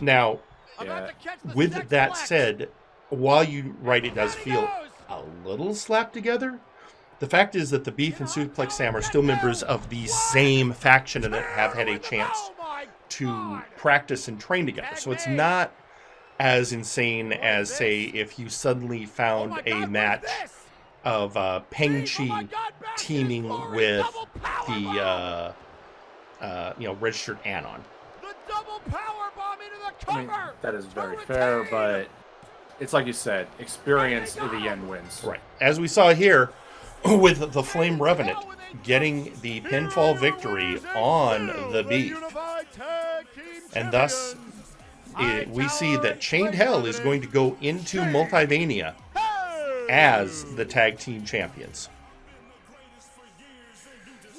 Now, with that said, while you right, it does feel a little slapped together, the fact is that the Beef and Suplex Sam are still members of the same faction and have had a chance to practice and train together. So it's not as insane as, say, if you suddenly found a match of Peng Chi teaming with the registered Anon. I mean, that is very fair, but it's like you said, experience in the end wins. Right. As we saw here with the Flame Revenant getting the pinfall victory on the Beef. And thus, we see that Chained Hell is going to go into Multivania as the tag team champions.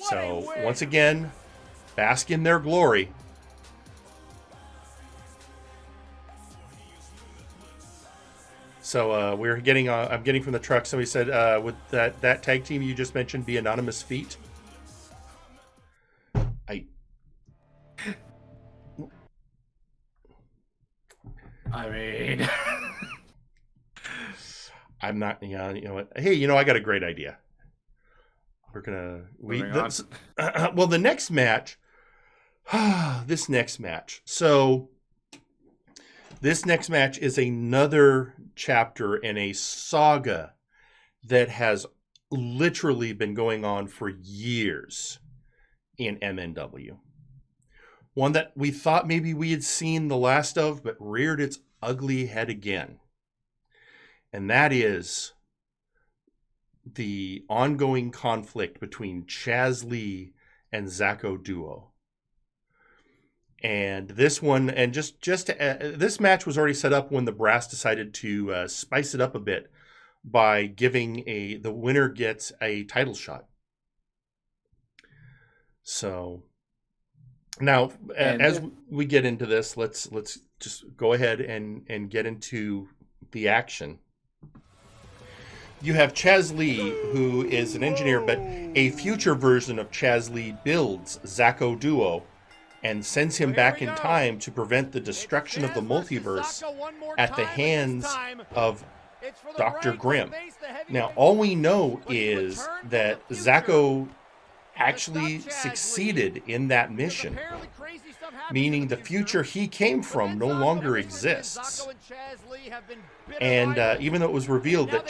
So, once again, bask in their glory. So, we're getting, I'm getting from the truck, somebody said, would that tag team you just mentioned be Anonymous Feet? I mean, I'm not. Yeah, you know what? Hey, I got a great idea. We're gonna well, the next match. This next match. So, this next match is another chapter in a saga that has literally been going on for years in MNW. One that we thought maybe we had seen the last of, but reared its ugly head again. And that is the ongoing conflict between Chaz Lee and Zacho Duo. And this one, and this match was already set up when the Brass decided to spice it up a bit by giving the winner gets a title shot. So now, as we get into this, let's just go ahead and get into the action. You have Chaz Lee, who is an engineer, but a future version of Chaz Lee builds Zacho Duo and sends him back in time to prevent the destruction of the multiverse at the hands of Dr. Grimm. Now, all we know is that Zacho actually succeeded in that mission, meaning the future he came from no longer exists. And even though it was revealed that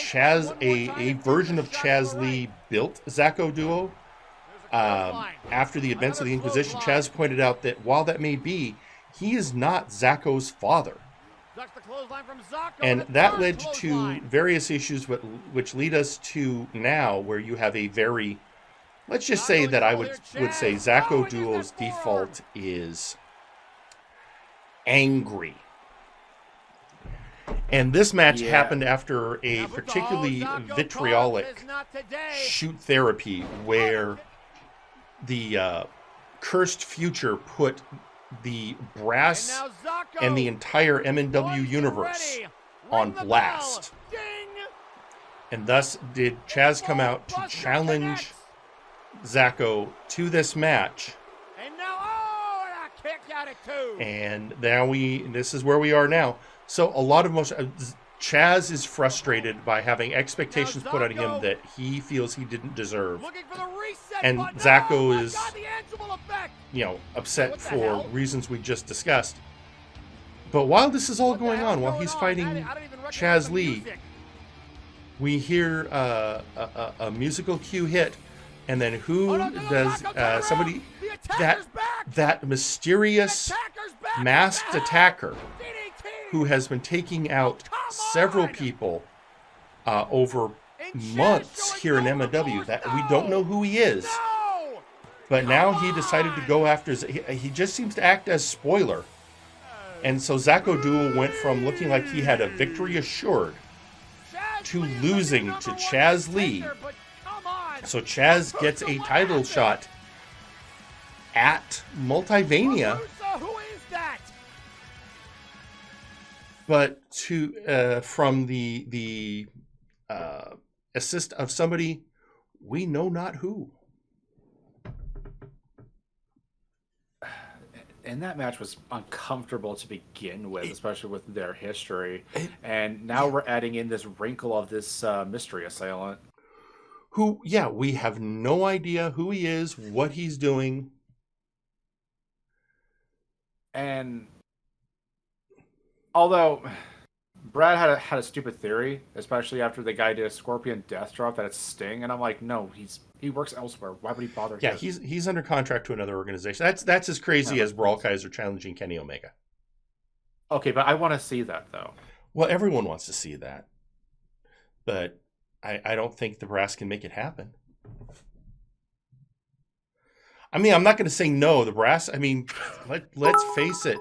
a version of Chaz Lee built Zacho Duo, after the events of the Inquisition, Chaz pointed out that while that may be, he is not Zacho's father. And that led to various issues which lead us to now, where you have a very, let's just say that I would say Zacho Duo's default is angry. And this match happened after a particularly vitriolic shoot therapy where the cursed future put the brass and the entire MNW universe on blast. And thus did Chaz come out to challenge Zacho to this match. And now this is where we are now. So a lot of Chaz is frustrated by having expectations put on him that he feels he didn't deserve. And Zacho is, upset for reasons we just discussed. But while this is all going on, while he's fighting Chaz Lee, we hear a musical cue hit, and then who does somebody that mysterious masked attacker who has been taking out several people over months here in MNW, that we don't know who he is, but now he decided to go after. He just seems to act as spoiler, and so Zacho Duo went from looking like he had a victory assured to losing to Chaz Lee. So Chaz gets a title shot at Multivania, but from the assist of somebody we know not who. And that match was uncomfortable to begin with, especially with their history. And now we're adding in this wrinkle of this mystery assailant. Who, we have no idea who he is, what he's doing. And although Brad had a stupid theory, especially after the guy did a Scorpion Death Drop that it's Sting, and I'm like, no, he works elsewhere. Why would he bother? Yeah, he's under contract to another organization. That's as crazy as Brawl Kaiser challenging Kenny Omega. Okay, but I want to see that though. Well, everyone wants to see that, but I don't think the brass can make it happen. I mean, I'm not going to say no. The brass. I mean, let's face it.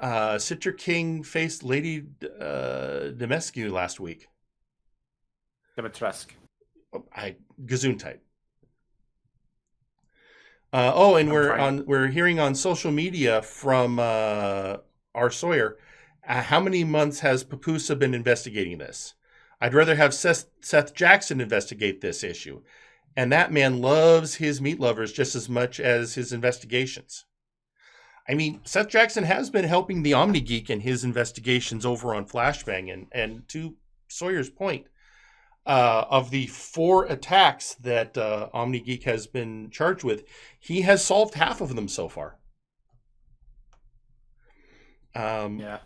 Citra King faced Lady Demescu last week. Dimitrescu. Gesundheit. And we're hearing on social media from R. Sawyer. How many months has Papusa been investigating this? I'd rather have Seth Jackson investigate this issue. And that man loves his meat lovers just as much as his investigations. I mean, Seth Jackson has been helping the Omni Geek in his investigations over on Flashbang. And to Sawyer's point, of the 4 attacks that Omni Geek has been charged with, he has solved half of them so far. Yeah.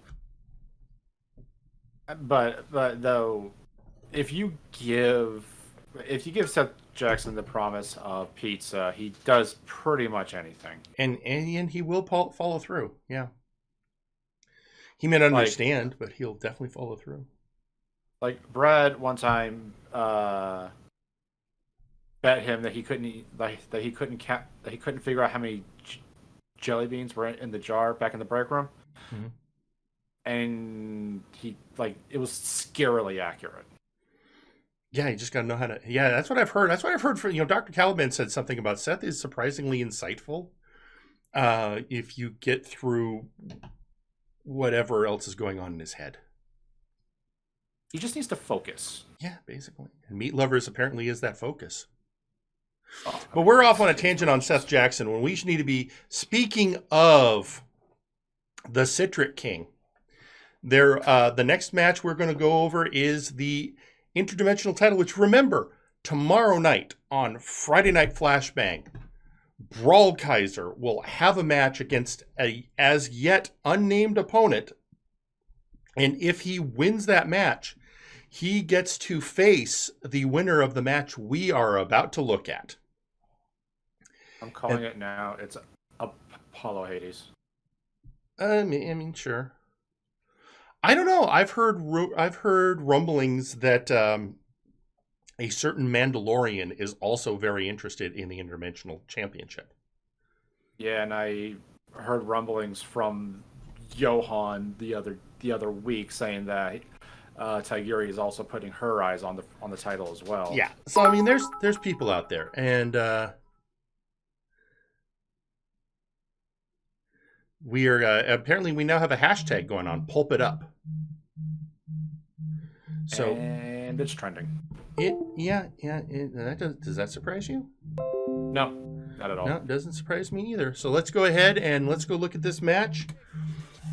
But though, if you give Seth Jackson the promise of pizza, he does pretty much anything. And he will follow through. Yeah. He may not understand, but he'll definitely follow through. Like Brad one time bet him that he couldn't eat, that he couldn't figure out how many jelly beans were in the jar back in the break room. Mm-hmm. And it was scarily accurate. Yeah, you just got to know how to. Yeah, that's what I've heard. That's what I've heard from Dr. Caliban said something about Seth is surprisingly insightful. If you get through whatever else is going on in his head, he just needs to focus. Yeah, basically. And Meat Lovers apparently is that focus. But we're off on a tangent on Seth Jackson when we should need to be speaking of the Citric King. The next match we're going to go over is the interdimensional title, which, remember, tomorrow night on Friday Night Flashbang, Brawl Kaiser will have a match against a as yet unnamed opponent. And if he wins that match, he gets to face the winner of the match we are about to look at. I'm calling it now. It's Apollo Hades. I mean, sure. I don't know. I've heard rumblings that a certain Mandalorian is also very interested in the Interdimensional Championship. Yeah, and I heard rumblings from Johan the other week saying that Tiguri is also putting her eyes on the title as well. Yeah. So I mean, there's people out there, and we are apparently we now have a hashtag going on. Pulp it up. So and it's trending. Does that surprise you? No, not at all. No, it doesn't surprise me either. So let's go ahead and let's go look at this match,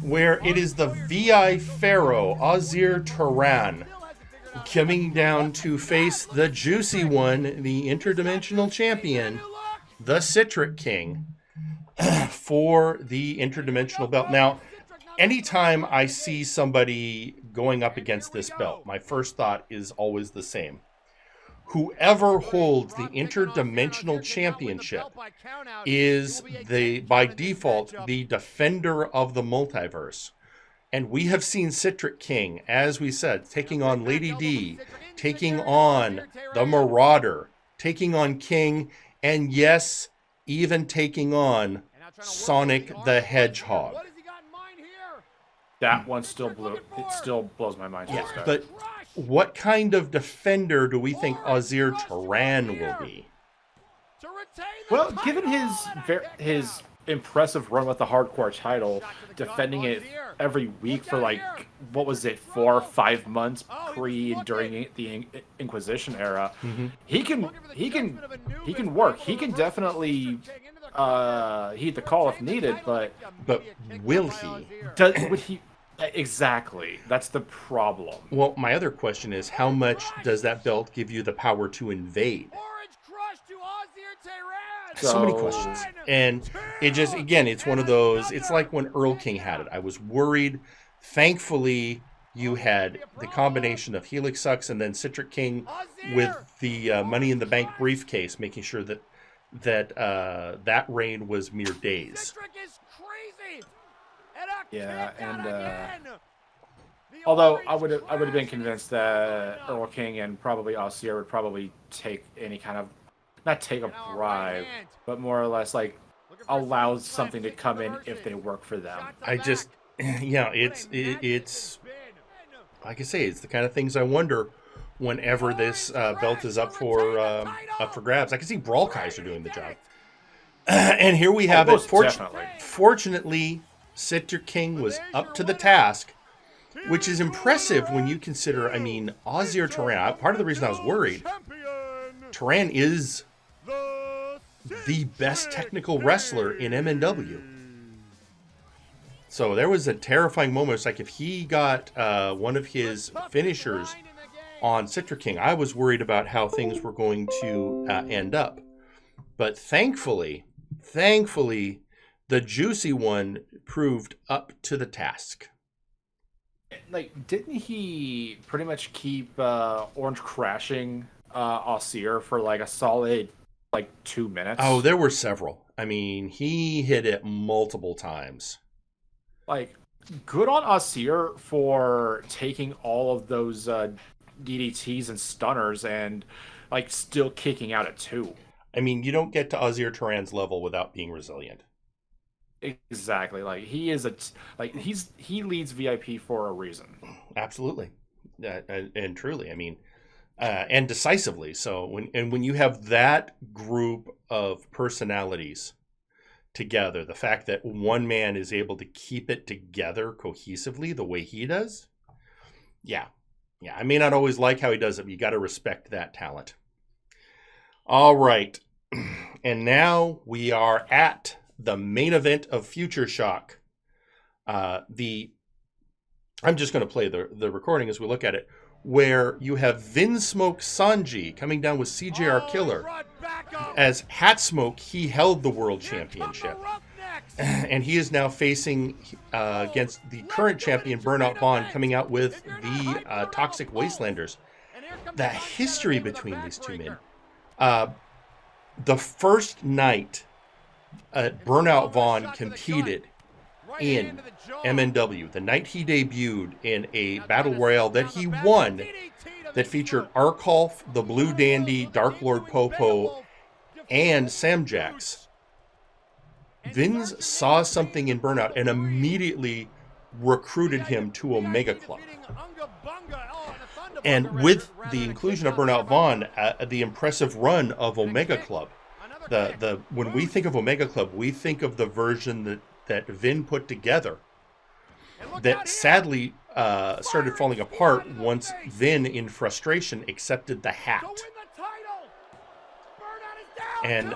where it is the VI Pharaoh Azir Turan coming down to face the juicy one, the interdimensional champion, the Citric King, for the interdimensional belt. Now, anytime I see somebody going up against this belt, my first thought is always the same. Whoever holds the interdimensional championship is by default the defender of the multiverse. And we have seen Citric King, as we said, taking on Lady D, taking on the Marauder, taking on King, and yes, even taking on Sonic the Hedgehog. That one still blows my mind. Yeah, but what kind of defender do we think Azir Turan will be? Well, given his impressive run with the hardcore title, defending it every week for 4 or 5 months pre and during the Inquisition era, he can work. He can definitely heed the call if needed, but will he? Would he? Exactly. That's the problem. Well, my other question is, how much does that belt give you the power to invade? So many questions. And it just, again, it's one of those, it's like when Earl King had it. I was worried. Thankfully, you had the combination of Helix Sucks and then Citric King with the Money in the Bank briefcase, making sure that reign was mere days. Yeah, and although I would have been convinced that Earl King and probably Aussie would probably take any kind of, not take a bribe, but more or less allow something to come in if they work for them. I just, it's like I say, it's the kind of things I wonder whenever this belt is up for grabs. I can see Brawl Kaiser doing the job, and here we have it. Fortunately, Citric King was up to the task, which is impressive when you consider, I mean, Azir Turan. Part of the reason I was worried, Turan is the best technical wrestler in MNW. So there was a terrifying moment. It's like if he got one of his finishers on Citric King, I was worried about how things were going to end up. But thankfully, the juicy one proved up to the task. Didn't he pretty much keep Orange crashing Aussie for a solid 2 minutes? Oh, there were several. I mean, he hit it multiple times. Good on Aussie for taking all of those DDTs and stunners and still kicking out at 2. I mean, you don't get to Azir Turan's level without being resilient. Exactly. He is he leads VIP for a reason. Absolutely, and truly. I mean, and decisively. So when you have that group of personalities together, the fact that one man is able to keep it together cohesively the way he does, yeah. I may not always like how he does it, but you got to respect that talent. All right. And now we are at the main event of Future Shock. I'm just going to play the recording as we look at it, where you have Vinsmoke Sanji coming down with CJR Killer. As Hat Smoke, he held the world championship. And he is now facing against the current champion, Burnout Vaughn, coming out with the Toxic Wastelanders. The history between these two men. The first night Burnout Vaughn competed in MNW, the night he debuted in a battle royale that he won, that featured Arkolf, the Blue Dandy, Dark Lord Popo, and Samjax. Vince saw something in Burnout and immediately recruited him to Omega Club. And with the inclusion of Burnout Vaughn, the impressive run of Omega Club, when we think of Omega Club, we think of the version that Vin put together that sadly started falling apart once Vin, in frustration, accepted the hat. And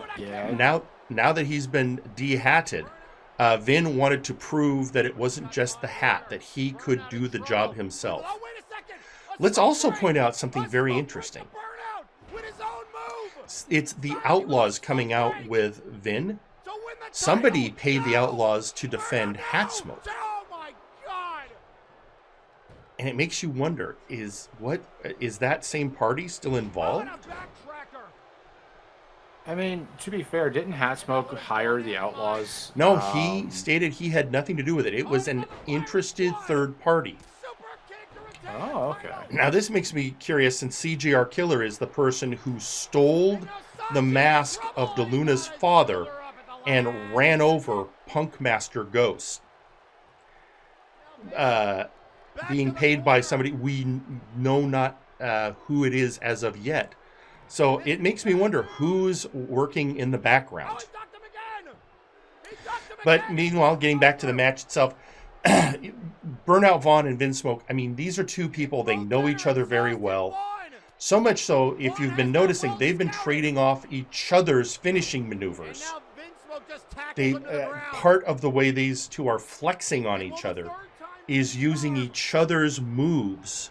now that he's been de-hatted, Vin wanted to prove that it wasn't just the hat, that he could do the job himself. Let's also point out something very interesting. It's the Outlaws coming out with Vin. Somebody paid the Outlaws to defend Hat Smoke. And it makes you wonder, is that same party still involved? I mean, to be fair, didn't Hat Smoke hire the Outlaws? No, he stated he had nothing to do with it. It was an interested third party. Oh, okay. Now, this makes me curious, since CJR Killer is the person who stole the mask of DeLuna's father and ran over Punk Master Ghost. Being paid by somebody we know not who it is as of yet. So it makes me wonder who's working in the background. But meanwhile, getting back to the match itself, Burnout Vaughn and Vinsmoke, I mean, these are two people, they know each other very well. So much so, if you've been noticing, they've been trading off each other's finishing maneuvers. Part of the way these two are flexing on each other is using each other's moves.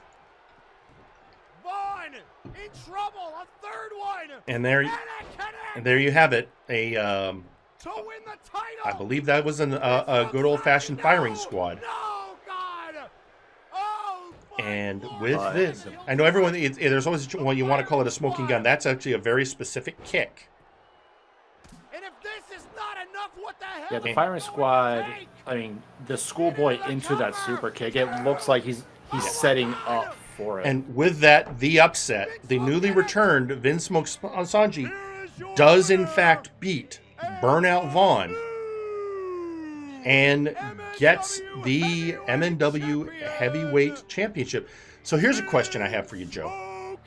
In trouble, a third one. And there you have it. I believe that was a good old-fashioned firing squad. And with this, I know everyone, there's always one you want to call it a smoking gun. That's actually a very specific kick. And if this is not enough, what the hell? Yeah, the firing squad, I mean, the schoolboy into that super kick, it looks like he's setting up for it. And with that, the upset, the newly returned Vinsmoke Sanji does in fact beat Burnout Vaughn and gets the MNW Heavyweight Championship. So here's a question I have for you, Joe.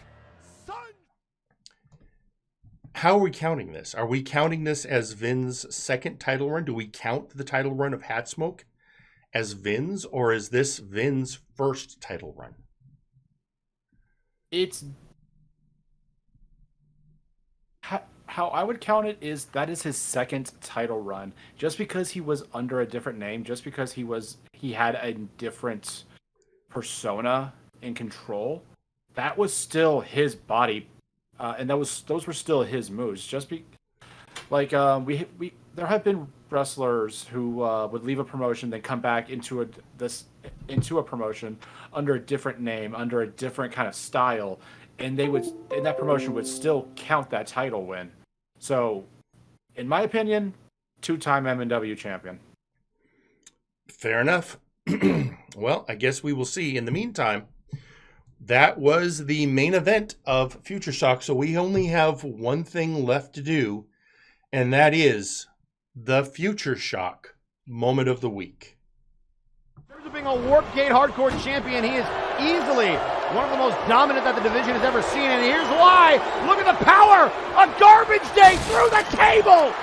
How are we counting this? Are we counting this as Vin's second title run? Do we count the title run of Hat Smoke as Vin's, or is this Vin's first title run? It's how I would count it is that is his second title run. Just because he was under a different name, just because he had a different persona in control, that was still his body, and those were still his moves. There have been wrestlers who would leave a promotion, then come back into a promotion under a different name, under a different kind of style, and that promotion would still count that title win. So, in my opinion, 2-time MNW champion. Fair enough. Well, I guess we will see. In the meantime, that was the main event of Future Shock, so we only have one thing left to do, and that is the Future Shock Moment of the Week. In terms of being a Warpgate Hardcore champion, he is easily one of the most dominant that the division has ever seen, and here's why. Look at the power! A Garbage Day through the table!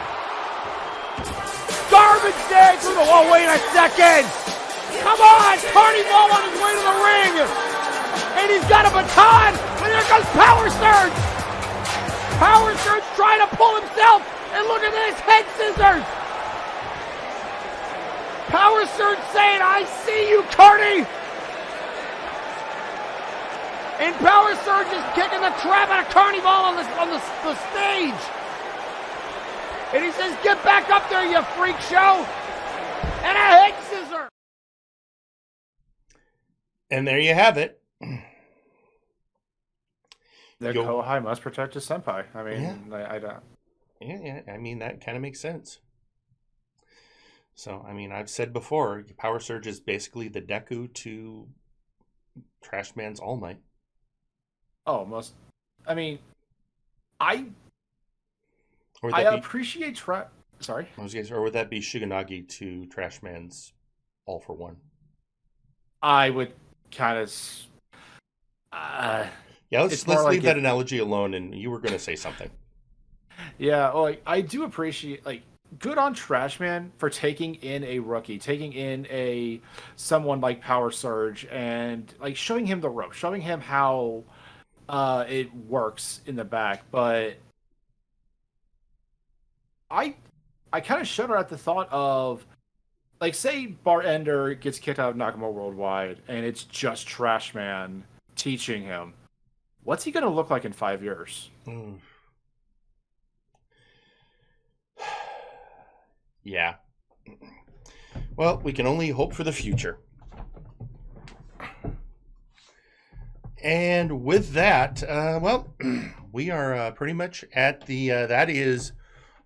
Garbage Day through the... Oh, wait a second! Come on! Carney Ball on his way to the ring! And he's got a baton! But here comes Power Surge! Power Surge trying to pull himself, and look at this, head scissors. Power Surge saying, I see you, Carney. And Power Surge is kicking the crap out of Carnival on the stage. And he says, get back up there, you freak show. And a head scissor. And there you have it. The Kohai must protect his senpai. I mean, yeah. I don't. Yeah, I mean, that kind of makes sense. So, I mean, I've said before, Power Surge is basically the Deku to Trash Man's All Might. Oh, most. I mean, I appreciate Sorry? Or would that be Shiganagi to Trash Man's All for One? I would kind of. Yeah, let's leave that analogy alone, and you were going to say something. Yeah, well, I do appreciate, good on Trash Man for taking in a rookie, taking in someone like Power Surge, and showing him the rope, showing him how it works in the back. But I kind of shudder at the thought of, say Bartender gets kicked out of Nakamura Worldwide, and it's just Trash Man teaching him. What's he going to look like in 5 years? Yeah. Well, we can only hope for the future. And with that, we are pretty much at the, that is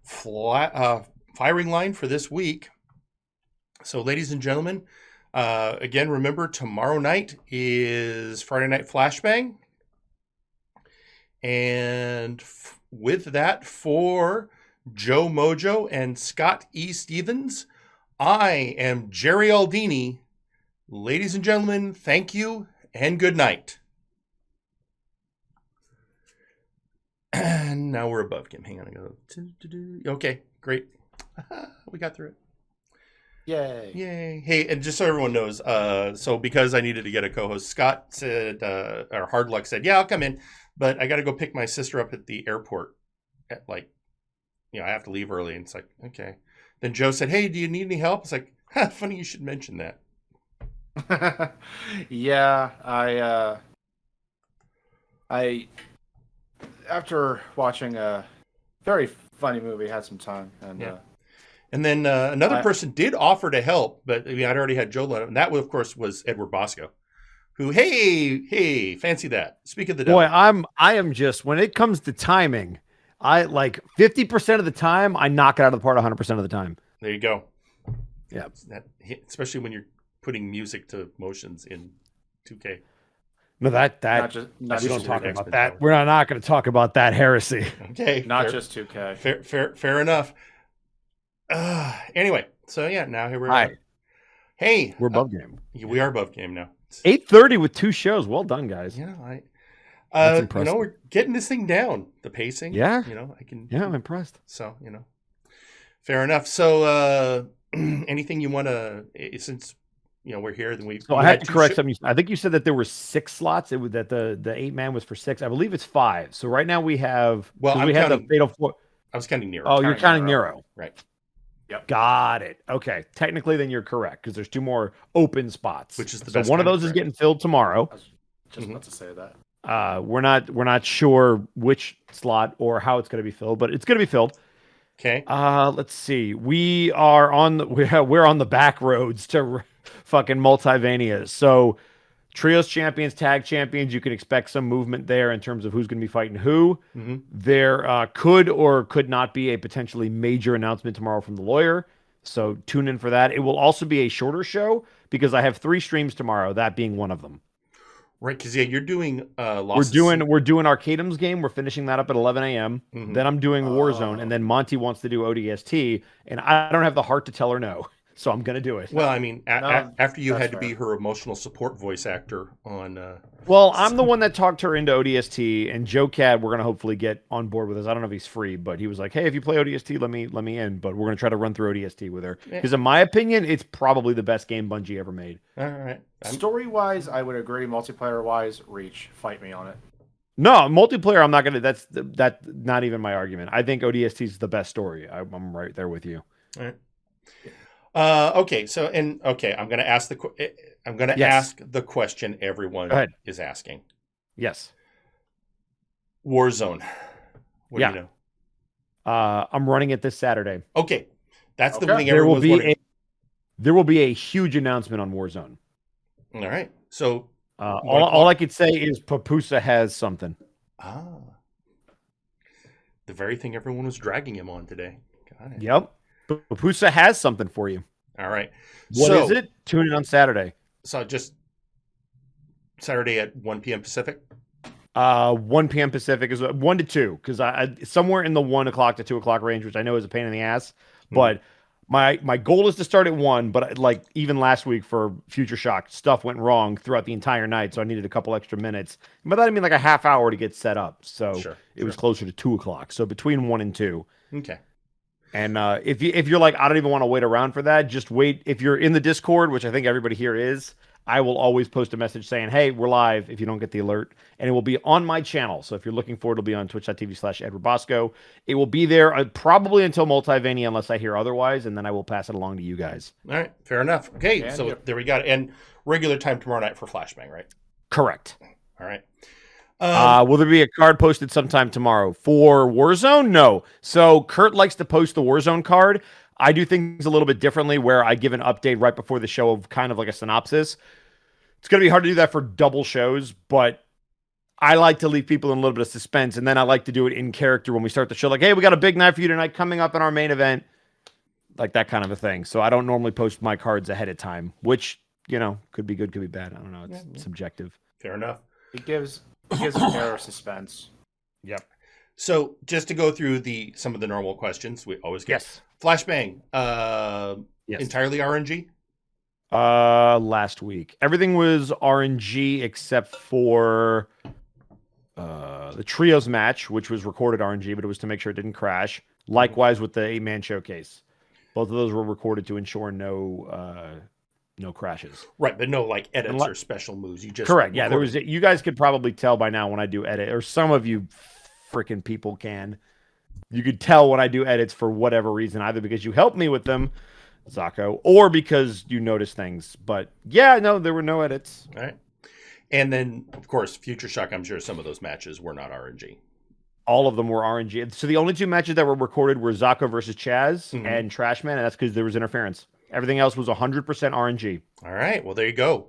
firing line for this week. So, ladies and gentlemen, again, remember tomorrow night is Friday Night Flashbang. And with that, for Joe Mojo and Scott E. Stevens, I am Jerry Aldini. Ladies and gentlemen, thank you and good night. And now we're above game. Hang on, I go. Okay, great. We got through it. Yay. Yay. Hey, and just so everyone knows, so because I needed to get a co-host, Scott said, or Hardluck said, yeah, I'll come in, but I got to go pick my sister up at the airport at I have to leave early. And it's like, okay. Then Joe said, hey, do you need any help? It's like, funny you should mention that. Yeah, I after watching a very funny movie, had some time. And yeah. And then another person did offer to help, but I'd already had Joe let him. And that, of course, was Edward Bosco, who, hey, fancy that. Speak of the devil. Boy, I am just, when it comes to timing, I 50% of the time, I knock it out of the park 100% of the time. There you go. Yeah. Especially when you're putting music to motions in 2K. No, that we don't talk about that. We're not going to talk about that heresy. Okay. Not just 2K. Fair enough. Anyway, so yeah, now here we are. Hi. Hey, we're above game. We are above game now. 8:30 with 2 shows. Well done, guys. Yeah, that's impressive. We're getting this thing down. The pacing. Yeah. I'm impressed. So fair enough. So anything you want to, since we're here, then we. So I had to correct something. I think you said that there were 6 slots. It was that the 8-man was for 6. I believe it's 5. So right now we have. Well, we have the Fatal 4. I was counting Nero. Oh, you're counting Nero. Right. Yep. Got it. Okay. Technically, then you're correct because there's 2 more open spots. Which is the so best. One of those is getting filled tomorrow. I was just about to say that. We're not sure which slot or how it's going to be filled, but it's going to be filled. Okay. Let's see. We're on the back roads to fucking Multivanias. So Trios champions, tag champions, you can expect some movement there in terms of who's going to be fighting who. Mm-hmm. There could or could not be a potentially major announcement tomorrow from the lawyer. So tune in for that. It will also be a shorter show because I have 3 streams tomorrow, that being one of them. Right, because you're doing losses. We're doing Arcadum's game. We're finishing that up at 11 a.m. Mm-hmm. Then I'm doing Warzone, and then Monty wants to do ODST, and I don't have the heart to tell her no. So I'm going to do it. Well, I mean, after you had to be her emotional support voice actor on... Well, I'm the one that talked her into ODST, and Joe Cad, we're going to hopefully get on board with us. I don't know if he's free, but he was like, hey, if you play ODST, let me in. But we're going to try to run through ODST with her. Because in my opinion, it's probably the best game Bungie ever made. All right. Story-wise, I would agree. Multiplayer-wise, Reach. Fight me on it. No, multiplayer. I'm not gonna. That's not even my argument. I think ODST is the best story. I'm right there with you. All right. Okay. So I'm gonna ask ask the question everyone is asking. Yes. Warzone. What do you know? I'm running it this Saturday. Okay, that's the thing everyone was wondering. There will be a huge announcement on Warzone. All right. So all I could say is Papusa has something. The very thing everyone was dragging him on today. Got it. Yep. Papusa has something for you. All right. What is it? Tune in on Saturday. So just Saturday at 1 p.m. Pacific? 1 p.m. Pacific is 1 to 2, because I somewhere in the 1 o'clock to 2 o'clock range, which I know is a pain in the ass. But my goal is to start at 1, but like even last week for Future Shock, stuff went wrong throughout the entire night, so I needed a couple extra minutes. By that I mean like a half hour to get set up. So it was closer to 2 o'clock. So between 1 and 2. Okay. And if you're like, I don't even want to wait around for that, just wait. If you're in the Discord, which I think everybody here is, I will always post a message saying, hey, we're live if you don't get the alert. And it will be on my channel. So if you're looking for it, it'll be on twitch.tv/Edward Bosco. It will be there probably until Multivania, unless I hear otherwise, and then I will pass it along to you guys. All right, fair enough. Okay, so there we got it. And regular time tomorrow night for Flashbang, right? Correct. All right. Will there be a card posted sometime tomorrow for Warzone? No. So Kurt likes to post the Warzone card. I do things a little bit differently, where I give an update right before the show of kind of like a synopsis. It's going to be hard to do that for double shows, but I like to leave people in a little bit of suspense, and then I like to do it in character when we start the show. Like, hey, we got a big night for you tonight coming up in our main event. Like that kind of a thing. So I don't normally post my cards ahead of time, which, could be good, could be bad. I don't know. It's subjective. Fair enough. It gives an air of suspense. Yep. So just to go through some of the normal questions we always get. Yes. Flashbang, entirely RNG? Last week. Everything was RNG except for the trios match, which was recorded RNG, but it was to make sure it didn't crash. Likewise with the 8-man showcase. Both of those were recorded to ensure no crashes. Right, but no like edits or special moves. You just correct. Yeah, there was. You guys could probably tell by now when I do edit, or some of you freaking people can. You could tell when I do edits for whatever reason, either because you helped me with them, Zako, or because you notice things. But yeah, no, there were no edits. All right. And then, of course, Future Shock, I'm sure some of those matches were not RNG. All of them were RNG. So the only two matches that were recorded were Zako versus Chaz and Trashman, and that's because there was interference. Everything else was 100% RNG. All right. Well, there you go.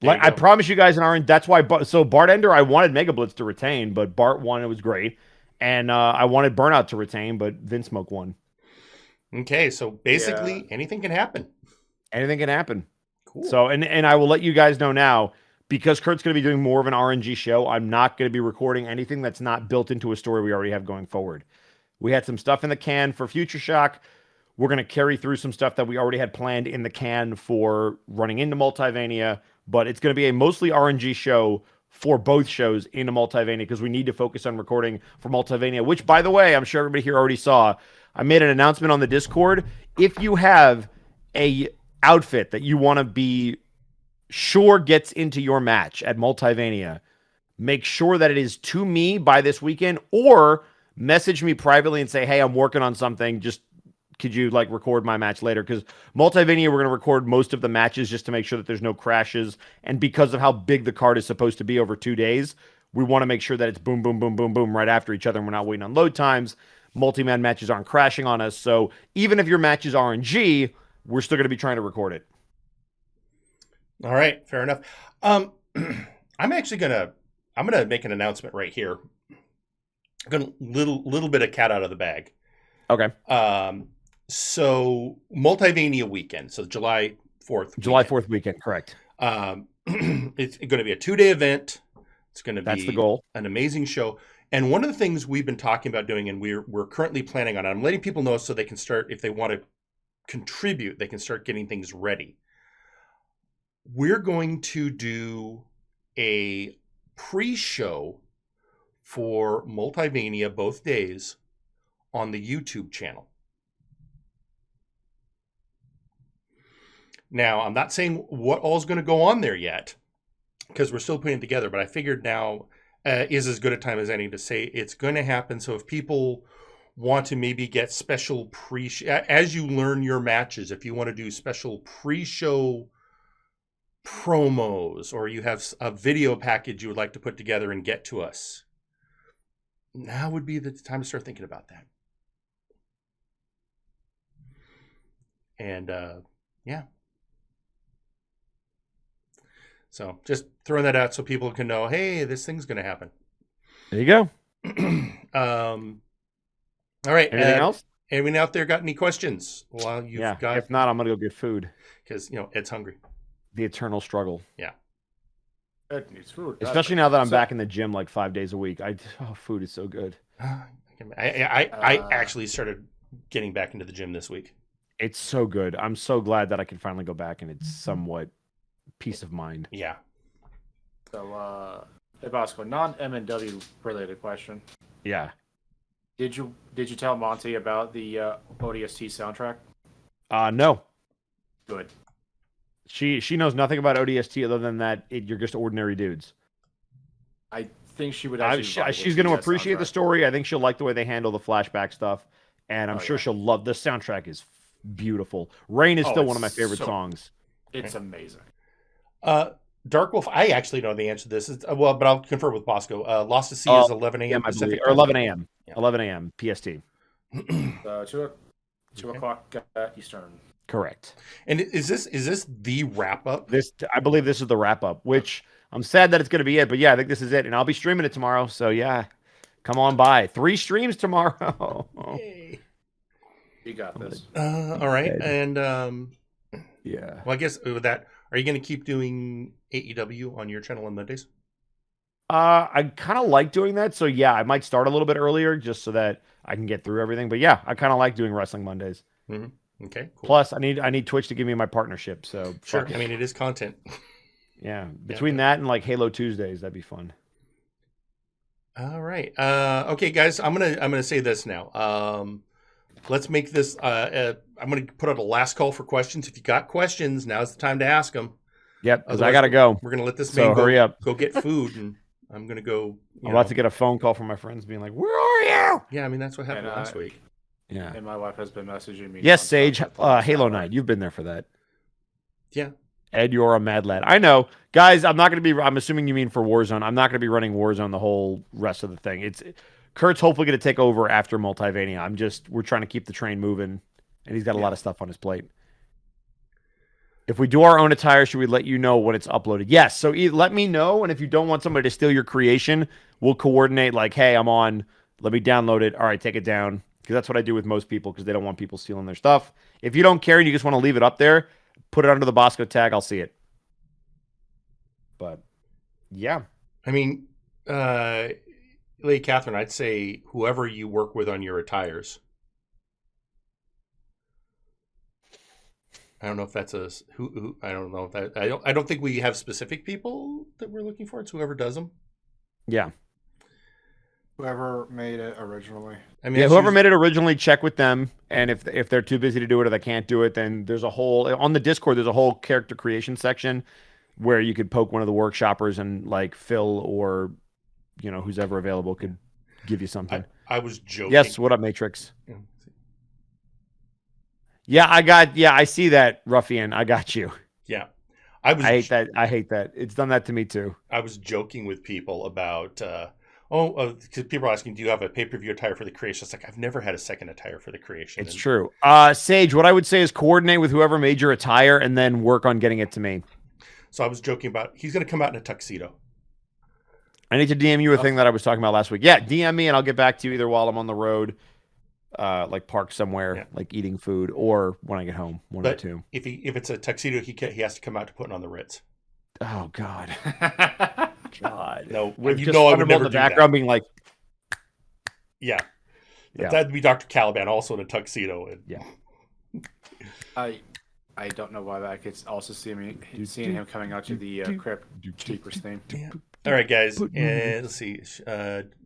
I promise you guys an RNG. That's why. So Bart Ender, I wanted Mega Blitz to retain, but Bart won. It was great. And I wanted Burnout to retain, but Vince Smoke won. Okay. So basically anything can happen. Anything can happen. Cool. So, and I will let you guys know now, because Kurt's going to be doing more of an RNG show, I'm not going to be recording anything that's not built into a story we already have going forward. We had some stuff in the can for Future Shock. We're going to carry through some stuff that we already had planned in the can for running into Multivania, but it's going to be a mostly RNG show for both shows into Multivania, because we need to focus on recording for Multivania, which, by the way, I'm sure everybody here already saw. I made an announcement on the Discord. If you have a outfit that you want to be sure gets into your match at Multivania, make sure that it is to me by this weekend, or message me privately and say, hey, I'm working on something. Just could you record my match later? Because Multivania, we're going to record most of the matches just to make sure that there's no crashes. And because of how big the card is supposed to be over 2 days, we want to make sure that it's boom, boom, boom, boom, boom right after each other. And we're not waiting on load times. Multi-man matches aren't crashing on us. So even if your match is RNG, we're still going to be trying to record it. All right. Fair enough. I'm going to make an announcement right here. Little bit of cat out of the bag. Okay. So Multivania weekend, so July 4th. July 4th weekend, correct. It's going to be a 2-day event. It's going to be That's the goal. An amazing show. And one of the things we've been talking about doing, and we're currently planning on, I'm letting people know so they can start, if they want to contribute, they can start getting things ready. We're going to do a pre-show for Multivania both days on the YouTube channel. Now, I'm not saying what all is going to go on there yet, because we're still putting it together, but I figured now, is as good a time as any to say it's going to happen. So if people want to maybe get special as you learn your matches, if you want to do special pre-show promos, or you have a video package you would like to put together and get to us, now would be the time to start thinking about that. And yeah. So just throwing that out so people can know, hey, this thing's going to happen. There you go. All right. Anything else? Anyone out there got any questions? Well, If not, I'm gonna go get food because Ed's hungry. The eternal struggle. Yeah. Ed needs food. Especially now that I'm back in the gym like 5 days a week. Food is so good. I actually started getting back into the gym this week. It's so good. I'm so glad that I can finally go back, and it's somewhat peace of mind. Yeah. So, hey Bosco, non-MNW related question. Yeah. Did you tell Monty about the ODST soundtrack? No. Good. She knows nothing about ODST other than that you're just ordinary dudes. I think she would actually. She's going to appreciate the story. I think she'll like the way they handle the flashback stuff, and I'm sure she'll love the soundtrack. Is beautiful. Rain is still one of my favorite songs. It's amazing. Dark Wolf, I actually know the answer to this. But I'll confirm with Bosco. Lost to Sea is 11 a.m. Pacific, or 11 a.m. Yeah. 11 a.m. PST. 2 o'clock Eastern. Correct. And is this the wrap up? I believe this is the wrap up, which I'm sad that it's going to be it, but yeah, I think this is it, and I'll be streaming it tomorrow. So yeah, come on by. 3 streams tomorrow. Yay. You got this. All right, and yeah. Well, I guess with that, are you going to keep doing AEW on your channel on Mondays? I kind of like doing that, so yeah, I might start a little bit earlier just so that I can get through everything. But yeah, I kind of like doing Wrestling Mondays. Mm-hmm. Okay. Cool. Plus, I need Twitch to give me my partnership. So sure. I mean, it is content. Yeah. Between that and like Halo Tuesdays, that'd be fun. All right. Okay, guys, I'm gonna say this now. Let's make this. I'm gonna put out a last call for questions. If you got questions, now's the time to ask them. Yep, because I gotta go. We're gonna let this man hurry up. Go get food, and I'm gonna go. I'm about to get a phone call from my friends being like, "Where are you?" Yeah, I mean that's what happened last week. Yeah. And my wife has been messaging me. Yes, Sage. Halo Night. You've been there for that. Yeah. Ed, you're a mad lad. I know, guys. I'm not gonna be. I'm assuming you mean for Warzone. I'm not gonna be running Warzone the whole rest of the thing. Kurt's hopefully gonna take over after Multivania. We're trying to keep the train moving, and he's got a lot of stuff on his plate. If we do our own attire, should we let you know when it's uploaded? Yes. So let me know, and if you don't want somebody to steal your creation, we'll coordinate. Like, hey, I'm on. Let me download it. All right, take it down. Because that's what I do with most people, because they don't want people stealing their stuff. If you don't care and you just want to leave it up there, put it under the Bosco tag. I'll see it. But yeah, I mean, Lady Catherine, I'd say whoever you work with on your attires. I don't know if that's who. I don't know if that. I don't think we have specific people that we're looking for. It's whoever does them. Yeah. Whoever made it originally. I mean, whoever made it originally, check with them. And if they're too busy to do it or they can't do it, then there's a whole on the Discord. There's a whole character creation section where you could poke one of the workshoppers and like Phil or who's ever available could give you something. I was joking. Yes. What up, Matrix? Yeah, I see that, Ruffian. I got you. Yeah. I hate that. I hate that. It's done that to me too. I was joking with people about. Because people are asking, do you have a pay-per-view attire for the creation? It's like, I've never had a second attire for the creation. It's true. Sage, what I would say is coordinate with whoever made your attire and then work on getting it to me. So I was joking about, he's going to come out in a tuxedo. I need to DM you a thing that I was talking about last week. Yeah, DM me and I'll get back to you either while I'm on the road, like parked somewhere, like eating food, or when I get home, one of the two. If it's a tuxedo, he has to come out to put it on the Ritz. Oh, God. God. No, with I would never in the background being like, yeah. That'd be Dr. Caliban also in a tuxedo. Yeah. I don't know why, but I could also seeing him coming out to the Crypt Keepers theme. Yeah. All right, guys. Let's see.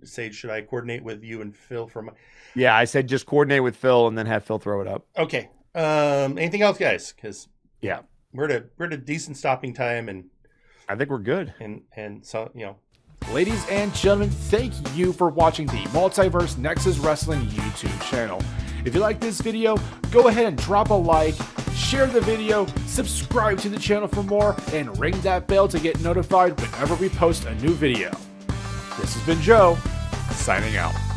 Sage, should I coordinate with you and Phil for my? Yeah, I said just coordinate with Phil and then have Phil throw it up. Okay. Anything else, guys? Because we're at a decent stopping time, and I think we're good. And so Ladies and gentlemen, thank you for watching the Multiverse Nexus Wrestling YouTube channel. If you like this video, go ahead and drop a like, share the video, subscribe to the channel for more, and ring that bell to get notified whenever we post a new video. This has been Joe, signing out.